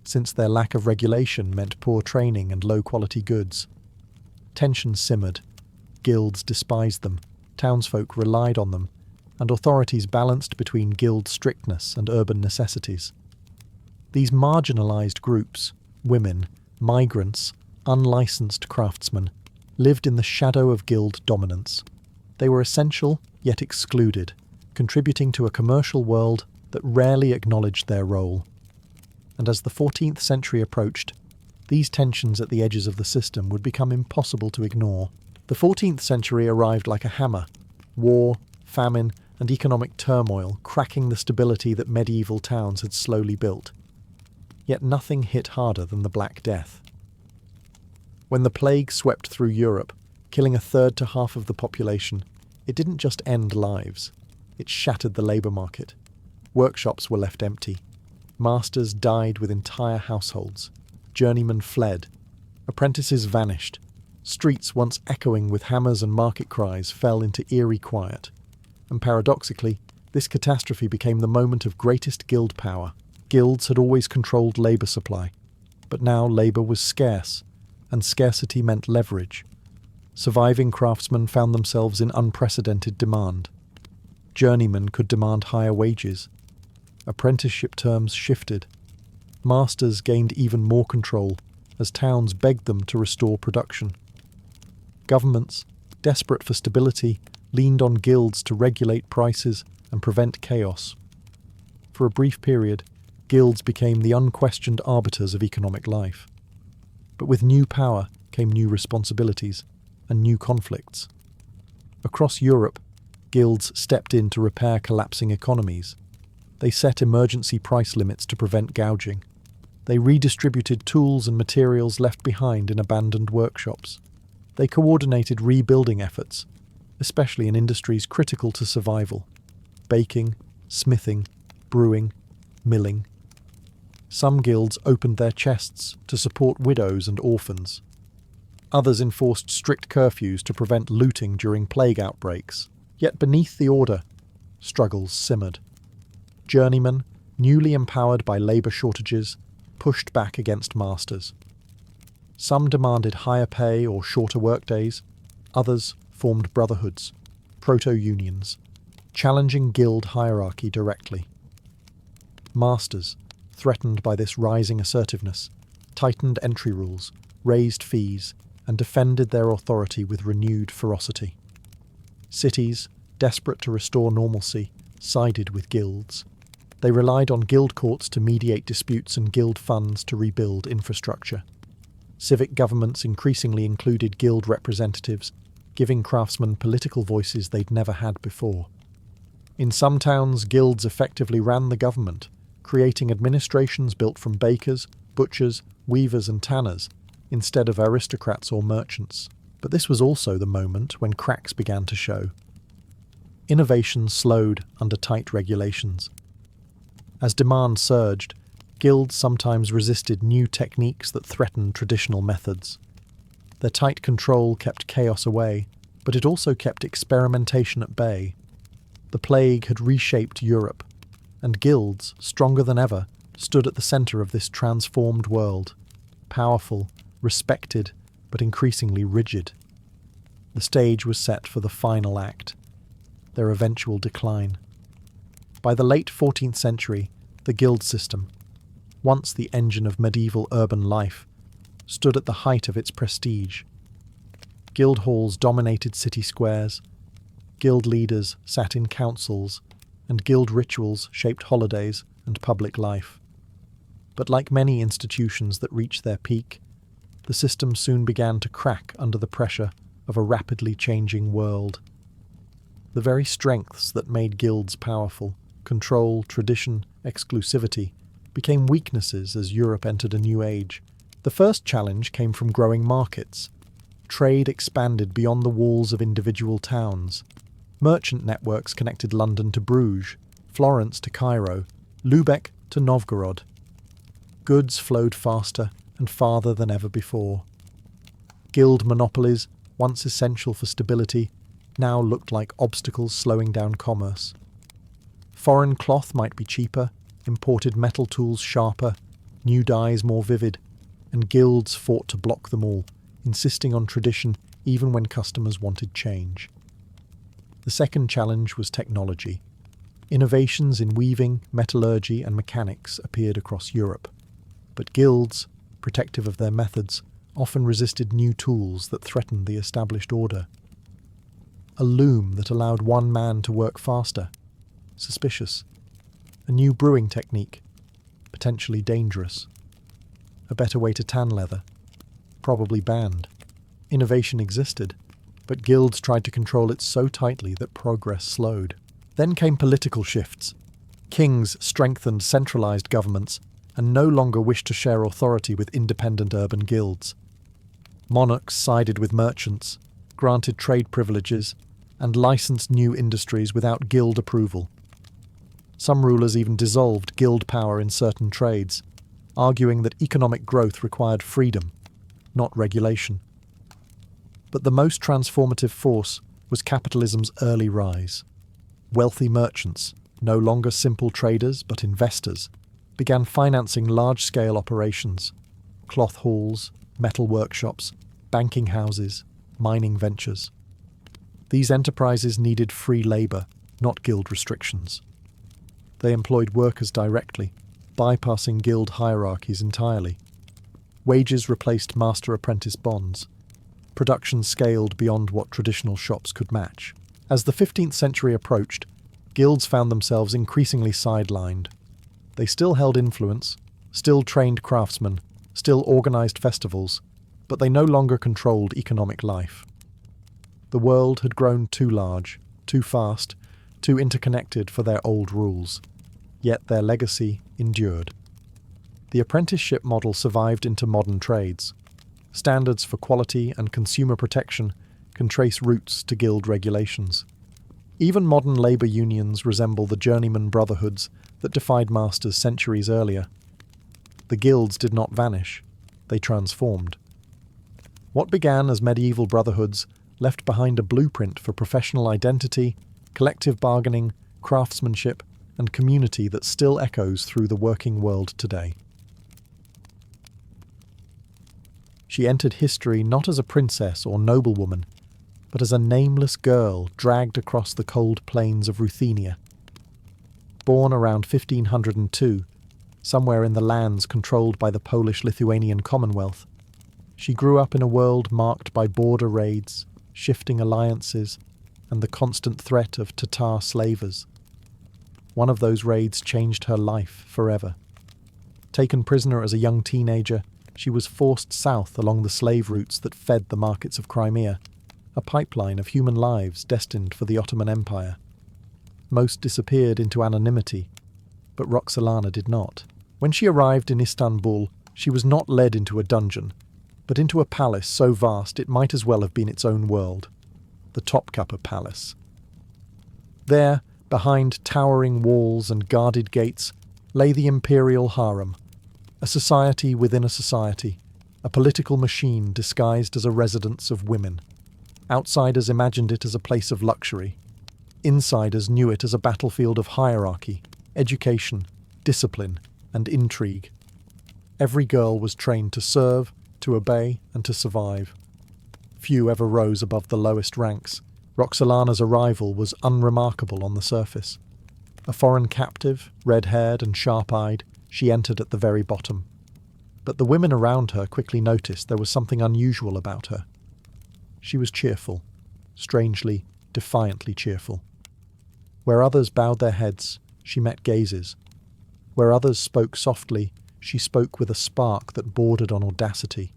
since their lack of regulation meant poor training and low-quality goods. Tensions simmered. Guilds despised them, townsfolk relied on them, and authorities balanced between guild strictness and urban necessities. These marginalised groups, women, migrants, unlicensed craftsmen, lived in the shadow of guild dominance. They were essential, yet excluded, contributing to a commercial world that rarely acknowledged their role. And as the 14th century approached, these tensions at the edges of the system would become impossible to ignore. The 14th century arrived like a hammer, war, famine, and economic turmoil cracking the stability that medieval towns had slowly built. Yet nothing hit harder than the Black Death. When the plague swept through Europe, killing a third to half of the population, it didn't just end lives, it shattered the labour market. Workshops were left empty. Masters died with entire households. Journeymen fled. Apprentices vanished. Streets once echoing with hammers and market cries fell into eerie quiet. And paradoxically, this catastrophe became the moment of greatest guild power. Guilds had always controlled labour supply, but now labour was scarce, and scarcity meant leverage. Surviving craftsmen found themselves in unprecedented demand. Journeymen could demand higher wages. Apprenticeship terms shifted. Masters gained even more control as towns begged them to restore production. Governments, desperate for stability, leaned on guilds to regulate prices and prevent chaos. For a brief period, guilds became the unquestioned arbiters of economic life. But with new power came new responsibilities and new conflicts. Across Europe, guilds stepped in to repair collapsing economies. They set emergency price limits to prevent gouging. They redistributed tools and materials left behind in abandoned workshops. They coordinated rebuilding efforts, especially in industries critical to survival: baking, smithing, brewing, milling. Some guilds opened their chests to support widows and orphans. Others enforced strict curfews to prevent looting during plague outbreaks. Yet beneath the order, struggles simmered. Journeymen, newly empowered by labour shortages, pushed back against masters. Some demanded higher pay or shorter workdays. Others formed brotherhoods, proto-unions, challenging guild hierarchy directly. Masters, threatened by this rising assertiveness, tightened entry rules, raised fees, and defended their authority with renewed ferocity. Cities, desperate to restore normalcy, sided with guilds. They relied on guild courts to mediate disputes and guild funds to rebuild infrastructure. Civic governments increasingly included guild representatives, giving craftsmen political voices they'd never had before. In some towns, guilds effectively ran the government, creating administrations built from bakers, butchers, weavers and tanners, instead of aristocrats or merchants. But this was also the moment when cracks began to show. Innovation slowed under tight regulations. As demand surged, guilds sometimes resisted new techniques that threatened traditional methods. Their tight control kept chaos away, but it also kept experimentation at bay. The plague had reshaped Europe, and guilds, stronger than ever, stood at the centre of this transformed world. Powerful, respected, but increasingly rigid. The stage was set for the final act, their eventual decline. By the late 14th century, the guild system, once the engine of medieval urban life, stood at the height of its prestige. Guild halls dominated city squares, guild leaders sat in councils, and guild rituals shaped holidays and public life. But like many institutions that reach their peak, the system soon began to crack under the pressure of a rapidly changing world. The very strengths that made guilds powerful, control, tradition, exclusivity, became weaknesses as Europe entered a new age. The first challenge came from growing markets. Trade expanded beyond the walls of individual towns. Merchant networks connected London to Bruges, Florence to Cairo, Lübeck to Novgorod. Goods flowed faster and farther than ever before. Guild monopolies, once essential for stability, now looked like obstacles slowing down commerce. Foreign cloth might be cheaper, imported metal tools sharper, new dyes more vivid, and guilds fought to block them all, insisting on tradition even when customers wanted change. The second challenge was technology. Innovations in weaving, metallurgy, and mechanics appeared across Europe. But guilds, protective of their methods, often resisted new tools that threatened the established order. A loom that allowed one man to work faster, suspicious. A new brewing technique, potentially dangerous. A better way to tan leather, probably banned. Innovation existed, but guilds tried to control it so tightly that progress slowed. Then came political shifts. Kings strengthened centralized governments and no longer wished to share authority with independent urban guilds. Monarchs sided with merchants, granted trade privileges, and licensed new industries without guild approval. Some rulers even dissolved guild power in certain trades, arguing that economic growth required freedom, not regulation. But the most transformative force was capitalism's early rise. Wealthy merchants, no longer simple traders but investors, began financing large-scale operations: cloth halls, metal workshops, banking houses, mining ventures. These enterprises needed free labour, not guild restrictions. They employed workers directly, bypassing guild hierarchies entirely. Wages replaced master-apprentice bonds. Production scaled beyond what traditional shops could match. As the 15th century approached, guilds found themselves increasingly sidelined. They still held influence, still trained craftsmen, still organised festivals, but they no longer controlled economic life. The world had grown too large, too fast, too interconnected for their old rules. Yet their legacy endured. The apprenticeship model survived into modern trades. Standards for quality and consumer protection can trace roots to guild regulations. Even modern labour unions resemble the journeyman brotherhoods that defied masters centuries earlier. The guilds did not vanish, they transformed. What began as medieval brotherhoods left behind a blueprint for professional identity, collective bargaining, craftsmanship, and community that still echoes through the working world today. She entered history not as a princess or noblewoman, but as a nameless girl dragged across the cold plains of Ruthenia. Born around 1502, somewhere in the lands controlled by the Polish-Lithuanian Commonwealth, she grew up in a world marked by border raids, shifting alliances, and the constant threat of Tatar slavers. One of those raids changed her life forever. Taken prisoner as a young teenager, she was forced south along the slave routes that fed the markets of Crimea, a pipeline of human lives destined for the Ottoman Empire. Most disappeared into anonymity, but Roxolana did not. When she arrived in Istanbul, she was not led into a dungeon, but into a palace so vast it might as well have been its own world, the Topkapi Palace. There, behind towering walls and guarded gates, lay the imperial Hürrem, a society within a society, a political machine disguised as a residence of women. Outsiders imagined it as a place of luxury. Insiders knew it as a battlefield of hierarchy, education, discipline, and intrigue. Every girl was trained to serve, to obey, and to survive. Few ever rose above the lowest ranks. Roxolana's arrival was unremarkable on the surface. A foreign captive, red-haired and sharp-eyed, she entered at the very bottom. But the women around her quickly noticed there was something unusual about her. She was cheerful, strangely, defiantly cheerful. Where others bowed their heads, she met gazes. Where others spoke softly, she spoke with a spark that bordered on audacity.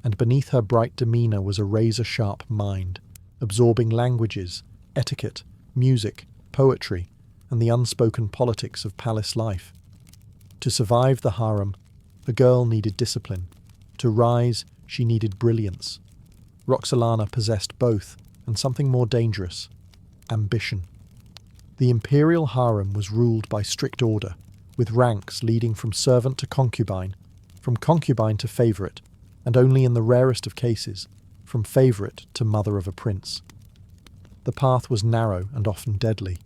And beneath her bright demeanour was a razor-sharp mind, absorbing languages, etiquette, music, poetry, and the unspoken politics of palace life. To survive the Hürrem, a girl needed discipline. To rise, she needed brilliance. Roxolana possessed both, and something more dangerous: ambition. The imperial Hürrem was ruled by strict order, with ranks leading from servant to concubine, from concubine to favourite, and only in the rarest of cases, from favourite to mother of a prince. The path was narrow and often deadly.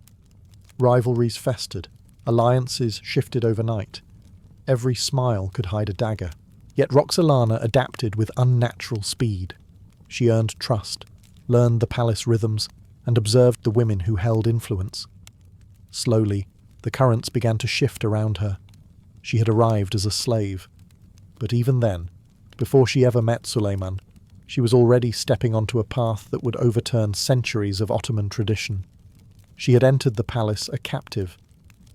Rivalries festered, alliances shifted overnight. Every smile could hide a dagger. Yet Roxolana adapted with unnatural speed. She earned trust, learned the palace rhythms, and observed the women who held influence. Slowly, the currents began to shift around her. She had arrived as a slave. But even then, before she ever met Suleiman, she was already stepping onto a path that would overturn centuries of Ottoman tradition. She had entered the palace a captive,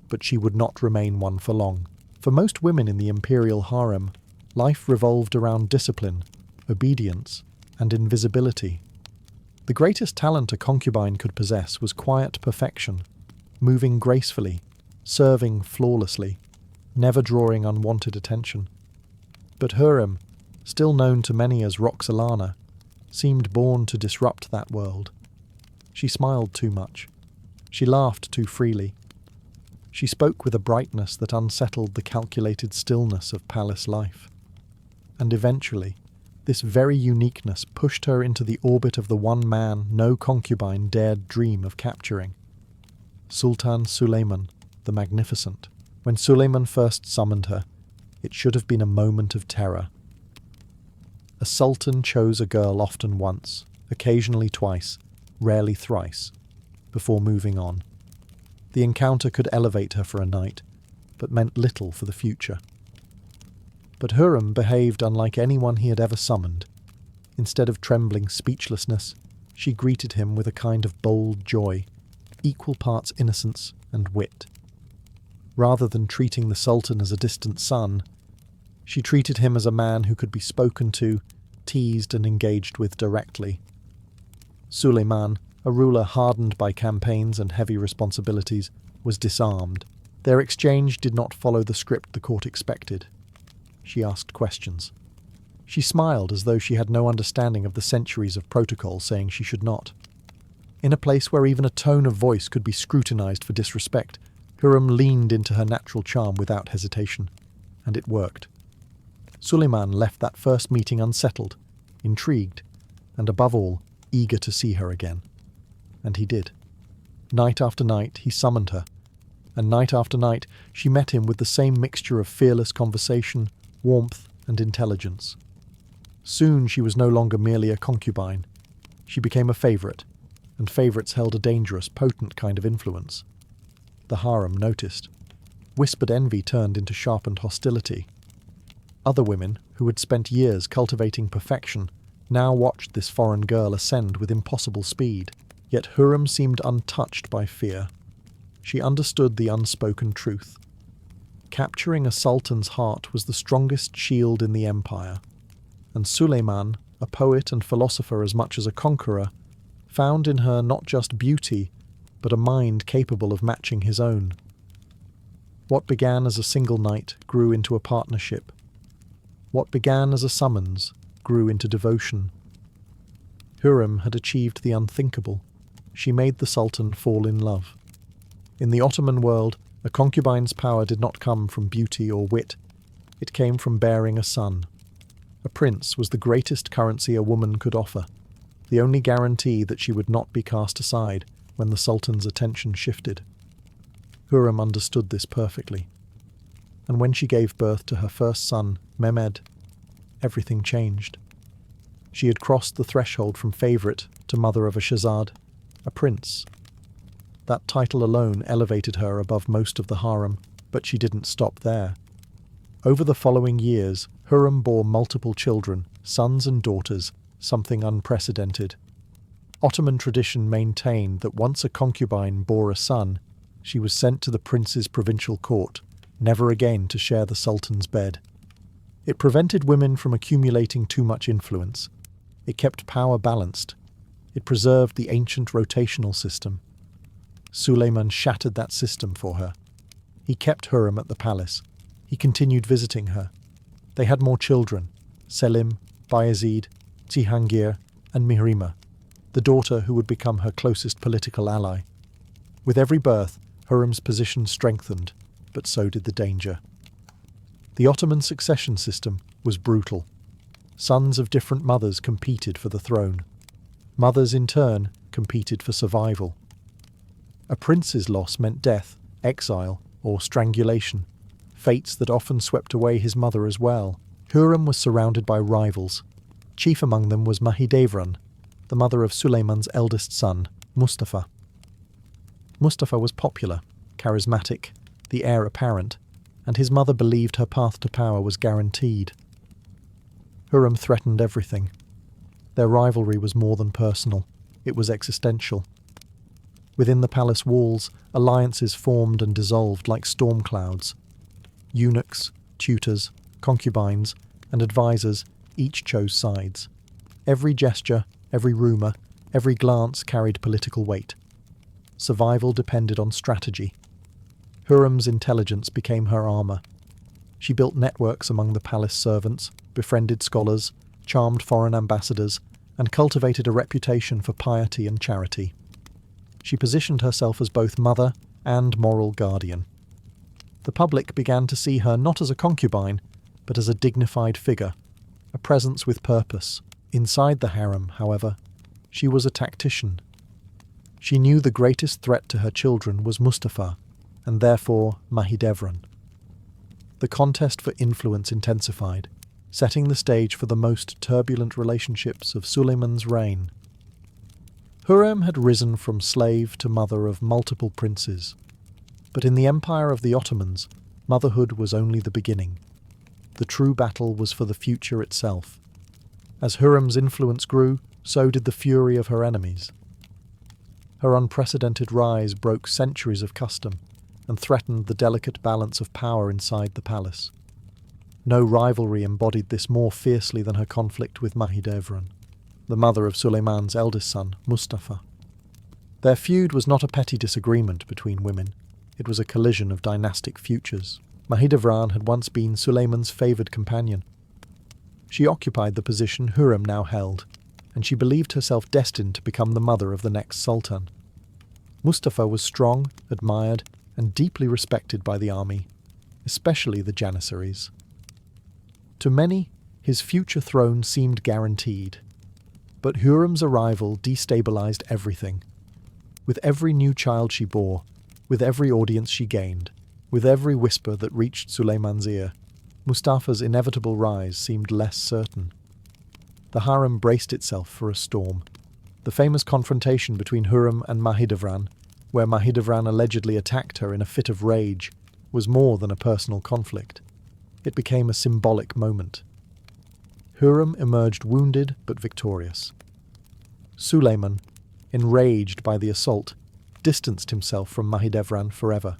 but she would not remain one for long. For most women in the imperial harem, life revolved around discipline, obedience, and invisibility. The greatest talent a concubine could possess was quiet perfection, moving gracefully, serving flawlessly, never drawing unwanted attention. But Hürrem, still known to many as Roxolana, seemed born to disrupt that world. She smiled too much. She laughed too freely. She spoke with a brightness that unsettled the calculated stillness of palace life. And eventually, this very uniqueness pushed her into the orbit of the one man no concubine dared dream of capturing. Sultan Suleiman, the Magnificent. When Suleiman first summoned her, it should have been a moment of terror. A sultan chose a girl often once, occasionally twice, rarely thrice, before moving on. The encounter could elevate her for a night, but meant little for the future. But Hürrem behaved unlike anyone he had ever summoned. Instead of trembling speechlessness, she greeted him with a kind of bold joy, equal parts innocence and wit. Rather than treating the Sultan as a distant son, she treated him as a man who could be spoken to, teased and engaged with directly. Suleiman, a ruler hardened by campaigns and heavy responsibilities, was disarmed. Their exchange did not follow the script the court expected. She asked questions. She smiled as though she had no understanding of the centuries of protocol saying she should not. In a place where even a tone of voice could be scrutinized for disrespect, Hürrem leaned into her natural charm without hesitation, and it worked. Suleiman left that first meeting unsettled, intrigued, and above all, eager to see her again. And he did. Night after night he summoned her, and night after night she met him with the same mixture of fearless conversation, warmth, and intelligence. Soon she was no longer merely a concubine. She became a favourite, and favourites held a dangerous, potent kind of influence. The harem noticed. Whispered envy turned into sharpened hostility. Other women, who had spent years cultivating perfection, now watched this foreign girl ascend with impossible speed. Yet Hürrem seemed untouched by fear. She understood the unspoken truth. Capturing a sultan's heart was the strongest shield in the empire, and Suleiman, a poet and philosopher as much as a conqueror, found in her not just beauty, but a mind capable of matching his own. What began as a single night grew into a partnership. What began as a summons grew into devotion. Hürrem had achieved the unthinkable. She made the Sultan fall in love. In the Ottoman world, a concubine's power did not come from beauty or wit. It came from bearing a son. A prince was the greatest currency a woman could offer, the only guarantee that she would not be cast aside when the Sultan's attention shifted. Hürrem understood this perfectly. And when she gave birth to her first son, Mehmed, everything changed. She had crossed the threshold from favourite to mother of a Shahzad, a prince. That title alone elevated her above most of the harem, but she didn't stop there. Over the following years, Hürrem bore multiple children, sons and daughters, something unprecedented. Ottoman tradition maintained that once a concubine bore a son, she was sent to the prince's provincial court, never again to share the sultan's bed. It prevented women from accumulating too much influence. It kept power balanced. It preserved the ancient rotational system. Suleiman shattered that system for her. He kept Hürrem at the palace. He continued visiting her. They had more children: Selim, Bayezid, Cihangir, and Mihrima, the daughter who would become her closest political ally. With every birth, Hürrem's position strengthened, but so did the danger. The Ottoman succession system was brutal. Sons of different mothers competed for the throne. Mothers, in turn, competed for survival. A prince's loss meant death, exile, or strangulation, fates that often swept away his mother as well. Hürrem was surrounded by rivals. Chief among them was Mahidevran, the mother of Suleiman's eldest son, Mustafa. Mustafa was popular, charismatic, the heir apparent, and his mother believed her path to power was guaranteed. Hürrem threatened everything. Their rivalry was more than personal, it was existential. Within the palace walls, alliances formed and dissolved like storm clouds. Eunuchs, tutors, concubines, and advisors each chose sides. Every gesture, every rumour, every glance carried political weight. Survival depended on strategy. Hürrem's intelligence became her armour. She built networks among the palace servants, befriended scholars, charmed foreign ambassadors, and cultivated a reputation for piety and charity. She positioned herself as both mother and moral guardian. The public began to see her not as a concubine, but as a dignified figure, a presence with purpose. Inside the harem, however, she was a tactician. She knew the greatest threat to her children was Mustafa, and therefore Mahidevran. The contest for influence intensified, setting the stage for the most turbulent relationships of Suleiman's reign. Hürrem had risen from slave to mother of multiple princes, but in the empire of the Ottomans, motherhood was only the beginning. The true battle was for the future itself. As Hürrem's influence grew, so did the fury of her enemies. Her unprecedented rise broke centuries of custom and threatened the delicate balance of power inside the palace. No rivalry embodied this more fiercely than her conflict with Mahidevran, the mother of Suleiman's eldest son, Mustafa. Their feud was not a petty disagreement between women. It was a collision of dynastic futures. Mahidevran had once been Suleiman's favoured companion. She occupied the position Hürrem now held, and she believed herself destined to become the mother of the next Sultan. Mustafa was strong, admired, and deeply respected by the army, especially the Janissaries. To many, his future throne seemed guaranteed, but Hürrem's arrival destabilized everything. With every new child she bore, with every audience she gained, with every whisper that reached Suleiman's ear, Mustafa's inevitable rise seemed less certain. The harem braced itself for a storm. The famous confrontation between Hürrem and Mahidevran, where Mahidevran allegedly attacked her in a fit of rage, was more than a personal conflict. It became a symbolic moment. Hürrem emerged wounded but victorious. Suleiman, enraged by the assault, distanced himself from Mahidevran forever.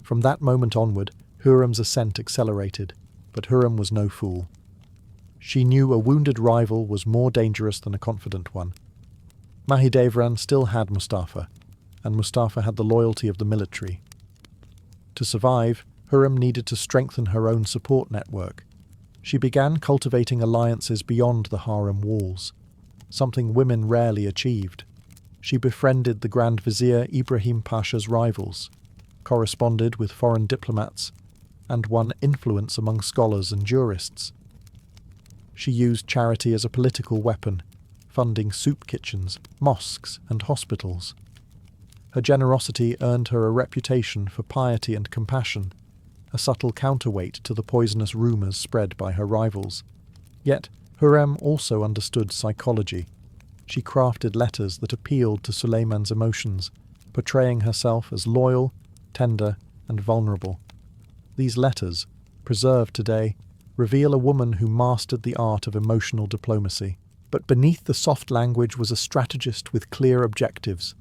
From that moment onward, Hürrem's ascent accelerated, but Hürrem was no fool. She knew a wounded rival was more dangerous than a confident one. Mahidevran still had Mustafa, and Mustafa had the loyalty of the military. To survive, Hürrem needed to strengthen her own support network. She began cultivating alliances beyond the harem walls, something women rarely achieved. She befriended the Grand Vizier Ibrahim Pasha's rivals, corresponded with foreign diplomats, and won influence among scholars and jurists. She used charity as a political weapon, funding soup kitchens, mosques, and hospitals. Her generosity earned her a reputation for piety and compassion, a subtle counterweight to the poisonous rumours spread by her rivals. Yet, Hürrem also understood psychology. She crafted letters that appealed to Suleiman's emotions, portraying herself as loyal, tender, and vulnerable. These letters, preserved today, reveal a woman who mastered the art of emotional diplomacy. But beneath the soft language was a strategist with clear objectives: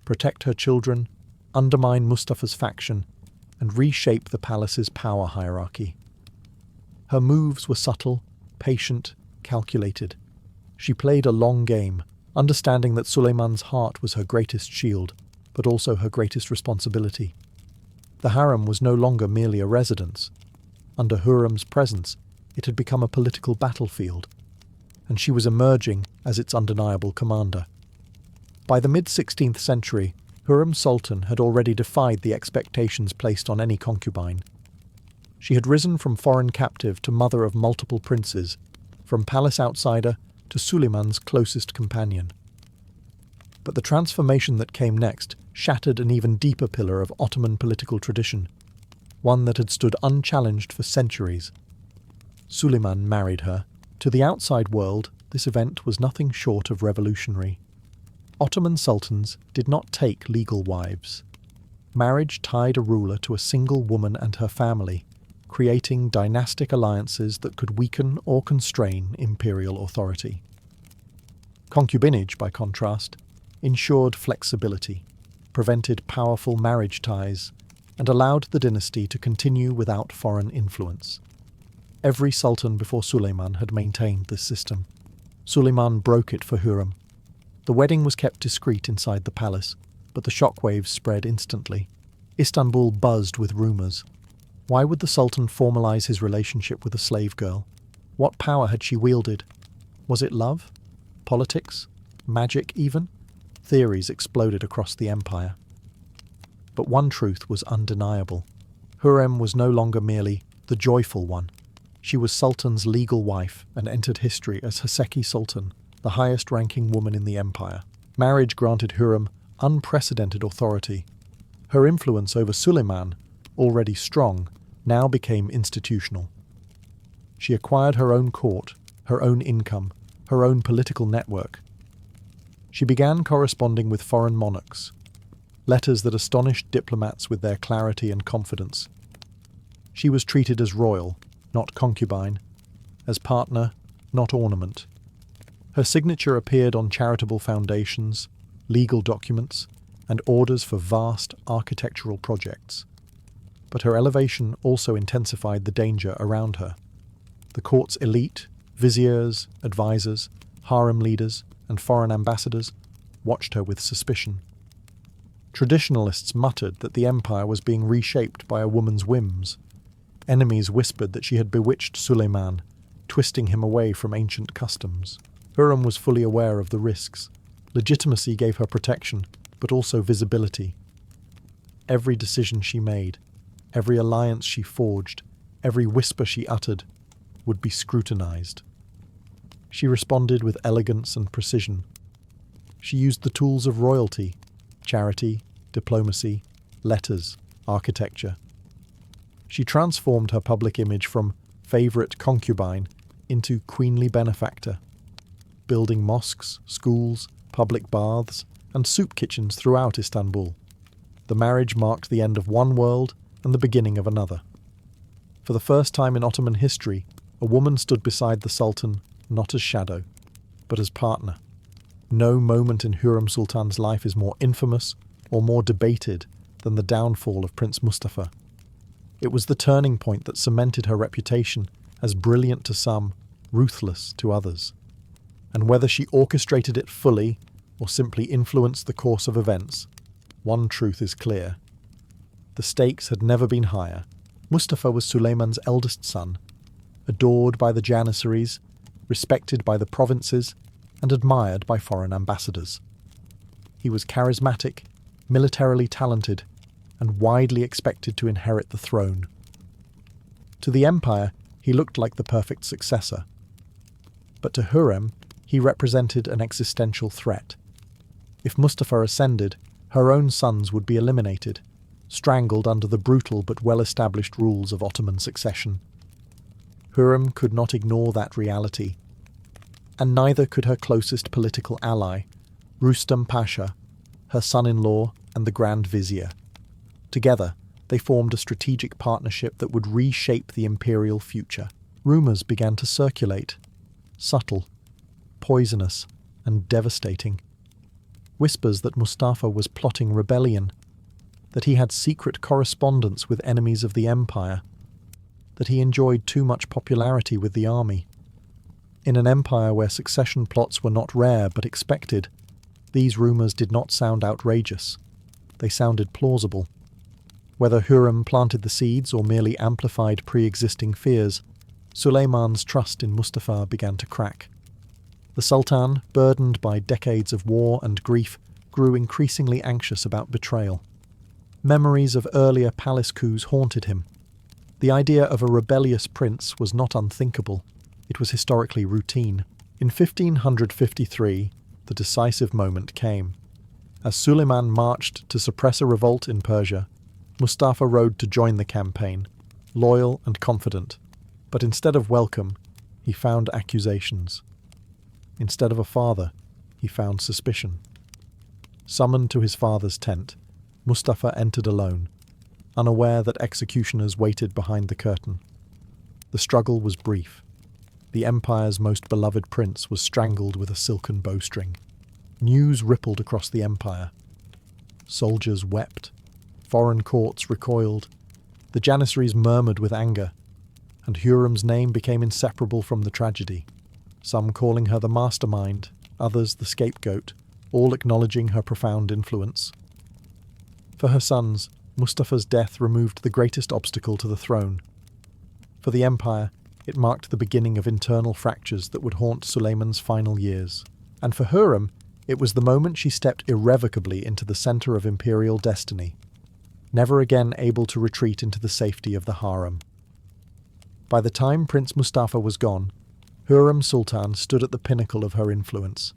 protect her children, undermine Mustafa's faction, and reshape the palace's power hierarchy. Her moves were subtle, patient, calculated. She played a long game, understanding that Suleiman's heart was her greatest shield, but also her greatest responsibility. The harem was no longer merely a residence. Under Hürrem's presence, it had become a political battlefield, and she was emerging as its undeniable commander. By the mid-16th century, Hürrem Sultan had already defied the expectations placed on any concubine. She had risen from foreign captive to mother of multiple princes, from palace outsider to Suleiman's closest companion. But the transformation that came next shattered an even deeper pillar of Ottoman political tradition, one that had stood unchallenged for centuries. Suleiman married her. To the outside world, this event was nothing short of revolutionary. Ottoman sultans did not take legal wives. Marriage tied a ruler to a single woman and her family, creating dynastic alliances that could weaken or constrain imperial authority. Concubinage, by contrast, ensured flexibility, prevented powerful marriage ties, and allowed the dynasty to continue without foreign influence. Every sultan before Suleiman had maintained this system. Suleiman broke it for Hürrem. The wedding was kept discreet inside the palace, but the shockwaves spread instantly. Istanbul buzzed with rumours. Why would the Sultan formalize his relationship with a slave girl? What power had she wielded? Was it love? Politics? Magic even? Theories exploded across the empire. But one truth was undeniable. Hürrem was no longer merely the joyful one. She was Sultan's legal wife and entered history as Haseki Sultan, the highest-ranking woman in the empire. Marriage granted Hürrem unprecedented authority. Her influence over Suleiman, already strong, now became institutional. She acquired her own court, her own income, her own political network. She began corresponding with foreign monarchs, letters that astonished diplomats with their clarity and confidence. She was treated as royal, not concubine, as partner, not ornament. Her signature appeared on charitable foundations, legal documents, and orders for vast architectural projects. But her elevation also intensified the danger around her. The court's elite, viziers, advisors, harem leaders, and foreign ambassadors watched her with suspicion. Traditionalists muttered that the empire was being reshaped by a woman's whims. Enemies whispered that she had bewitched Suleiman, twisting him away from ancient customs. Hürrem was fully aware of the risks. Legitimacy gave her protection, but also visibility. Every decision she made, every alliance she forged, every whisper she uttered, would be scrutinized. She responded with elegance and precision. She used the tools of royalty: charity, diplomacy, letters, architecture. She transformed her public image from favorite concubine into queenly benefactor, building mosques, schools, public baths, and soup kitchens throughout Istanbul. The marriage marked the end of one world and the beginning of another. For the first time in Ottoman history, a woman stood beside the Sultan, not as shadow, but as partner. No moment in Hürrem Sultan's life is more infamous or more debated than the downfall of Prince Mustafa. It was the turning point that cemented her reputation as brilliant to some, ruthless to others. And whether she orchestrated it fully or simply influenced the course of events, one truth is clear. The stakes had never been higher. Mustafa was Suleiman's eldest son, adored by the Janissaries, respected by the provinces, and admired by foreign ambassadors. He was charismatic, militarily talented, and widely expected to inherit the throne. To the empire, he looked like the perfect successor. But to Hürrem, he represented an existential threat. If Mustafa ascended, her own sons would be eliminated, strangled under the brutal but well-established rules of Ottoman succession. Hürrem could not ignore that reality. and neither could her closest political ally, Rustam Pasha, her son-in-law and the Grand Vizier. Together, they formed a strategic partnership that would reshape the imperial future. Rumours began to circulate, subtle, poisonous, and devastating. Whispers that Mustafa was plotting rebellion, that he had secret correspondence with enemies of the empire, that he enjoyed too much popularity with the army. In an empire where succession plots were not rare but expected, these rumours did not sound outrageous. They sounded plausible. Whether Hürrem planted the seeds or merely amplified pre-existing fears, Suleiman's trust in Mustafa began to crack. The Sultan, burdened by decades of war and grief, grew increasingly anxious about betrayal. Memories of earlier palace coups haunted him. The idea of a rebellious prince was not unthinkable. It was historically routine. In 1553, the decisive moment came. As Suleiman marched to suppress a revolt in Persia, Mustafa rode to join the campaign, loyal and confident. But instead of welcome, he found accusations. Instead of a father, he found suspicion. Summoned to his father's tent, Mustafa entered alone, unaware that executioners waited behind the curtain. The struggle was brief. The empire's most beloved prince was strangled with a silken bowstring. News rippled across the empire. Soldiers wept. Foreign courts recoiled. The Janissaries murmured with anger, and Hürrem's name became inseparable from the tragedy. Some calling her the mastermind, others the scapegoat, all acknowledging her profound influence. For her sons, Mustafa's death removed the greatest obstacle to the throne. For the empire, it marked the beginning of internal fractures that would haunt Suleiman's final years. And for Hürrem, it was the moment she stepped irrevocably into the centre of imperial destiny, never again able to retreat into the safety of the harem. By the time Prince Mustafa was gone, Hürrem Sultan stood at the pinnacle of her influence.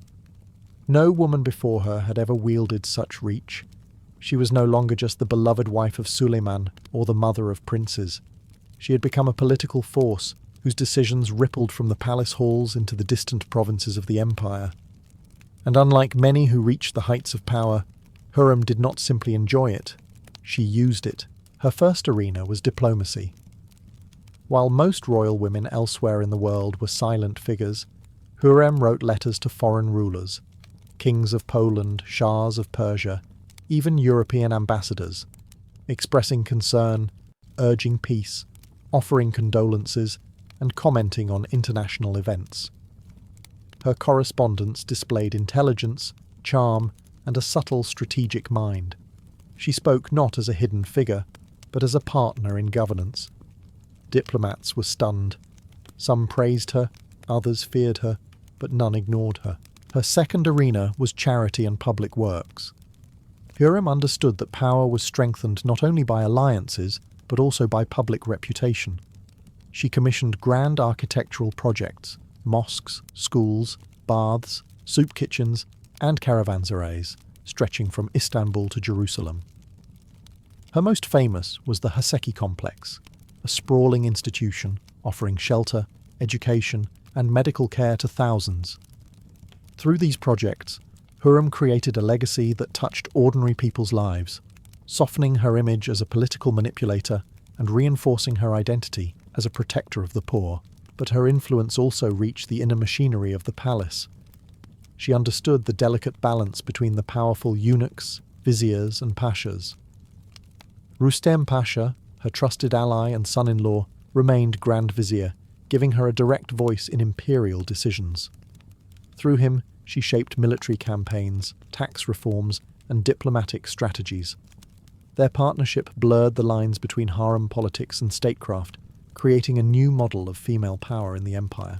No woman before her had ever wielded such reach. She was no longer just the beloved wife of Suleiman or the mother of princes. She had become a political force whose decisions rippled from the palace halls into the distant provinces of the empire. And unlike many who reached the heights of power, Hürrem did not simply enjoy it. She used it. Her first arena was diplomacy. While most royal women elsewhere in the world were silent figures, Hürrem wrote letters to foreign rulers, kings of Poland, shahs of Persia, even European ambassadors, expressing concern, urging peace, offering condolences, and commenting on international events. Her correspondence displayed intelligence, charm, and a subtle strategic mind. She spoke not as a hidden figure, but as a partner in governance. Diplomats were stunned. Some praised her, others feared her, but none ignored her. Her second arena was charity and public works. Hürrem understood that power was strengthened not only by alliances, but also by public reputation. She commissioned grand architectural projects, mosques, schools, baths, soup kitchens, and caravanserais, stretching from Istanbul to Jerusalem. Her most famous was the Haseki complex, a sprawling institution offering shelter, education, and medical care to thousands. Through these projects, Hürrem created a legacy that touched ordinary people's lives, softening her image as a political manipulator and reinforcing her identity as a protector of the poor. But her influence also reached the inner machinery of the palace. She understood the delicate balance between the powerful eunuchs, viziers, and pashas. Rustem Pasha, her trusted ally and son-in-law, remained Grand Vizier, giving her a direct voice in imperial decisions. Through him, she shaped military campaigns, tax reforms, and diplomatic strategies. Their partnership blurred the lines between harem politics and statecraft, creating a new model of female power in the empire.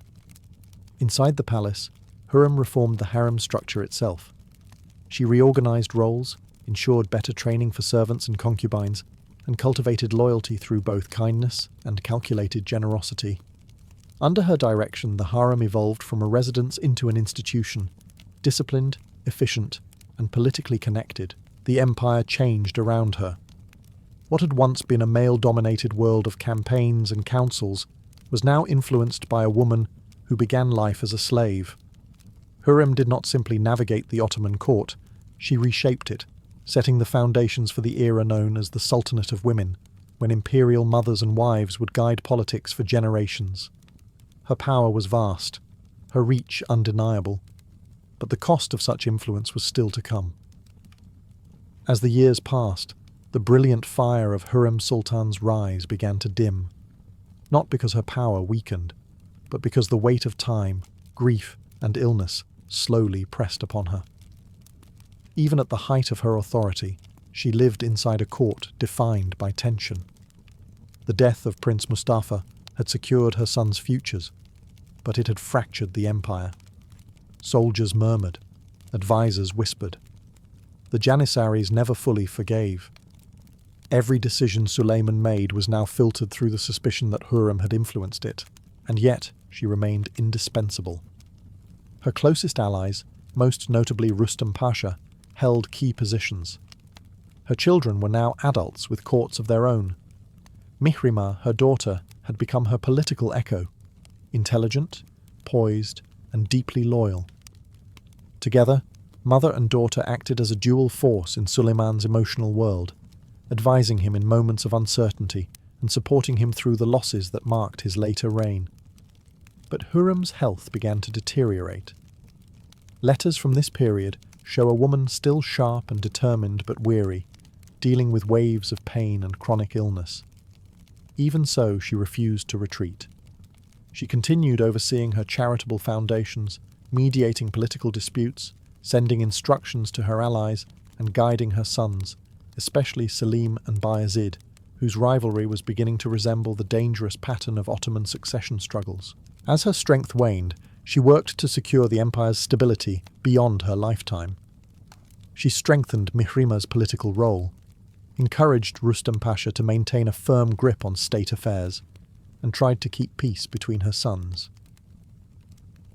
Inside the palace, Hürrem reformed the harem structure itself. She reorganized roles, ensured better training for servants and concubines, and cultivated loyalty through both kindness and calculated generosity. Under her direction, the harem evolved from a residence into an institution, disciplined, efficient, and politically connected. The empire changed around her. What had once been a male-dominated world of campaigns and councils was now influenced by a woman who began life as a slave. Hürrem did not simply navigate the Ottoman court, she reshaped it, setting the foundations for the era known as the Sultanate of Women, when imperial mothers and wives would guide politics for generations. Her power was vast, her reach undeniable, but the cost of such influence was still to come. As the years passed, the brilliant fire of Hürrem Sultan's rise began to dim, not because her power weakened, but because the weight of time, grief, and illness slowly pressed upon her. Even at the height of her authority, she lived inside a court defined by tension. The death of Prince Mustafa had secured her son's futures, but it had fractured the empire. Soldiers murmured, advisors whispered. The Janissaries never fully forgave. Every decision Suleiman made was now filtered through the suspicion that Hürrem had influenced it, and yet she remained indispensable. Her closest allies, most notably Rustam Pasha, held key positions. Her children were now adults with courts of their own. Mihrimah, her daughter, had become her political echo, intelligent, poised, and deeply loyal. Together, mother and daughter acted as a dual force in Suleiman's emotional world, advising him in moments of uncertainty and supporting him through the losses that marked his later reign. But Hürrem's health began to deteriorate. Letters from this period show a woman still sharp and determined but weary, dealing with waves of pain and chronic illness. Even so, she refused to retreat. She continued overseeing her charitable foundations, mediating political disputes, sending instructions to her allies, and guiding her sons, especially Selim and Bayezid, whose rivalry was beginning to resemble the dangerous pattern of Ottoman succession struggles. As her strength waned, she worked to secure the empire's stability beyond her lifetime. She strengthened Mihrimah's political role, encouraged Rustam Pasha to maintain a firm grip on state affairs, and tried to keep peace between her sons.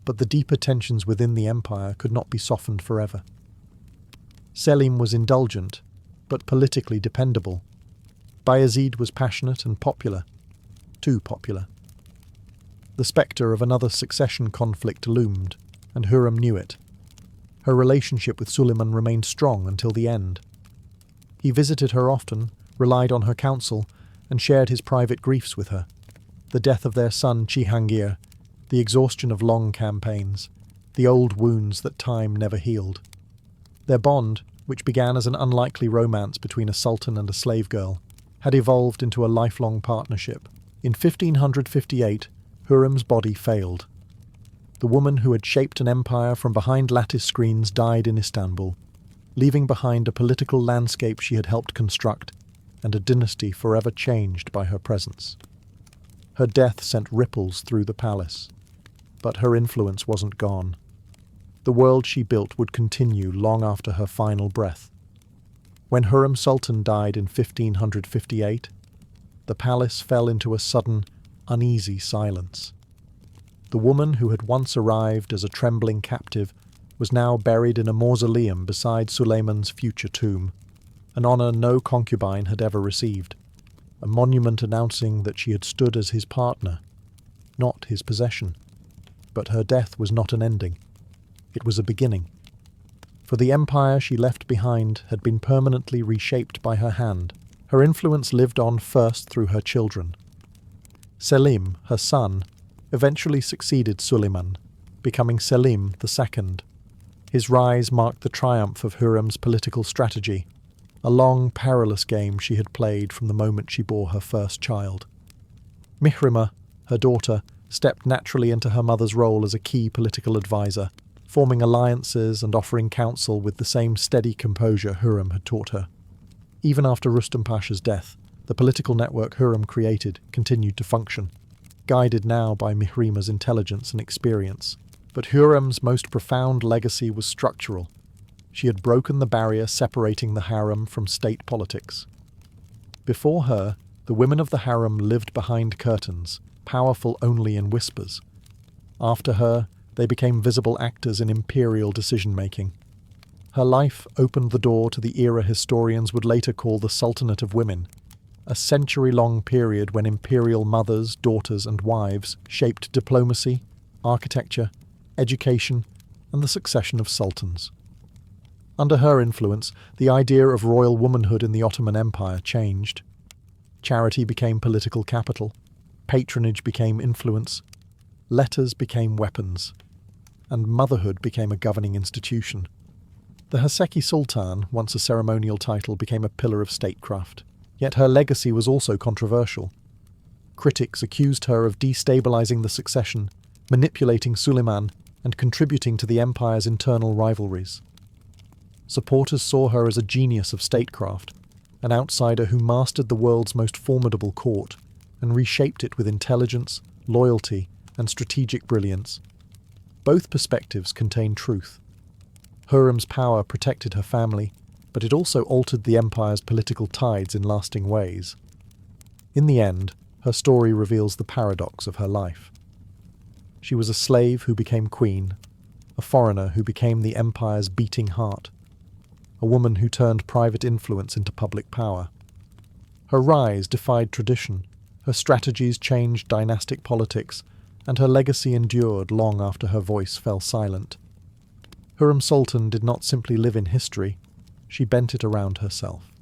But the deeper tensions within the empire could not be softened forever. Selim was indulgent, but politically dependable. Bayezid was passionate and popular, too popular. The spectre of another succession conflict loomed, and Hürrem knew it. Her relationship with Suleiman remained strong until the end. He visited her often, relied on her counsel, and shared his private griefs with her. The death of their son Cihangir, the exhaustion of long campaigns, the old wounds that time never healed. Their bond, which began as an unlikely romance between a sultan and a slave girl, had evolved into a lifelong partnership. In 1558, Hürrem's body failed. The woman who had shaped an empire from behind lattice screens died in Istanbul, leaving behind a political landscape she had helped construct and a dynasty forever changed by her presence. Her death sent ripples through the palace, but her influence wasn't gone. The world she built would continue long after her final breath. When Hürrem Sultan died in 1558, the palace fell into a sudden, uneasy silence. The woman who had once arrived as a trembling captive was now buried in a mausoleum beside Suleiman's future tomb, an honor no concubine had ever received, a monument announcing that she had stood as his partner, not his possession. But her death was not an ending. It was a beginning. For the empire she left behind had been permanently reshaped by her hand. Her influence lived on first through her children. Selim, her son, eventually succeeded Suleiman, becoming Selim II. His rise marked the triumph of Hürrem's political strategy, a long, perilous game she had played from the moment she bore her first child. Mihrimah, her daughter, stepped naturally into her mother's role as a key political advisor, forming alliances and offering counsel with the same steady composure Hürrem had taught her. Even after Rustam Pasha's death, the political network Hürrem created continued to function, guided now by Mihrimah's intelligence and experience. But Hürrem's most profound legacy was structural. She had broken the barrier separating the harem from state politics. Before her, the women of the harem lived behind curtains, powerful only in whispers. After her, they became visible actors in imperial decision-making. Her life opened the door to the era historians would later call the Sultanate of Women, a century-long period when imperial mothers, daughters, and wives shaped diplomacy, architecture, education, and the succession of sultans. Under her influence, the idea of royal womanhood in the Ottoman Empire changed. Charity became political capital, patronage became influence, letters became weapons, and motherhood became a governing institution. The Haseki Sultan, once a ceremonial title, became a pillar of statecraft, yet her legacy was also controversial. Critics accused her of destabilizing the succession, manipulating Suleiman, and contributing to the empire's internal rivalries. Supporters saw her as a genius of statecraft, an outsider who mastered the world's most formidable court and reshaped it with intelligence, loyalty, and strategic brilliance. Both perspectives contain truth. Hürrem's power protected her family, but it also altered the empire's political tides in lasting ways. In the end, her story reveals the paradox of her life. She was a slave who became queen, a foreigner who became the empire's beating heart, a woman who turned private influence into public power. Her rise defied tradition, her strategies changed dynastic politics, and her legacy endured long after her voice fell silent. Hürrem Sultan did not simply live in history, she bent it around herself.